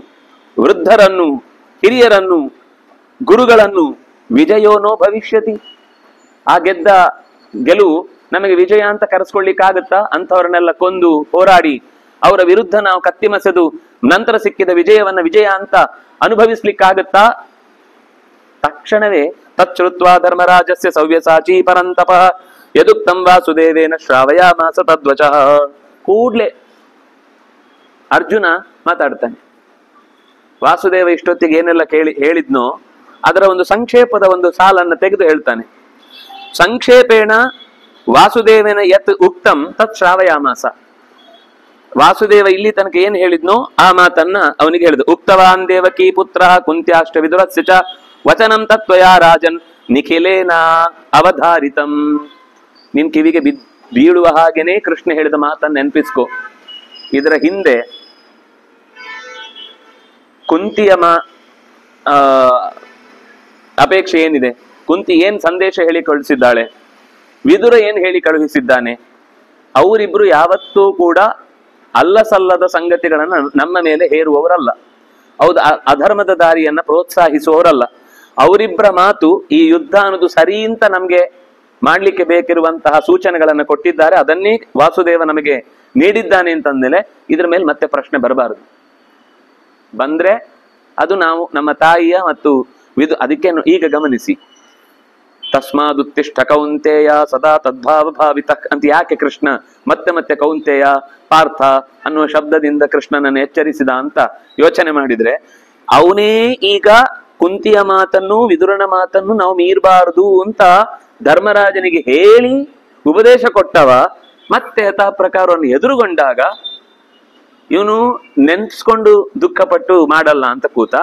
ವೃದ್ಧರನ್ನು, ಹಿರಿಯರನ್ನು, ಗುರುಗಳನ್ನು ವಿಜಯೋನೋ ಭವಿಷ್ಯತಿ. ಆ ಗೆದ್ದ ಗೆಲುವು ನಮಗೆ ವಿಜಯ ಅಂತ ಕರೆಸ್ಕೊಳ್ಳಿಕ್ಕಾಗತ್ತಾ? ಅಂಥವ್ರನ್ನೆಲ್ಲ ಕೊಂದು ಹೋರಾಡಿ ಅವರ ವಿರುದ್ಧ ನಾವು ಕತ್ತಿಮಸೆದು ನಂತರ ಸಿಕ್ಕಿದ ವಿಜಯವನ್ನ ವಿಜಯ ಅಂತ ಅನುಭವಿಸ್ಲಿಕ್ಕಾಗತ್ತಾ? ತಕ್ಷಣವೇ ತಚ್ಛ್ರುತ್ವ ಧರ್ಮರಾಜಸ್ಯ ಸವ್ಯಸಾಚಿ ಪರಂತಪ ಯದುಕ್ತಂ ವಾಸುದೇವೇನ ಶ್ರಾವಯಾಮಾಸ ತದ್ವಚಃ. ಕೂಡ್ಲೆ ಅರ್ಜುನ ಮಾತಾಡ್ತಾನೆ. ವಾಸುದೇವ ಇಷ್ಟೊತ್ತಿಗೆ ಏನೆಲ್ಲ ಹೇಳಿದ್ನೋ ಅದರ ಒಂದು ಸಂಕ್ಷೇಪದ ಒಂದು ಸಾಲನ್ನು ತೆಗೆದು ಹೇಳ್ತಾನೆ. ಸಂಕ್ಷೇಪೇಣ ವಾಸುದೇವನ ಯತ್ ಉಕ್ತಂ ತತ್ ಶ್ರಾವಯಾಮಾಸ. ವಾಸುದೇವ ಇಲ್ಲಿ ತನಕ ಏನ್ ಹೇಳಿದ್ನೋ ಆ ಮಾತನ್ನ ಅವನಿಗೆ ಹೇಳಿದ. ಉಕ್ತವಾನ್ ದೇವಕಿ ಪುತ್ರ ಕುಂತ್ಯಾಷ್ಟ ವಿದುರಸ್ಯ ಚ ವಚನಂ ತತ್ವಯಾ ರಾಜನ್ ನಿಖಿಲೇನ ಅವಧಾರಿತಂ. ನಿನ್ ಕಿವಿಗೆ ಬೀಳುವ ಹಾಗೇನೆ ಕೃಷ್ಣ ಹೇಳಿದ ಮಾತನ್ನ ನೆನಪಿಸ್ಕೊ. ಇದರ ಹಿಂದೆ ಕುಂತಿಯ ಅಪೇಕ್ಷೆ ಏನಿದೆ, ಕುಂತಿ ಏನ್ ಸಂದೇಶ ಹೇಳಿ ಕಳುಹಿಸಿದ್ದಾಳೆ, ವಿದುರ ಏನ್ ಹೇಳಿ ಕಳುಹಿಸಿದ್ದಾನೆ. ಅವರಿಬ್ರು ಯಾವತ್ತೂ ಕೂಡ ಅಲ್ಲಸಲ್ಲದ ಸಂಗತಿಗಳನ್ನ ನಮ್ಮ ಮೇಲೆ ಹೇರುವವರಲ್ಲ. ಹೌದು, ಅಧರ್ಮದ ದಾರಿಯನ್ನ ಪ್ರೋತ್ಸಾಹಿಸುವವರಲ್ಲ. ಅವರಿಬ್ಬರ ಮಾತು ಈ ಯುದ್ಧ ಅನ್ನೋದು ಸರಿ ಅಂತ ನಮ್ಗೆ ಮಾಡ್ಲಿಕ್ಕೆ ಬೇಕಿರುವಂತಹ ಸೂಚನೆಗಳನ್ನ ಕೊಟ್ಟಿದ್ದಾರೆ. ಅದನ್ನೇ ವಾಸುದೇವ ನಮಗೆ ನೀಡಿದ್ದಾನೆ ಅಂತಂದ್ಮೇಲೆ ಇದ್ರ ಮೇಲೆ ಮತ್ತೆ ಪ್ರಶ್ನೆ ಬರಬಾರದು. ಬಂದ್ರೆ ಅದು ನಾವು ನಮ್ಮ ತಾಯಿಯ ಮತ್ತು ಅದಕ್ಕೆ ಈಗ ಗಮನಿಸಿ, ತಸ್ಮಾದುತ್ತಿಷ್ಠ ಕೌಂತೆಯ ಸದಾ ತದ್ಭಾವ ಭಾವಿತ ಅಂತ ಯಾಕೆ ಕೃಷ್ಣ ಮತ್ತೆ ಮತ್ತೆ ಕೌಂತೆಯ ಪಾರ್ಥ ಅನ್ನುವ ಶಬ್ದದಿಂದ ಕೃಷ್ಣನನ್ನು ಎಚ್ಚರಿಸಿದ ಅಂತ ಯೋಚನೆ ಮಾಡಿದ್ರೆ, ಅವನೇ ಈಗ ಕುಂತಿಯ ಮಾತನ್ನು ವಿದುರನ ಮಾತನ್ನು ನಾವು ಮೀರಬಾರದು ಅಂತ ಧರ್ಮರಾಜನಿಗೆ ಹೇಳಿ ಉಪದೇಶ ಕೊಟ್ಟವ. ಮತ್ತೆ ಯಥಾ ಪ್ರಕಾರವನ್ನು ಎದುರುಗೊಂಡಾಗ ಇವನು ನೆನ್ಸ್ಕೊಂಡು ದುಃಖಪಟ್ಟು ಮಾಡಲ್ಲ ಅಂತ ಕೂತ.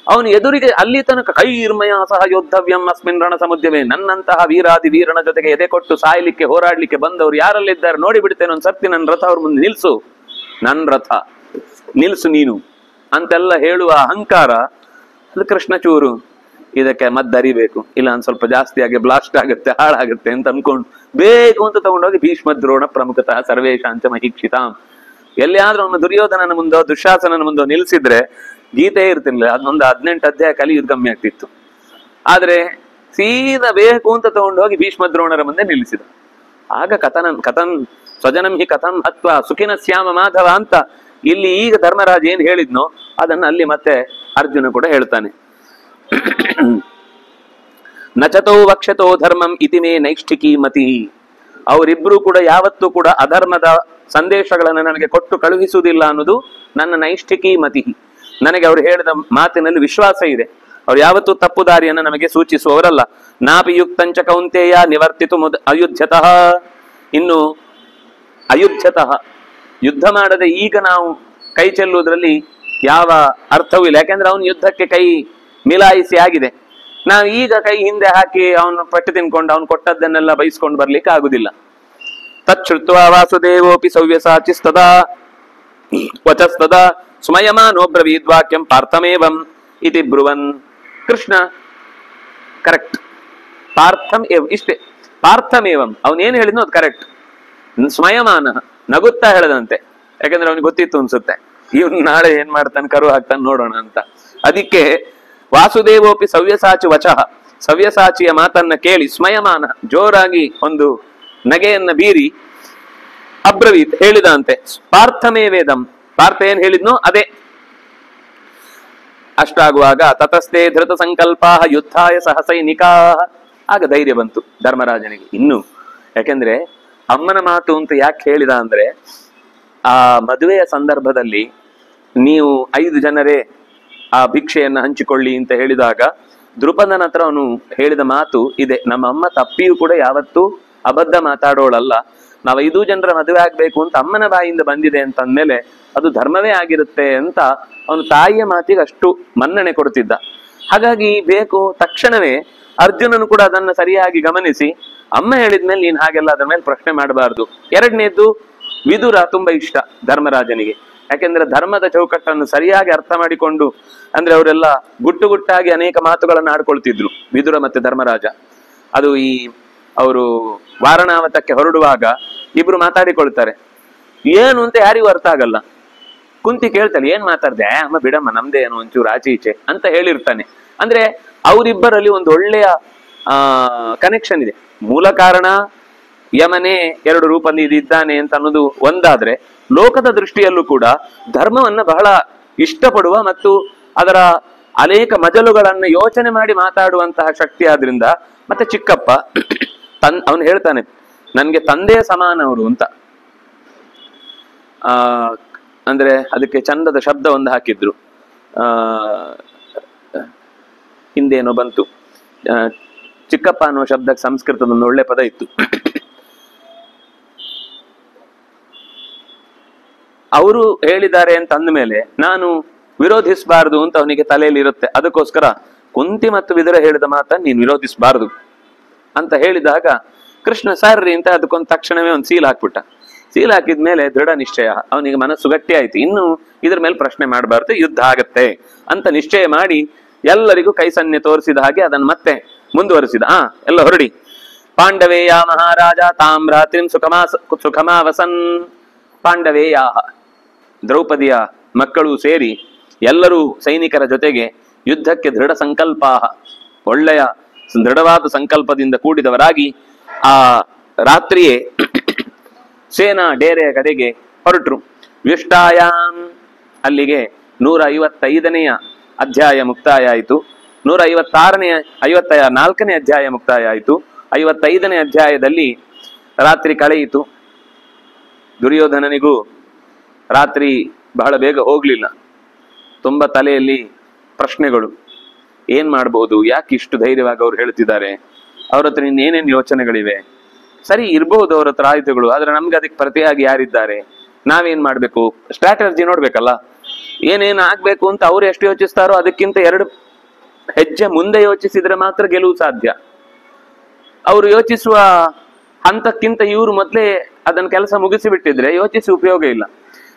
ಅವನು ಎದುರಿಗೆ ಅಲ್ಲಿ ತನಕ ಕೈರ್ಮಯ ಸಹ ಯೋದ್ಧವ್ಯಂ ಅಸ್ಮಿನ್ ರಣ ಸಮುದ್ಯವೇ, ನನ್ನಂತಹ ವೀರಾದಿ ವೀರನ ಜೊತೆಗೆ ಎದೆ ಕೊಟ್ಟು ಸಾಯ್ಲಿಕ್ಕೆ ಹೋರಾಡ್ಲಿಕ್ಕೆ ಬಂದವರು ಯಾರಲ್ಲಿದ್ದಾರೆ ನೋಡಿ ಬಿಡ್ತೇನೆ ಒಂದು ಸರ್ತಿ, ನನ್ನ ರಥ ಅವ್ರ ಮುಂದೆ ನಿಲ್ಸು, ನನ್ ರಥ ನಿಲ್ಸು ನೀನು ಅಂತೆಲ್ಲ ಹೇಳುವ ಅಹಂಕಾರ ಅದು ಕೃಷ್ಣ ಚೂರು ಇದಕ್ಕೆ ಮದ್ದರಿಬೇಕು, ಇಲ್ಲ ಒಂದ್ ಸ್ವಲ್ಪ ಜಾಸ್ತಿಯಾಗಿ ಬ್ಲಾಸ್ಟ್ ಆಗುತ್ತೆ, ಹಾಳಾಗುತ್ತೆ ಅಂತ ಅನ್ಕೊಂಡು ಬೇಕು ಅಂತ ತಗೊಂಡೋಗಿ ಭೀಷ್ಮ ದ್ರೋಣ ಪ್ರಮುಖತಃ ಸರ್ವೇಶಾಂಚ ಮಹೀಕ್ಷಿತಾಂ ಎಲ್ಲಿಯಾದ್ರೂ ಅವನು ದುರ್ಯೋಧನನ ಮುಂದೋ ದುಶ್ಯಾಸನನ ಮುಂದೋ ನಿಲ್ಸಿದ್ರೆ ಗೀತೆ ಇರ್ತಿರ್ಲಿಲ್ಲ. ಅದೊಂದು 18 ಅಧ್ಯಾಯ ಕಲಿಯುವುದು ಕಮ್ಮಿ ಆಗ್ತಿತ್ತು. ಆದ್ರೆ ಸೀದಾ ಬೇಕು ಅಂತ ತಗೊಂಡೋಗಿ ಭೀಷ್ಮ ದ್ರೋಣರ ಮುಂದೆ ನಿಲ್ಲಿಸಿದ. ಆಗ ಕಥನ್ ಸ್ವಜನಂ ಹಿ ಕಥಂ ಹತ್ವ ಸುಖಿನ ಶ್ಯಾಮ ಮಾಧವ ಅಂತ ಇಲ್ಲಿ ಈಗ ಧರ್ಮರಾಜ ಏನ್ ಹೇಳಿದ್ನೋ ಅದನ್ನ ಅಲ್ಲಿ ಮತ್ತೆ ಅರ್ಜುನ ಕೂಡ ಹೇಳ್ತಾನೆ. ನಚತೋ ವಕ್ಷತೋ ಧರ್ಮಂ ಇತಿ ಮೇ ನೈಷ್ಠಿಕಿ ಮತಿ. ಅವರಿಬ್ರು ಕೂಡ ಯಾವತ್ತೂ ಕೂಡ ಅಧರ್ಮದ ಸಂದೇಶಗಳನ್ನು ನನಗೆ ಕೊಟ್ಟು ಕಳುಹಿಸುವುದಿಲ್ಲ ಅನ್ನೋದು ನನ್ನ ನೈಷ್ಠಿಕಿ ಮತಿ. ನನಗೆ ಅವ್ರು ಹೇಳಿದ ಮಾತಿನಲ್ಲಿ ವಿಶ್ವಾಸ ಇದೆ. ಅವ್ರು ಯಾವತ್ತೂ ತಪ್ಪು ದಾರಿಯನ್ನು ನಮಗೆ ಸೂಚಿಸುವವರಲ್ಲ. ನಾಪಿ ಯುಕ್ತಂಚ ಕೌಂತೆಯ ನಿವರ್ತಿತು ಅಯುಧ್ಯತಃ. ಇನ್ನು ಅಯುಧ್ಯತಃ ಯುದ್ಧ ಮಾಡದೆ ಈಗ ನಾವು ಕೈ ಚೆಲ್ಲುವುದರಲ್ಲಿ ಯಾವ ಅರ್ಥವೂ ಇಲ್ಲ. ಯಾಕೆಂದ್ರೆ ಅವನು ಯುದ್ಧಕ್ಕೆ ಕೈ ಮಿಲಾಯಿಸಿ ಆಗಿದೆ. ನಾವು ಈಗ ಕೈ ಹಿಂದೆ ಹಾಕಿ ಅವನು ಪಟ್ಟು ತಿನ್ಕೊಂಡು ಅವನು ಕೊಟ್ಟದ್ದನ್ನೆಲ್ಲ ಬಯಸ್ಕೊಂಡು ಬರ್ಲಿಕ್ಕೆ ಆಗುದಿಲ್ಲ. ತಚ್ಛ್ರುತ್ವ ವಾಸುದೇವೋಪಿ ಸವ್ಯಸಾಚಿಸ್ತದ ವಚಸ್ತದ ಸ್ಮಯಮಾನೋ ಬ್ರವೀದ್ವಾಕ್ಯಂ ಪಾರ್ಥಮೇವಂ ಇತಿ ಬ್ರುವನ್. ಕೃಷ್ಣ ಕರೆಕ್ಟ್, ಪಾರ್ಥಂ ಇಷ್ಟೇ, ಪಾರ್ಥಮೇವಂ ಅವನೇನು ಹೇಳಿದ್ನೋ ಅದು ಕರೆಕ್ಟ್. ಸ್ಮಯಮಾನ ನಗುತ್ತಾ ಹೇಳದಂತೆ, ಯಾಕಂದ್ರೆ ಅವನಿಗೆ ಗೊತ್ತಿತ್ತು ಅನ್ಸುತ್ತೆ ಇವನು ನಾಳೆ ಏನ್ ಮಾಡ್ತಾನೆ, ಕರು ಹಾಕ್ತಾನೆ ನೋಡೋಣ ಅಂತ. ಅದಕ್ಕೆ ವಾಸುದೇವೋಪಿ ಸವ್ಯಸಾಚಿ ವಚಃ, ಸವ್ಯಸಾಚಿಯ ಮಾತನ್ನ ಕೇಳಿ ಸ್ಮಯಮಾನ ಜೋರಾಗಿ ಒಂದು ನಗೆಯನ್ನ ಬೀರಿ ಅಬ್ರವೀತ್ ಹೇಳಿದ ಅಂತೆ, ಪಾರ್ಥಮೇ ವೇದಂ, ಪಾರ್ಥ ಏನ್ ಹೇಳಿದ್ನೋ ಅದೇ. ಅಷ್ಟಾಗುವಾಗ ತತಸ್ಥೆ ಧೃತ ಸಂಕಲ್ಪ ಯುದ್ಧಾಯ ಸಹ ಸೈನಿಕಾ. ಆಗ ಧೈರ್ಯ ಬಂತು ಧರ್ಮರಾಜನಿಗೆ ಇನ್ನು. ಯಾಕೆಂದ್ರೆ ಅಮ್ಮನ ಮಾತು ಅಂತ ಯಾಕೆ ಹೇಳಿದ ಅಂದ್ರೆ, ಆ ಮದುವೆಯ ಸಂದರ್ಭದಲ್ಲಿ ನೀವು 5 ಜನರೇ ಆ ಭಿಕ್ಷೆಯನ್ನು ಹಂಚಿಕೊಳ್ಳಿ ಅಂತ ಹೇಳಿದಾಗ ದೃಪದನ ಹತ್ರ ಅವನು ಹೇಳಿದ ಮಾತು ಇದೆ, ನಮ್ಮ ಅಮ್ಮ ತಪ್ಪಿಯೂ ಕೂಡ ಯಾವತ್ತೂ ಅಬದ್ಧ ಮಾತಾಡೋಳಲ್ಲ, ನಾವು 5 ಜನರ ಮದುವೆ ಆಗ್ಬೇಕು ಅಂತ ಅಮ್ಮನ ಬಾಯಿಂದ ಬಂದಿದೆ ಅಂತ ಅಂದ್ಮೇಲೆ ಅದು ಧರ್ಮವೇ ಆಗಿರುತ್ತೆ ಅಂತ ಅವನು ತಾಯಿಯ ಮಾತಿಗೆ ಅಷ್ಟು ಮನ್ನಣೆ ಕೊಡ್ತಿದ್ದ. ಹಾಗಾಗಿ ಬೇಕು ತಕ್ಷಣವೇ ಅರ್ಜುನನು ಕೂಡ ಅದನ್ನ ಸರಿಯಾಗಿ ಗಮನಿಸಿ, ಅಮ್ಮ ಹೇಳಿದ್ಮೇಲೆ ನೀನ್ ಹಾಗೆಲ್ಲ ಅದ್ರ ಮೇಲೆ ಪ್ರಶ್ನೆ ಮಾಡಬಾರ್ದು. ಎರಡನೇದ್ದು, ವಿದುರ ತುಂಬಾ ಇಷ್ಟ ಧರ್ಮರಾಜನಿಗೆ. ಯಾಕೆಂದ್ರೆ ಧರ್ಮದ ಚೌಕಟ್ಟನ್ನು ಸರಿಯಾಗಿ ಅರ್ಥ ಮಾಡಿಕೊಂಡು, ಅಂದ್ರೆ ಅವರೆಲ್ಲ ಗುಟ್ಟಾಗಿ ಅನೇಕ ಮಾತುಗಳನ್ನು ಆಡ್ಕೊಳ್ತಿದ್ರು ವಿದುರ ಮತ್ತೆ ಧರ್ಮರಾಜ. ಅದು ಈ ಅವರು ವಾರಣಾವತಕ್ಕೆ ಹೊರಡುವಾಗ ಇಬ್ರು ಮಾತಾಡಿಕೊಳ್ತಾರೆ, ಏನು ಅಂತ ಯಾರಿಗೂ ಅರ್ಥ ಆಗಲ್ಲ. ಕುಂತಿ ಕೇಳ್ತಾಳೆ, ಏನ್ ಮಾತಾಡ್ದೆ? ಅಮ್ಮ ಬಿಡಮ್ಮ, ನಮ್ದೇ ಏನು ಒಂಚೂರು ಆಚೆ ಈಚೆ ಅಂತ ಹೇಳಿರ್ತಾನೆ. ಅಂದ್ರೆ ಅವರಿಬ್ಬರಲ್ಲಿ ಒಂದು ಒಳ್ಳೆಯ ಕನೆಕ್ಷನ್ ಇದೆ. ಮೂಲ ಕಾರಣ ಯಮನೇ 2 ರೂಪದಲ್ಲಿ ಇದ್ದಾನೆ ಅಂತ ಅನ್ನೋದು ಒಂದಾದ್ರೆ, ಲೋಕದ ದೃಷ್ಟಿಯಲ್ಲೂ ಕೂಡ ಧರ್ಮವನ್ನ ಬಹಳ ಇಷ್ಟಪಡುವ ಮತ್ತು ಅದರ ಅನೇಕ ಮಜಲುಗಳನ್ನ ಯೋಚನೆ ಮಾಡಿ ಮಾತಾಡುವಂತಹ ಶಕ್ತಿ ಆದ್ರಿಂದ. ಮತ್ತೆ ಚಿಕ್ಕಪ್ಪ ಅವನು ಹೇಳ್ತಾನೆ, ನನ್ಗೆ ತಂದೆಯ ಸಮಾನ ಅವರು ಅಂತ. ಅಂದ್ರೆ ಅದಕ್ಕೆ ಚಂದದ ಶಬ್ದ ಒಂದು ಹಾಕಿದ್ರು, ಹಿಂದೇನೋ ಬಂತು, ಚಿಕ್ಕಪ್ಪ ಅನ್ನುವ ಶಬ್ದಕ್ಕೆ ಸಂಸ್ಕೃತದ ಒಂದು ಒಳ್ಳೆ ಪದ ಇತ್ತು. ಅವರು ಹೇಳಿದ್ದಾರೆ ಅಂತ ಅಂದಮೇಲೆ ನಾನು ವಿರೋಧಿಸಬಾರದು ಅಂತ ಅವನಿಗೆ ತಲೆಯಲ್ಲಿ ಇರುತ್ತೆ. ಅದಕ್ಕೋಸ್ಕರ ಕುಂತಿ ಮತ್ತು ವಿದುರ ಹೇಳಿದ ಮಾತನ್ನು ನೀನು ವಿರೋಧಿಸಬಾರದು ಅಂತ ಹೇಳಿದಾಗ ಕೃಷ್ಣ ಸಾರ್ರಿ ಅಂತ ಅದಕ್ಕೊಂದು ತಕ್ಷಣವೇ ಒಂದು ಸೀಲ್ ಹಾಕ್ಬಿಟ್ಟ. ಸೀಲ್ ಹಾಕಿದ್ಮೇಲೆ ದೃಢ ನಿಶ್ಚಯ, ಅವನಿಗೆ ಮನಸ್ಸು ಗಟ್ಟಿ ಆಯ್ತು, ಇನ್ನು ಇದ್ರ ಮೇಲೆ ಪ್ರಶ್ನೆ ಮಾಡಬಾರ್ದು, ಯುದ್ಧ ಆಗತ್ತೆ ಅಂತ ನಿಶ್ಚಯ ಮಾಡಿ ಎಲ್ಲರಿಗೂ ಕೈ ಸನ್ನೆ ತೋರಿಸಿದ ಹಾಗೆ ಅದನ್ನು ಮತ್ತೆ ಮುಂದುವರಿಸಿದ. ಎಲ್ಲ ಹೊರಡಿ. ಪಾಂಡವೇಯ ಮಹಾರಾಜ ತಾಂ ರಾತ್ರಿಂ ಸುಖಮಾವಸನ್. ಪಾಂಡವೇಯ ದ್ರೌಪದಿಯ ಮಕ್ಕಳು ಸೇರಿ ಎಲ್ಲರೂ ಸೈನಿಕರ ಜೊತೆಗೆ ಯುದ್ಧಕ್ಕೆ ದೃಢ ಸಂಕಲ್ಪ, ಒಳ್ಳೆಯ ದೃಢವಾದ ಸಂಕಲ್ಪದಿಂದ ಕೂಡಿದವರಾಗಿ ಆ ರಾತ್ರಿಯೇ ಸೇನಾ ಡೇರೆಯ ಕಡೆಗೆ ಹೊರಟರು. ವ್ಯುಷ್ಟಾಯಾಮ್, ಅಲ್ಲಿಗೆ 155ನೆಯ ಅಧ್ಯಾಯ ಮುಕ್ತಾಯ ಆಯಿತು. 54ನೇ ಅಧ್ಯಾಯ ಮುಕ್ತಾಯ ಆಯಿತು. 55ನೇ ಅಧ್ಯಾಯದಲ್ಲಿ ರಾತ್ರಿ ಕಳೆಯಿತು. ದುರ್ಯೋಧನನಿಗೂ ರಾತ್ರಿ ಬಹಳ ಬೇಗ ಹೋಗ್ಲಿಲ್ಲ. ತುಂಬಾ ತಲೆಯಲ್ಲಿ ಪ್ರಶ್ನೆಗಳು, ಏನ್ ಮಾಡ್ಬೋದು, ಯಾಕೆ ಇಷ್ಟು ಧೈರ್ಯವಾಗಿ ಅವ್ರು ಹೇಳ್ತಿದ್ದಾರೆ, ಅವ್ರ ಹತ್ರ ಇನ್ನೇನೇನು ಯೋಚನೆಗಳಿವೆ, ಸರಿ ಇರ್ಬಹುದು ಅವ್ರ ಹತ್ರ ಆಯುಧಗಳು, ಆದ್ರೆ ನಮ್ಗೆ ಅದಕ್ಕೆ ಪ್ರತಿಯಾಗಿ ಯಾರಿದ್ದಾರೆ, ನಾವೇನ್ ಮಾಡ್ಬೇಕು, ಸ್ಟ್ರಾಟಜಿ ನೋಡ್ಬೇಕಲ್ಲ, ಏನೇನು ಆಗ್ಬೇಕು ಅಂತ ಅವ್ರು ಎಷ್ಟು ಯೋಚಿಸ್ತಾರೋ ಅದಕ್ಕಿಂತ 2 ಹೆಜ್ಜೆ ಮುಂದೆ ಯೋಚಿಸಿದ್ರೆ ಮಾತ್ರ ಗೆಲುವು ಸಾಧ್ಯ. ಅವರು ಯೋಚಿಸುವ ಹಂತಕ್ಕಿಂತ ಇವರು ಮೊದಲೇ ಅದನ್ನ ಕೆಲಸ ಮುಗಿಸಿ ಬಿಟ್ಟಿದ್ರೆ ಯೋಚಿಸಿ ಉಪಯೋಗ ಇಲ್ಲ.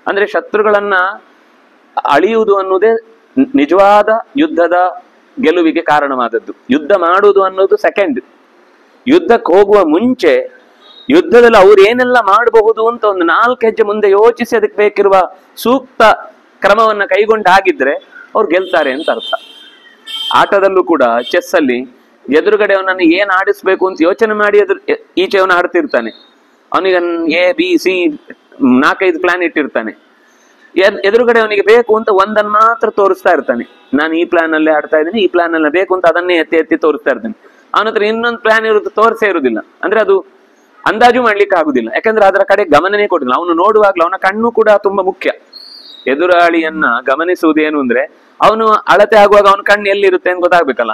ಅಂದ್ರೆ ಶತ್ರುಗಳನ್ನ ಅಳಿಯುವುದು ಅನ್ನೋದೇ ನಿಜವಾದ ಯುದ್ಧದ ಗೆಲುವಿಗೆ ಕಾರಣವಾದದ್ದು. ಯುದ್ಧ ಮಾಡುವುದು ಅನ್ನೋದು ಸೆಕೆಂಡ್. ಯುದ್ಧಕ್ಕೆ ಹೋಗುವ ಮುಂಚೆ ಯುದ್ಧದಲ್ಲಿ ಅವ್ರು ಏನೆಲ್ಲ ಮಾಡಬಹುದು ಅಂತ ಒಂದು 4 ಹೆಜ್ಜೆ ಮುಂದೆ ಯೋಚಿಸಿ ಅದಕ್ಕೆ ಬೇಕಿರುವ ಸೂಕ್ತ ಕ್ರಮವನ್ನ ಕೈಗೊಂಡು ಆಗಿದ್ರೆ ಅವ್ರು ಗೆಲ್ತಾರೆ ಅಂತ ಅರ್ಥ. ಆಟದಲ್ಲೂ ಕೂಡ ಚೆಸ್ ಅಲ್ಲಿ ಎದುರುಗಡೆ ಅವನನ್ನು ಏನ್ ಆಡಿಸ್ಬೇಕು ಅಂತ ಯೋಚನೆ ಮಾಡಿ ಈಚೆ ಅವನು ಆಡ್ತಿರ್ತಾನೆ. ಅವನಿಗೆ ABC 4-5 ಪ್ಲಾನ್ ಇಟ್ಟಿರ್ತಾನೆ. ಎದುರುಗಡೆ ಅವನಿಗೆ ಬೇಕು ಅಂತ ಒಂದನ್ನು ಮಾತ್ರ ತೋರಿಸ್ತಾ ಇರ್ತಾನೆ. ನಾನು ಈ ಪ್ಲಾನ್ ಅಲ್ಲೇ ಆಡ್ತಾ ಇದ್ದೀನಿ, ಈ ಪ್ಲಾನ್ ಅಲ್ಲ ಬೇಕು ಅಂತ ಅದನ್ನೇ ಎತ್ತಿ ತೋರಿಸ್ತಾ ಇರ್ತಾನೆ. ಅವನ ಹತ್ರ ಇನ್ನೊಂದು ಪ್ಲಾನ್ ಇರೋದು ತೋರಿಸೇ ಇರುವುದಿಲ್ಲ. ಅಂದ್ರೆ ಅದು ಅಂದಾಜು ಮಾಡ್ಲಿಕ್ಕೆ ಆಗುದಿಲ್ಲ. ಯಾಕಂದ್ರೆ ಅದರ ಕಡೆ ಗಮನನೇ ಕೊಡುದಿಲ್ಲ. ಅವನು ನೋಡುವಾಗ್ಲೂ ಅವನ ಕಣ್ಣು ಕೂಡ ತುಂಬಾ ಮುಖ್ಯ. ಎದುರಾಳಿಯನ್ನ ಗಮನಿಸುವುದೇನು ಅಂದ್ರೆ, ಅವನು ಅಳತೆ ಆಗುವಾಗ ಅವನ ಕಣ್ಣು ಎಲ್ಲಿರುತ್ತೆ ಅಂತ ಗೊತ್ತಾಗ್ಬೇಕಲ್ಲ.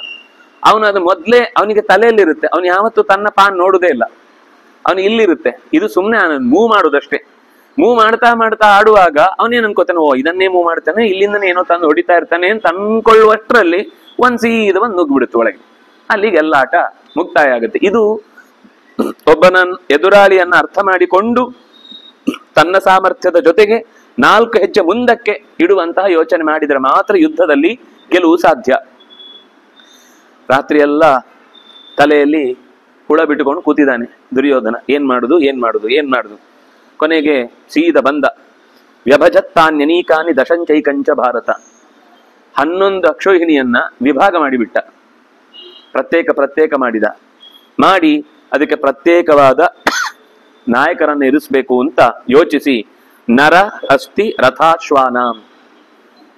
ಅವನು ಅದು ಮೊದ್ಲೇ ಅವನಿಗೆ ತಲೆಯಲ್ಲಿರುತ್ತೆ. ಅವನು ಯಾವತ್ತೂ ತನ್ನ ಪಾನ್ ನೋಡುದೇ ಇಲ್ಲ. ಅವನು ಇಲ್ಲಿರುತ್ತೆ. ಇದು ಸುಮ್ಮನೆ ಮೂವ್ ಮಾಡುದಷ್ಟೇ. ಮೂವ್ ಮಾಡ್ತಾ ಆಡುವಾಗ ಅವನೇನ್ ಅನ್ಕೋತಾನೆ, ಓ ಇದನ್ನೇ ಮೂವ್ ಮಾಡ್ತಾನೆ, ಇಲ್ಲಿಂದನೇ ಏನೋ ತಂದು ಹೊಡಿತಾ ಇರ್ತಾನೆ ಅಂತ ಅನ್ಕೊಳ್ಳುವಷ್ಟರಲ್ಲಿ ಸೀದ ಬಂದು ನುಗ್ಗಿಬಿಡುತ್ತೆ ಒಳಗೆ. ಅಲ್ಲಿಗೆ ಎಲ್ಲ ಆಟ ಮುಕ್ತಾಯ ಆಗುತ್ತೆ. ಇದು ಒಬ್ಬನ ಎದುರಾಳಿಯನ್ನ ಅರ್ಥ ಮಾಡಿಕೊಂಡು ತನ್ನ ಸಾಮರ್ಥ್ಯದ ಜೊತೆಗೆ 4 ಹೆಜ್ಜೆ ಮುಂದಕ್ಕೆ ಇಡುವಂತಹ ಯೋಚನೆ ಮಾಡಿದ್ರೆ ಮಾತ್ರ ಯುದ್ಧದಲ್ಲಿ ಗೆಲುವು ಸಾಧ್ಯ. ರಾತ್ರಿ ಎಲ್ಲ ತಲೆಯಲ್ಲಿ ಹುಳ ಬಿಟ್ಟುಕೊಂಡು ಕೂತಿದ್ದಾನೆ ದುರ್ಯೋಧನ. ಏನ್ ಮಾಡುದು. ಕೊನೆಗೆ ಸೀದ ಬಂದ. ವ್ಯಭಜತ್ತಾನ್ಯನೀಕಾನಿ ದಶಂಚೈಕಂಚ ಭಾರತ. 11 ಅಕ್ಷೋಹಿಣಿಯನ್ನ ವಿಭಾಗ ಮಾಡಿಬಿಟ್ಟ. ಪ್ರತ್ಯೇಕ ಮಾಡಿ ಅದಕ್ಕೆ ಪ್ರತ್ಯೇಕವಾದ ನಾಯಕರನ್ನು ಇರಿಸಬೇಕು ಅಂತ ಯೋಚಿಸಿ ನರ ಹಸ್ತಿ ರಥಾಶ್ವಾನಾಂ,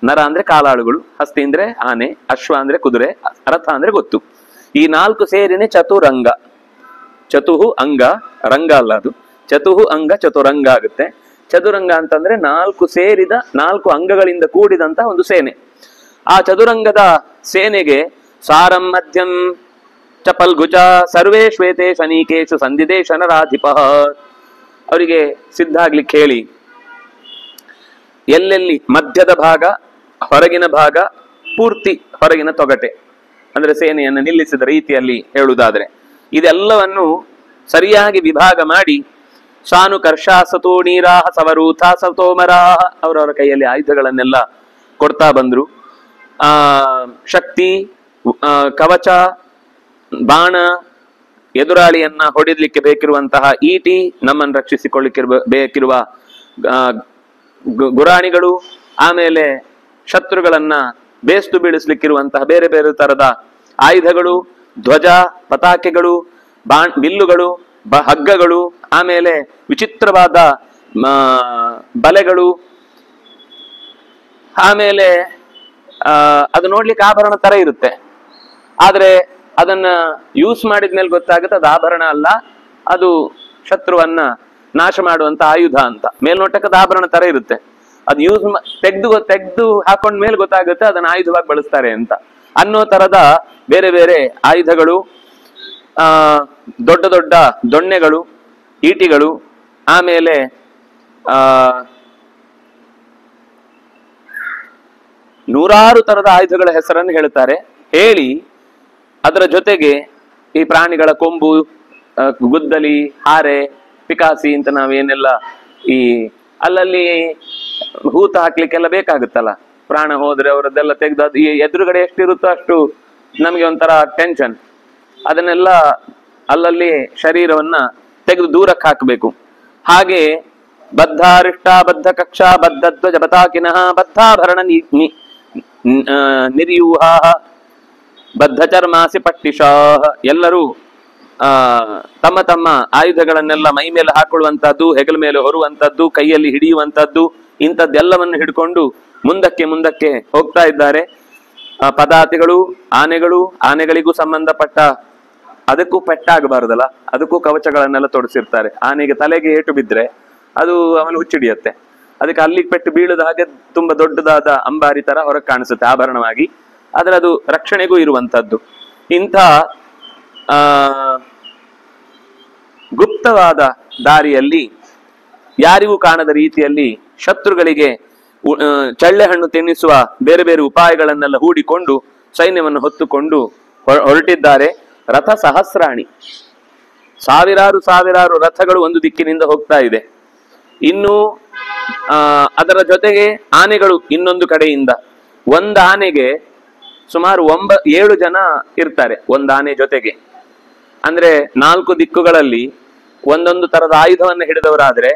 ನರ ಅಂದ್ರೆ ಕಾಲಾಳುಗಳು, ಹಸ್ತಿ ಅಂದ್ರೆ ಆನೆ, ಅಶ್ವ ಅಂದ್ರೆ ಕುದುರೆ, ರಥ ಅಂದ್ರೆ ಗೊತ್ತು, ಈ 4 ಸೇರಿನೇ ಚತುರಂಗ. ಚತುಹು ಅಂಗ, ರಂಗ ಅಲ್ಲ ಅದು, ಚತುಹು ಅಂಗ ಚತುರಂಗ ಆಗುತ್ತೆ. ಚತುರಂಗ ಅಂತಂದ್ರೆ 4 ಸೇರಿದ 4 ಅಂಗಗಳಿಂದ ಕೂಡಿದಂತ ಒಂದು ಸೇನೆ. ಆ ಚತುರಂಗದ ಸೇನೆಗೆ ಸಾರಂ ಮಧ್ಯಂ ಚಪಲ್ಗುಚ ಸರ್ವೇ ಶ್ವೇತೆ ಶನೀಕೇಶು ಸಂಧಿದೇಶ ನರಾಧಿಪ, ಅವರಿಗೆ ಸಿದ್ಧ ಆಗ್ಲಿಕ್ಕೆ ಹೇಳಿ ಎಲ್ಲೆಲ್ಲಿ ಮಧ್ಯದ ಭಾಗ, ಹೊರಗಿನ ಭಾಗ, ಪೂರ್ತಿ ಹೊರಗಿನ ತೊಗಟೆ ಅಂದ್ರೆ ಸೇನೆಯನ್ನು ನಿಲ್ಲಿಸಿದ ರೀತಿಯಲ್ಲಿ ಹೇಳುವುದಾದ್ರೆ ಇದೆಲ್ಲವನ್ನು ಸರಿಯಾಗಿ ವಿಭಾಗ ಮಾಡಿ ಸಾನು ಕರ್ಷಾಸತೋ ನೀರಾಹ ಸವರೂಥ ಸತೋಮರಾಹ ಅವರವರ ಕೈಯಲ್ಲಿ ಆಯುಧಗಳನ್ನೆಲ್ಲ ಕೊಡ್ತಾ ಬಂದ್ರು. ಶಕ್ತಿ, ಕವಚ, ಬಾಣ, ಎದುರಾಳಿಯನ್ನ ಹೊಡಿಲಿಕ್ಕೆ ಬೇಕಿರುವಂತಹ ಈಟಿ, ನಮ್ಮನ್ನು ರಕ್ಷಿಸಿಕೊಳ್ಳಿಕ್ಕೆ ಬೇಕಿರುವ ಗುರಾಣಿಗಳು, ಆಮೇಲೆ ಶತ್ರುಗಳನ್ನ ಬೇಸ್ತು ಬೀಳಿಸ್ಲಿಕ್ಕಿರುವಂತಹ ಬೇರೆ ಬೇರೆ ತರದ ಆಯುಧಗಳು, ಧ್ವಜ, ಪತಾಕೆಗಳು, ಬಿಲ್ಲುಗಳು, ಹಗ್ಗಗಳು, ಆಮೇಲೆ ವಿಚಿತ್ರವಾದ ಬಲೆಗಳು, ಆಮೇಲೆ ಅದು ನೋಡ್ಲಿಕ್ಕೆ ಆಭರಣ ತರ ಇರುತ್ತೆ, ಆದ್ರೆ ಅದನ್ನ ಯೂಸ್ ಮಾಡಿದ್ಮೇಲೆ ಗೊತ್ತಾಗುತ್ತೆ ಅದು ಆಭರಣ ಅಲ್ಲ, ಅದು ಶತ್ರುವನ್ನ ನಾಶ ಮಾಡುವಂತ ಆಯುಧ ಅಂತ. ಮೇಲ್ನೋಟಕ್ಕದ ಆಭರಣ ತರ ಇರುತ್ತೆ, ಅದು ಯೂಸ್ ತೆಗೆದು ಹಾಕೊಂಡ ಮೇಲೆ ಗೊತ್ತಾಗುತ್ತೆ ಅದನ್ನ ಆಯುಧವಾಗಿ ಬಳಸ್ತಾರೆ ಅಂತ ಅನ್ನೋ ತರದ ಬೇರೆ ಬೇರೆ ಆಯುಧಗಳು, ದೊಡ್ಡ ದೊಡ್ಡ ದೊಣ್ಣೆಗಳು, ಈಟಿಗಳು, ಆಮೇಲೆ ನೂರಾರು ತರದ ಆಯುಧಗಳ ಹೆಸರನ್ನು ಹೇಳ್ತಾರೆ. ಹೇಳಿ ಅದರ ಜೊತೆಗೆ ಈ ಪ್ರಾಣಿಗಳ ಕೊಂಬು, ಗುದ್ದಲಿ, ಹಾರೆ, ಪಿಕಾಸಿ ಅಂತ ನಾವೇನೆಲ್ಲ ಈ ಅಲ್ಲಲ್ಲಿ ಹೂತ ಹಾಕ್ಲಿಕ್ಕೆಲ್ಲ ಬೇಕಾಗುತ್ತಲ್ಲ, ಪ್ರಾಣ ಹೋದ್ರೆ ಅವರದ್ದೆಲ್ಲ ತೆಗೆದು ಅದು ಎದುರುಗಡೆ ಎಷ್ಟಿರುತ್ತೋ ಅಷ್ಟು ನಮಗೆ ಒಂಥರ ಟೆನ್ಷನ್, ಅದನ್ನೆಲ್ಲ ಅಲ್ಲಲ್ಲಿ ಶರೀರವನ್ನ ತೆಗೆದು ದೂರಕ್ಕೆ ಹಾಕಬೇಕು. ಹಾಗೆ ಬದ್ಧಾರಿಷ್ಟ, ಬದ್ಧ ಕಕ್ಷಾ, ಬದ್ಧ ಧ್ವಜ ಪತಾಕಿನಃ, ಬದ್ಧಾಭರಣ ನಿರ್ಯೂಹ, ಬದ್ಧ ಚರ್ಮಾಸಿ ಪಟ್ಟಿಶಾಹ, ಎಲ್ಲರೂ ತಮ್ಮ ತಮ್ಮ ಆಯುಧಗಳನ್ನೆಲ್ಲ ಮೈ ಮೇಲೆ ಹಾಕೊಳ್ಳುವಂತಹದ್ದು, ಹೆಗಲ ಮೇಲೆ ಹೊರುವಂತದ್ದು, ಕೈಯಲ್ಲಿ ಹಿಡಿಯುವಂತದ್ದು, ಇಂಥದ್ದೆಲ್ಲವನ್ನು ಹಿಡ್ಕೊಂಡು ಮುಂದಕ್ಕೆ ಹೋಗ್ತಾ ಇದ್ದಾರೆ. ಪದಾತಿಗಳು, ಆನೆಗಳು, ಆನೆಗಳಿಗೂ ಸಂಬಂಧಪಟ್ಟ ಅದಕ್ಕೂ ಪೆಟ್ಟಾಗಬಾರ್ದಲ್ಲ, ಅದಕ್ಕೂ ಕವಚಗಳನ್ನೆಲ್ಲ ತೊಡಸಿರ್ತಾರೆ. ಆನೆಗೆ ತಲೆಗೆ ಏಟು ಬಿದ್ರೆ ಅದು ಅವನು ಹುಚ್ಚಿಡಿಯತ್ತೆ, ಅದಕ್ಕೆ ಅಲ್ಲಿಗೆ ಪೆಟ್ಟು ಬೀಳದ ಹಾಗೆ ತುಂಬಾ ದೊಡ್ಡದಾದ ಅಂಬಾರಿ ತರ ಹೊರಗೆ ಕಾಣಿಸುತ್ತೆ ಆಭರಣವಾಗಿ, ಆದ್ರೆ ಅದು ರಕ್ಷಣೆಗೂ ಇರುವಂತದ್ದು. ಇಂಥ ಗುಪ್ತವಾದ ದಾರಿಯಲ್ಲಿ ಯಾರಿಗೂ ಕಾಣದ ರೀತಿಯಲ್ಲಿ ಶತ್ರುಗಳಿಗೆ ಚಳ್ಳೆ ಹಣ್ಣು ತಿನ್ನಿಸುವ ಬೇರೆ ಬೇರೆ ಉಪಾಯಗಳನ್ನೆಲ್ಲ ಹೂಡಿಕೊಂಡು ಸೈನ್ಯವನ್ನು ಹೊತ್ತುಕೊಂಡು ಹೊರಟಿದ್ದಾರೆ. ರಥ ಸಹಸ್ರಾಣಿ, ಸಾವಿರಾರು ರಥಗಳು ಒಂದು ದಿಕ್ಕಿನಿಂದ ಹೋಗ್ತಾ ಇದೆ. ಇನ್ನು ಅದರ ಜೊತೆಗೆ ಆನೆಗಳು ಇನ್ನೊಂದು ಕಡೆಯಿಂದ, ಒಂದು ಆನೆಗೆ ಸುಮಾರು 7 ಜನ ಇರ್ತಾರೆ ಒಂದು ಆನೆ ಜೊತೆಗೆ. ಅಂದ್ರೆ 4 ದಿಕ್ಕುಗಳಲ್ಲಿ ಒಂದೊಂದು ತರದ ಆಯುಧವನ್ನು ಹಿಡಿದವರಾದ್ರೆ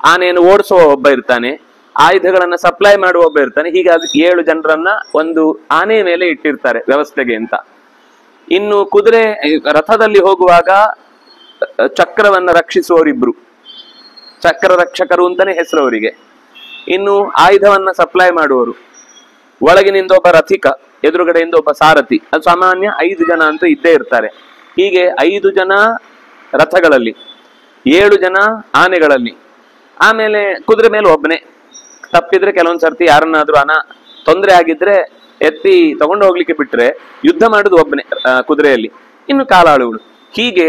ಆನೆಯನ್ನು ಓಡಿಸುವ ಒಬ್ಬ ಇರ್ತಾನೆ, ಆಯುಧಗಳನ್ನ ಸಪ್ಲೈ ಮಾಡುವ ಒಬ್ಬ ಇರ್ತಾನೆ. ಹೀಗೆ 7 ಜನರನ್ನ ಒಂದು ಆನೆ ಮೇಲೆ ಇಟ್ಟಿರ್ತಾರೆ ವ್ಯವಸ್ಥೆಗೆ ಅಂತ. ಇನ್ನು ಕುದುರೆ ರಥದಲ್ಲಿ ಹೋಗುವಾಗ ಚಕ್ರವನ್ನ ರಕ್ಷಿಸುವವರಿಬ್ರು, ಚಕ್ರ ರಕ್ಷಕರು ಅಂತಾನೆ ಹೆಸರು ಅವರಿಗೆ. ಇನ್ನು ಆಯುಧವನ್ನ ಸಪ್ಲೈ ಮಾಡುವವರು, ಒಳಗಿನಿಂದ ಒಬ್ಬ ರಥಿಕ, ಎದುರುಗಡೆಯಿಂದ ಒಬ್ಬ ಸಾರಥಿ, ಅದು ಸಾಮಾನ್ಯ 5 ಜನ ಅಂತೂ ಇದ್ದೇ ಇರ್ತಾರೆ. ಹೀಗೆ 5 ಜನ ರಥಗಳಲ್ಲಿ, 7 ಜನ ಆನೆಗಳಲ್ಲಿ, ಆಮೇಲೆ ಕುದುರೆ ಮೇಲೆ ಒಬ್ಬನೇ. ತಪ್ಪಿದ್ರೆ ಕೆಲವೊಂದ್ ಸರ್ತಿ ಯಾರನ್ನಾದ್ರೂ ತೊಂದರೆ ಆಗಿದ್ರೆ ಎತ್ತಿ ತಗೊಂಡು ಹೋಗ್ಲಿಕ್ಕೆ ಬಿಟ್ರೆ ಯುದ್ಧ ಮಾಡುದು ಒಬ್ಬನೇ ಕುದುರೆಯಲ್ಲಿ. ಇನ್ನು ಕಾಲಾಳುಗಳು. ಹೀಗೆ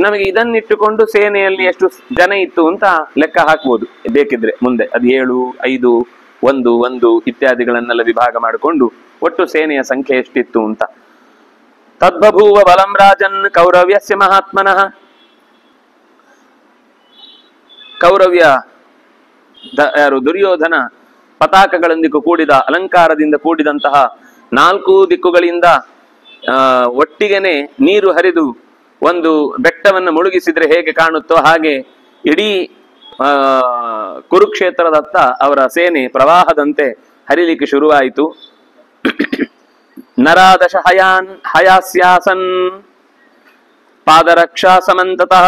ನಮಗೆ ಇದನ್ನಿಟ್ಟುಕೊಂಡು ಸೇನೆಯಲ್ಲಿ ಎಷ್ಟು ಜನ ಇತ್ತು ಅಂತ ಲೆಕ್ಕ ಹಾಕ್ಬೋದು ಬೇಕಿದ್ರೆ ಮುಂದೆ. ಅದು 7, 5, 1 ಇತ್ಯಾದಿಗಳನ್ನೆಲ್ಲ ವಿಭಾಗ ಮಾಡಿಕೊಂಡು ಒಟ್ಟು ಸೇನೆಯ ಸಂಖ್ಯೆ ಎಷ್ಟಿತ್ತು ಅಂತ. ತದ್ಬಭೂವ ಬಲಂ ರಾಜನ್ ಕೌರವ್ಯಸ್ಯ ಮಹಾತ್ಮನಃ. ಕೌರವ್ಯ ಯಾರು ದುರ್ಯೋಧನ ಪತಾಕಗಳೊಂದಿಗೆ ಕೂಡಿದ, ಅಲಂಕಾರದಿಂದ ಕೂಡಿದಂತಹ 4 ದಿಕ್ಕುಗಳಿಂದ ಒಟ್ಟಿಗೆನೆ ನೀರು ಹರಿದು ಒಂದು ಬೆಟ್ಟವನ್ನು ಮುಳುಗಿಸಿದ್ರೆ ಹೇಗೆ ಕಾಣುತ್ತೋ ಹಾಗೆ ಇಡೀ ಕುರುಕ್ಷೇತ್ರದತ್ತ ಅವರ ಸೇನೆ ಪ್ರವಾಹದಂತೆ ಹರಿಲಿಕ್ಕೆ ಶುರುವಾಯಿತು. ನರಾದಶ ಹಯಾಸ್ಯಾಸನ್ ಪಾದರಕ್ಷಾ ಸಮಂತತಃ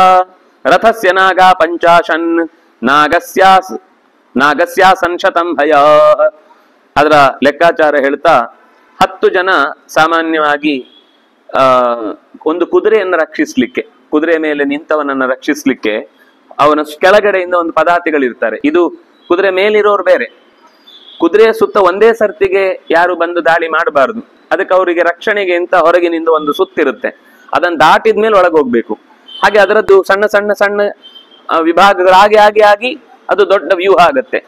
ರಥಸ್ಯ ನಾಗಾ ಪಂಚಾಶನ್ ನಾಗಸ್ಯಾಸನ್ ಶತಂ ಭಯ. ಅದರ ಲೆಕ್ಕಾಚಾರ ಹೇಳ್ತಾ 10 ಜನ ಸಾಮಾನ್ಯವಾಗಿ ಒಂದು ಕುದುರೆಯನ್ನು ರಕ್ಷಿಸ್ಲಿಕ್ಕೆ, ಕುದುರೆ ಮೇಲೆ ನಿಂತವನನ್ನು ರಕ್ಷಿಸ್ಲಿಕ್ಕೆ ಅವನ ಕೆಳಗಡೆಯಿಂದ ಒಂದು ಪದಾತಿಗಳಿರ್ತಾರೆ. ಇದು ಕುದುರೆ ಮೇಲಿರೋರು ಬೇರೆ, ಕುದುರೆಯ ಸುತ್ತ ಒಂದೇ ಸರ್ತಿಗೆ ಯಾರು ಬಂದು ದಾಳಿ ಮಾಡಬಾರದು. ಅದಕ್ಕೆ ಅವರಿಗೆ ರಕ್ಷಣೆಗೆ ಅಂತ ಹೊರಗಿನಿಂದ ಒಂದು ಸುತ್ತಿರುತ್ತೆ, ಅದನ್ನು ದಾಟಿದ ಮೇಲೆ ಒಳಗೆ ಹೋಗ್ಬೇಕು. ಹಾಗೆ ಅದರದ್ದು ಸಣ್ಣ ಸಣ್ಣ ಸಣ್ಣ ವಿಭಾಗಗಳಾಗಿ ಆಗಿ ಆಗಿ ಅದು ದೊಡ್ಡ ವ್ಯೂಹ ಆಗತ್ತೆ.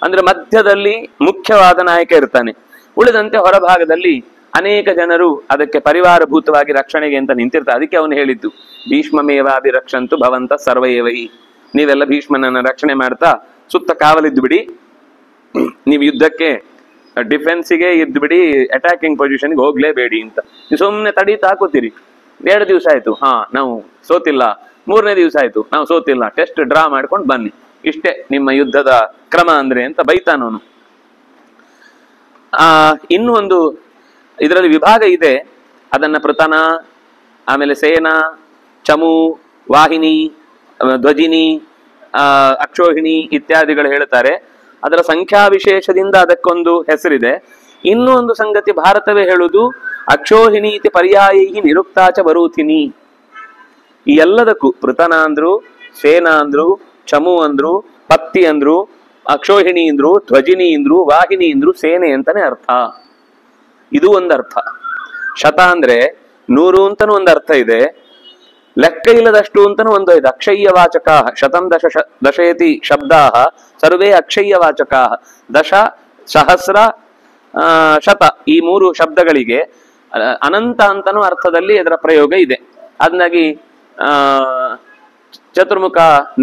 ಅಂದ್ರೆ ಮಧ್ಯದಲ್ಲಿ ಮುಖ್ಯವಾದ ನಾಯಕ ಇರ್ತಾನೆ, ಉಳಿದಂತೆ ಹೊರಭಾಗದಲ್ಲಿ ಅನೇಕ ಜನರು ಅದಕ್ಕೆ ಪರಿವಾರಭೂತವಾಗಿ ರಕ್ಷಣೆಗೆ ಅಂತ ನಿಂತಿರ್ತಾರೆ. ಅದಕ್ಕೆ ಅವನು ಹೇಳಿದ್ದು ಭೀಷ್ಮಮೇವಾಭಿರಕ್ಷಂತು ಭವಂತ ಸರ್ವಯೇವಹಿ, ನೀವೆಲ್ಲ ಭೀಷ್ಮನನ್ನ ರಕ್ಷಣೆ ಮಾಡ್ತಾ ಸುತ್ತ ಕಾವಲಿದ್ದು ಬಿಡಿ, ನೀವು ಯುದ್ಧಕ್ಕೆ ಡಿಫೆನ್ಸಿಗೆ ಇದ್ದು ಬಿಡಿ, ಅಟ್ಯಾಕಿಂಗ್ ಪೊಸಿಷನ್ಗೆ ಹೋಗ್ಲೇಬೇಡಿ ಅಂತ. ನೀವು ಸುಮ್ಮನೆ ತಡೀತಾ ಹಾಕೋತೀರಿ. 2 ದಿವಸ ಆಯ್ತು, ನಾವು ಸೋತಿಲ್ಲ, 3ನೇ ದಿವಸ ಆಯ್ತು ನಾವು ಸೋತಿಲ್ಲ, ಟೆಸ್ಟ್ ಡ್ರಾ ಮಾಡ್ಕೊಂಡು ಬನ್ನಿ, ಇಷ್ಟೇ ನಿಮ್ಮ ಯುದ್ಧದ ಕ್ರಮ ಅಂದ್ರೆ ಅಂತ ಬೈತಾನವನು. ಇನ್ನೂ ಒಂದು ಇದರಲ್ಲಿ ವಿಭಾಗ ಇದೆ, ಅದನ್ನ ಪೃತನ, ಆಮೇಲೆ ಸೇನಾ, ಚಮು, ವಾಹಿನಿ, ಧ್ವಜಿನಿ, ಅಕ್ಷೋಹಿಣಿ ಇತ್ಯಾದಿಗಳು ಹೇಳ್ತಾರೆ. ಅದರ ಸಂಖ್ಯಾ ವಿಶೇಷದಿಂದ ಅದಕ್ಕೊಂದು ಹೆಸರಿದೆ. ಇನ್ನೂ ಒಂದು ಸಂಗತಿ ಭಾರತವೇ ಹೇಳುವುದು, ಅಕ್ಷೋಹಿಣಿ ಇತಿ ಪರ್ಯಾಯೈ ನಿರುಕ್ತಾಚ ಬರೂಥಿನಿ. ಈ ಎಲ್ಲದಕ್ಕೂ ಪೃತನ ಅಂದ್ರು, ಸೇನಾ ಅಂದ್ರು, ಚಮು ಅಂದ್ರು, ಪತ್ತಿ ಅಂದ್ರು, ಅಕ್ಷೋಹಿಣಿ ಅಂದ್ರು, ಧ್ವಜಿನಿ ಅಂದ್ರು, ವಾಹಿನಿ ಅಂದ್ರು, ಸೇನೆ ಅಂತಾನೆ ಅರ್ಥ. ಇದು ಒಂದರ್ಥ. ಶತ ಅಂದ್ರೆ 100 ಅಂತನೂ ಒಂದು ಅರ್ಥ ಇದೆ, ಲೆಕ್ಕ ಇಲ್ಲದಷ್ಟು ಅಂತನೂ ಒಂದು ಇದೆ. ಅಕ್ಷಯ್ಯ ವಾಚಕ ಶತಂ ದಶಯತಿ ಶಬ್ದಾ ಸರ್ವೇ ಅಕ್ಷಯ್ಯ ವಾಚಕ. ದಶ, ಸಹಸ್ರ, ಶತ ಈ 3 ಶಬ್ದಗಳಿಗೆ ಅನಂತ ಅಂತನೂ ಅರ್ಥದಲ್ಲಿ ಇದರ ಪ್ರಯೋಗ ಇದೆ. ಅದನ್ನಾಗಿ ಚತುರ್ಮುಖ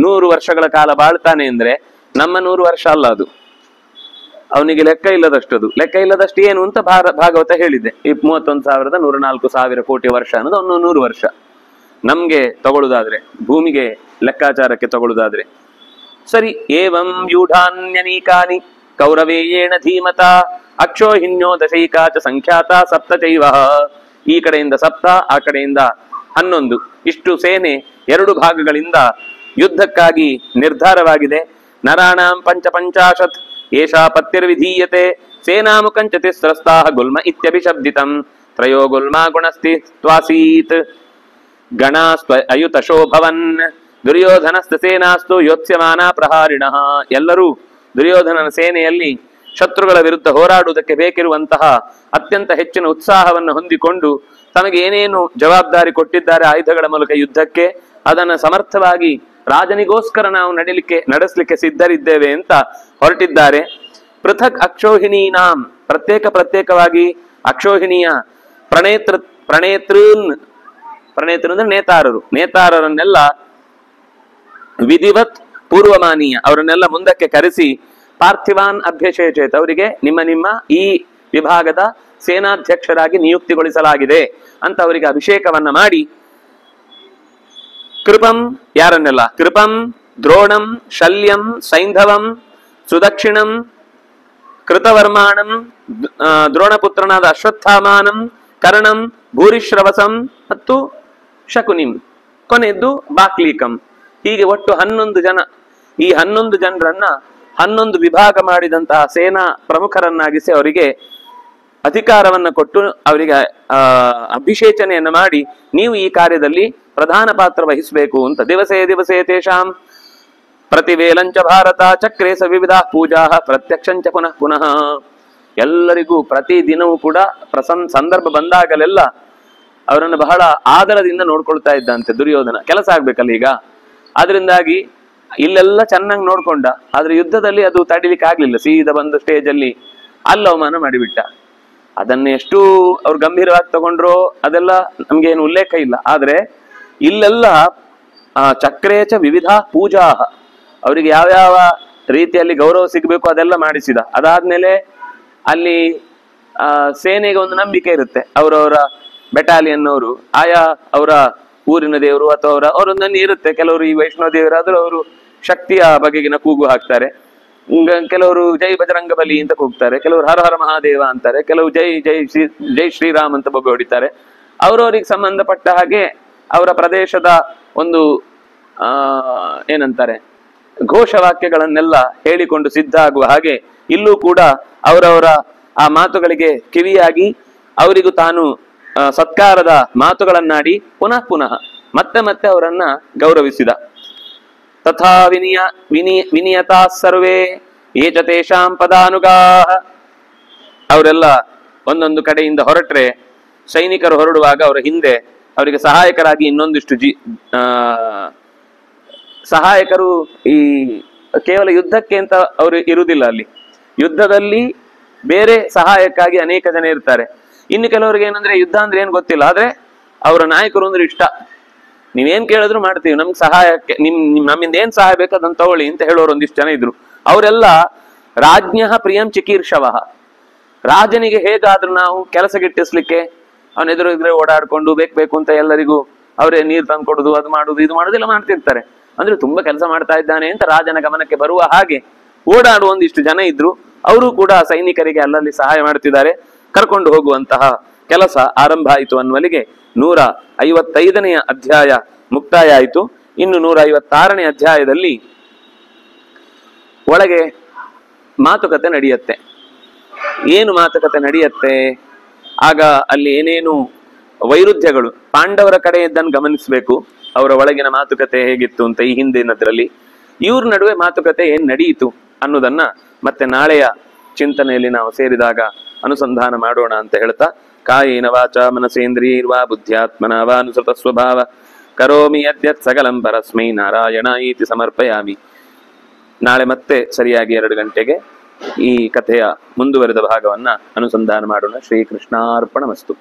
100 ವರ್ಷಗಳ ಕಾಲ ಬಾಳ್ತಾನೆ ಅಂದ್ರೆ ನಮ್ಮ 100 ವರ್ಷ ಅಲ್ಲ, ಅದು ಅವನಿಗೆ ಲೆಕ್ಕ ಇಲ್ಲದಷ್ಟದು. ಲೆಕ್ಕ ಇಲ್ಲದಷ್ಟು ಏನು ಅಂತ ಭಾಗವತ ಹೇಳಿದೆ. ಈ 31,104,000 ಕೋಟಿ ವರ್ಷ ಅನ್ನೋದು ಅವನು 100 ವರ್ಷ. ನಮ್ಗೆ ತಗೊಳುದಾದ್ರೆ, ಭೂಮಿಗೆ ಲೆಕ್ಕಾಚಾರಕ್ಕೆ ತಗೊಳುದಾದ್ರೆ ಸರಿ. ಏವಂ ವ್ಯೂಢಾನ್ಯನೀಕಾನಿ ಕೌರವೇಯೇಣ ಧೀಮತ ಅಕ್ಷೋಹಿಣ್ಯೋ ದಶೈಕಾಚ ಸಂಖ್ಯಾತ ಸಪ್ತ ಚೈವ. ಈ ಕಡೆಯಿಂದ 7, ಆ ಕಡೆಯಿಂದ 11, ಇಷ್ಟು ಸೇನೆ 2 ಭಾಗಗಳಿಂದ ಯುದ್ಧಕ್ಕಾಗಿ ನಿರ್ಧಾರವಾಗಿದೆ. ನರಾಣಾಂ ಪಂಚಾಶತ್ ಏಷಾ ಪತ್ಯರ್ವಿಧೀಯತೆ ಸೇನಾಮುಖಂಚ ತಿಸ್ರಸ್ತಾಃ ಗುಲ್ಮ ಇತ್ಯಭಿಶಬ್ದಿತಂ. ತ್ರಯೋ ಗುಲ್ಮಾ ಗುಣಸ್ತಿ ತ್ವಾಸೀತ್ ಗಣಾಸ್ತ್ವ ಅಯುತಶೋ ಭವನ್ ದುರ್ಯೋಧನಸ್ಥ ಸೇನಾಸ್ತು ಯೋತ್ಸ್ಯಮಾನ ಪ್ರಹಾರಿಣಃ. ಎಲ್ಲರೂ ದುರ್ಯೋಧನನ ಸೇನೆಯಲ್ಲಿ ಶತ್ರುಗಳ ವಿರುದ್ಧ ಹೋರಾಡುವುದಕ್ಕೆ ಬೇಕಿರುವಂತಹ ಅತ್ಯಂತ ಹೆಚ್ಚಿನ ಉತ್ಸಾಹವನ್ನು ಹೊಂದಿಕೊಂಡು ತಮಗೆ ಏನೇನು ಜವಾಬ್ದಾರಿ ಕೊಟ್ಟಿದ್ದಾರೆ ಆಯುಧಗಳ ಮೂಲಕ ಯುದ್ಧಕ್ಕೆ, ಅದನ್ನು ಸಮರ್ಥವಾಗಿ ರಾಜನಿಗೋಸ್ಕರ ನಾವು ನಡೆಸಲಿಕ್ಕೆ ಸಿದ್ಧರಿದ್ದೇವೆ ಅಂತ ಹೊರಟಿದ್ದಾರೆ. ಪೃಥಕ್ ಅಕ್ಷೋಹಿಣೀನಾಂ, ಪ್ರತ್ಯೇಕವಾಗಿ ಅಕ್ಷೋಹಿಣಿಯ ಪ್ರಣೇತೃನ್ ಅಂದ್ರೆ ನೇತಾರರನ್ನೆಲ್ಲ ವಿಧಿವತ್ ಪೂರ್ವಮಾನೀಯ, ಅವರನ್ನೆಲ್ಲ ಮುಂದಕ್ಕೆ ಕರೆಸಿ ಪಾರ್ಥಿವಾನ್ ಅಭ್ಯಶೇಚೇತ್, ಅವರಿಗೆ ನಿಮ್ಮ ಈ ವಿಭಾಗದ ಸೇನಾಧ್ಯಕ್ಷರಾಗಿ ನಿಯುಕ್ತಿಗೊಳಿಸಲಾಗಿದೆ ಅಂತ ಅವರಿಗೆ ಅಭಿಷೇಕವನ್ನ ಮಾಡಿ, ಕೃಪಂ ಯಾರನ್ನೆಲ್ಲ, ಕೃಪಂ, ದ್ರೋಣಂ, ಶಲ್ಯಂ, ಸೈಂಧವಂ, ಸುದಕ್ಷಿಣಂ, ಕೃತವರ್ಮಾಣಂ, ದ್ರೋಣಪುತ್ರನಾದ ಅಶ್ವತ್ಥಾಮಾನಂ, ಕರ್ಣಂ, ಭೂರಿಶ್ರವಸಂ ಮತ್ತು ಶಕುನಿಂ, ಕೊನೆಯದ್ದು ಬಾಕ್ಲೀಕಂ. ಹೀಗೆ ಒಟ್ಟು 11 ಜನ. ಈ 11 ಜನರನ್ನ 11 ವಿಭಾಗ ಮಾಡಿದಂತಹ ಸೇನಾ ಪ್ರಮುಖರನ್ನಾಗಿಸಿ ಅವರಿಗೆ ಅಧಿಕಾರವನ್ನ ಕೊಟ್ಟು ಅವರಿಗೆ ಅಭಿಷೇಚನೆಯನ್ನು ಮಾಡಿ, ನೀವು ಈ ಕಾರ್ಯದಲ್ಲಿ ಪ್ರಧಾನ ಪಾತ್ರ ವಹಿಸಬೇಕು ಅಂತ. ದಿವಸೇ ತೇಷಾಂ ಪ್ರತಿವೇಲಂಚ ಭಾರತ ಚಕ್ರೇ ಸ ವಿವಿಧ ಪೂಜಾ ಪ್ರತ್ಯಕ್ಷಂಚ ಪುನಃ. ಎಲ್ಲರಿಗೂ ಪ್ರತಿ ದಿನವೂ ಕೂಡ ಸಂದರ್ಭ ಬಂದಾಗಲೆಲ್ಲ ಅವರನ್ನು ಬಹಳ ಆದರದಿಂದ ನೋಡ್ಕೊಳ್ತಾ ಇದ್ದಂತೆ ದುರ್ಯೋಧನ. ಕೆಲಸ ಆಗ್ಬೇಕಲ್ಲ ಈಗ, ಆದ್ರಿಂದಾಗಿ ಇಲ್ಲೆಲ್ಲ ಚೆನ್ನಾಗಿ ನೋಡ್ಕೊಂಡ. ಆದ್ರೆ ಯುದ್ಧದಲ್ಲಿ ಅದು ತಡಿಲಿಕ್ಕೆ ಆಗ್ಲಿಲ್ಲ. ಸೀದಾ ಬಂದು ಸ್ಟೇಜಲ್ಲಿ ಅಲ್ಲಿ ಅವಮಾನ ಮಾಡಿಬಿಟ್ಟ. ಅದನ್ನ ಎಷ್ಟು ಅವ್ರು ಗಂಭೀರವಾಗಿ ತಗೊಂಡ್ರು ಅದೆಲ್ಲ ನಮ್ಗೆ ಏನು ಉಲ್ಲೇಖ ಇಲ್ಲ. ಆದ್ರೆ ಇಲ್ಲೆಲ್ಲ ಚಕ್ರೇಚ ವಿವಿಧ ಪೂಜಾ, ಅವರಿಗೆ ಯಾವ್ಯಾವ ರೀತಿಯಲ್ಲಿ ಗೌರವ ಸಿಗಬೇಕು ಅದೆಲ್ಲ ಮಾಡಿಸಿದ. ಅದಾದ್ಮೇಲೆ ಅಲ್ಲಿ ಸೇನೆಗೆ ಒಂದು ನಂಬಿಕೆ ಇರುತ್ತೆ. ಅವರವರ ಬೆಟಾಲಿಯನ್ ಅವರು ಆಯಾ ಅವರ ಊರಿನ ದೇವರು ಅಥವಾ ಅವರೊಂದನ್ನು ಇರುತ್ತೆ. ಕೆಲವರು ಈ ವೈಷ್ಣವ ದೇವರಾದ್ರೂ ಅವರು ಶಕ್ತಿಯ ಬಗೆಗಿನ ಕೂಗು ಹಾಕ್ತಾರೆ. ಕೆಲವರು ಜೈ ಬಜರಂಗ ಬಲಿ ಅಂತ ಕೂಗ್ತಾರೆ, ಕೆಲವರು ಹರ ಹರ ಮಹಾದೇವ ಅಂತಾರೆ, ಕೆಲವು ಜೈ ಶ್ರೀರಾಮ್ ಅಂತ ಬೊಬ್ಬೆ ಹೊಡಿತಾರೆ. ಅವರವರಿಗೆ ಸಂಬಂಧಪಟ್ಟ ಹಾಗೆ ಅವರ ಪ್ರದೇಶದ ಒಂದು ಏನಂತಾರೆ ಘೋಷವಾಕ್ಯಗಳನ್ನೆಲ್ಲ ಹೇಳಿಕೊಂಡು ಸಿದ್ಧ ಆಗುವ ಹಾಗೆ ಇಲ್ಲೂ ಕೂಡ ಅವರವರ ಆ ಮಾತುಗಳಿಗೆ ಕಿವಿಯಾಗಿ ಅವರಿಗೂ ತಾನು ಸತ್ಕಾರದ ಮಾತುಗಳನ್ನಾಡಿ ಪುನಃ ಮತ್ತೆ ಮತ್ತೆ ಅವರನ್ನ ಗೌರವಿಸಿದ. ತಥಾ ವಿನಿಯತಾ ಸರ್ವೇ ಏಚ ತೇಷಾಂ ಪದಾನುಗಾಹ. ಅವರೆಲ್ಲ ಒಂದೊಂದು ಕಡೆಯಿಂದ ಹೊರಟ್ರೆ ಸೈನಿಕರು ಹೊರಡುವಾಗ ಅವರ ಹಿಂದೆ ಅವರಿಗೆ ಸಹಾಯಕರಾಗಿ ಇನ್ನೊಂದಿಷ್ಟು ಸಹಾಯಕರು ಈ ಕೇವಲ ಯುದ್ಧಕ್ಕೆ ಅಂತ ಅವರು ಇರುವುದಿಲ್ಲ, ಅಲ್ಲಿ ಯುದ್ಧದಲ್ಲಿ ಬೇರೆ ಸಹಾಯಕ್ಕಾಗಿ ಅನೇಕ ಜನ ಇರ್ತಾರೆ. ಇನ್ನು ಕೆಲವರಿಗೆ ಏನಂದ್ರೆ ಯುದ್ಧ ಅಂದ್ರೆ ಏನ್ ಗೊತ್ತಿಲ್ಲ, ಆದ್ರೆ ಅವರ ನಾಯಕರು ಅಂದ್ರೆ ಇಷ್ಟ, ನೀವೇನ್ ಕೇಳಿದ್ರು ಮಾಡ್ತೀವಿ, ನಮ್ಗೆ ಸಹಾಯಕ್ಕೆ ನಮ್ಮಿಂದ ಏನ್ ಸಹಾಯ ಬೇಕು ಅದನ್ನ ತಗೊಳ್ಳಿ ಅಂತ ಹೇಳೋರು ಒಂದಿಷ್ಟು ಜನ ಇದ್ರು. ಅವರೆಲ್ಲ ರಾಜ್ಞ ಪ್ರಿಯಂ ಚಿಕೀರ್ಷವ, ರಾಜನಿಗೆ ಹೇಗಾದ್ರೂ ನಾವು ಕೆಲಸ ಗಿಟ್ಟಿಸ್ಲಿಕ್ಕೆ ಅವನ ಎದುರು ಓಡಾಡ್ಕೊಂಡು ಬೇಕು ಅಂತ ಎಲ್ಲರಿಗೂ ಅವರೇ ನೀರು ತಂದು ಕೊಡುದು, ಅದು ಮಾಡುದು ಇದು ಮಾಡುದೆಲ್ಲ ಮಾಡ್ತಿರ್ತಾರೆ. ಅಂದ್ರೆ ತುಂಬಾ ಕೆಲಸ ಮಾಡ್ತಾ ಇದ್ದಾನೆ ಅಂತ ರಾಜನ ಗಮನಕ್ಕೆ ಬರುವ ಹಾಗೆ ಓಡಾಡುವ ಒಂದಿಷ್ಟು ಜನ ಇದ್ರು. ಅವರು ಕೂಡ ಸೈನಿಕರಿಗೆ ಅಲ್ಲಲ್ಲಿ ಸಹಾಯ ಮಾಡ್ತಿದ್ದಾರೆ. ಕರ್ಕೊಂಡು ಹೋಗುವಂತಹ ಕೆಲಸ ಆರಂಭ ಆಯಿತು ಅನ್ನುವಲ್ಲಿಗೆ 155ನೇ ಅಧ್ಯಾಯ ಮುಕ್ತಾಯ ಆಯಿತು. ಇನ್ನು 156ನೇ ಅಧ್ಯಾಯದಲ್ಲಿ ಒಳಗೆ ಮಾತುಕತೆ ನಡೆಯುತ್ತೆ. ಏನು ಮಾತುಕತೆ ನಡೆಯುತ್ತೆ, ಆಗ ಅಲ್ಲಿ ಏನೇನು ವೈರುಧ್ಯಗಳು, ಪಾಂಡವರ ಕಡೆ ಇದ್ದನ್ನು ಗಮನಿಸಬೇಕು, ಅವರ ಒಳಗಿನ ಮಾತುಕತೆ ಹೇಗಿತ್ತು ಅಂತ ಈ ಹಿಂದಿನದ್ರಲ್ಲಿ, ಇವ್ರ ನಡುವೆ ಮಾತುಕತೆ ಏನ್ ನಡೆಯಿತು ಅನ್ನೋದನ್ನ ಮತ್ತೆ ನಾಳೆಯ ಚಿಂತನೆಯಲ್ಲಿ ನಾವು ಸೇರಿದಾಗ ಅನುಸಂಧಾನ ಮಾಡೋಣ ಅಂತ ಹೇಳ್ತಾ, ಕಾಯೇನ ವಾಚ ಮನಸೇಂದ್ರಿಯೈರ್ವಾ ಬುದ್ಧ್ಯಾತ್ಮನಾ ವಾ ಅನುಸೃತ ಸ್ವಭಾವ ಕರೋಮಿ ಯದ್ಯತ್ ಸಕಲಂ ಪರಸ್ಮೈ ನಾರಾಯಣಾಯೇತಿ ಸಮರ್ಪಯಾಮಿ. ನಾಳೆ ಮತ್ತೆ ಸರಿಯಾಗಿ 2 ಗಂಟೆಗೆ ಈ ಕಥೆಯ ಮುಂದುವರೆದ ಭಾಗವನ್ನ ಅನುಸಂಧಾನ ಮಾಡೋಣ. ಶ್ರೀಕೃಷ್ಣಾರ್ಪಣಮಸ್ತು.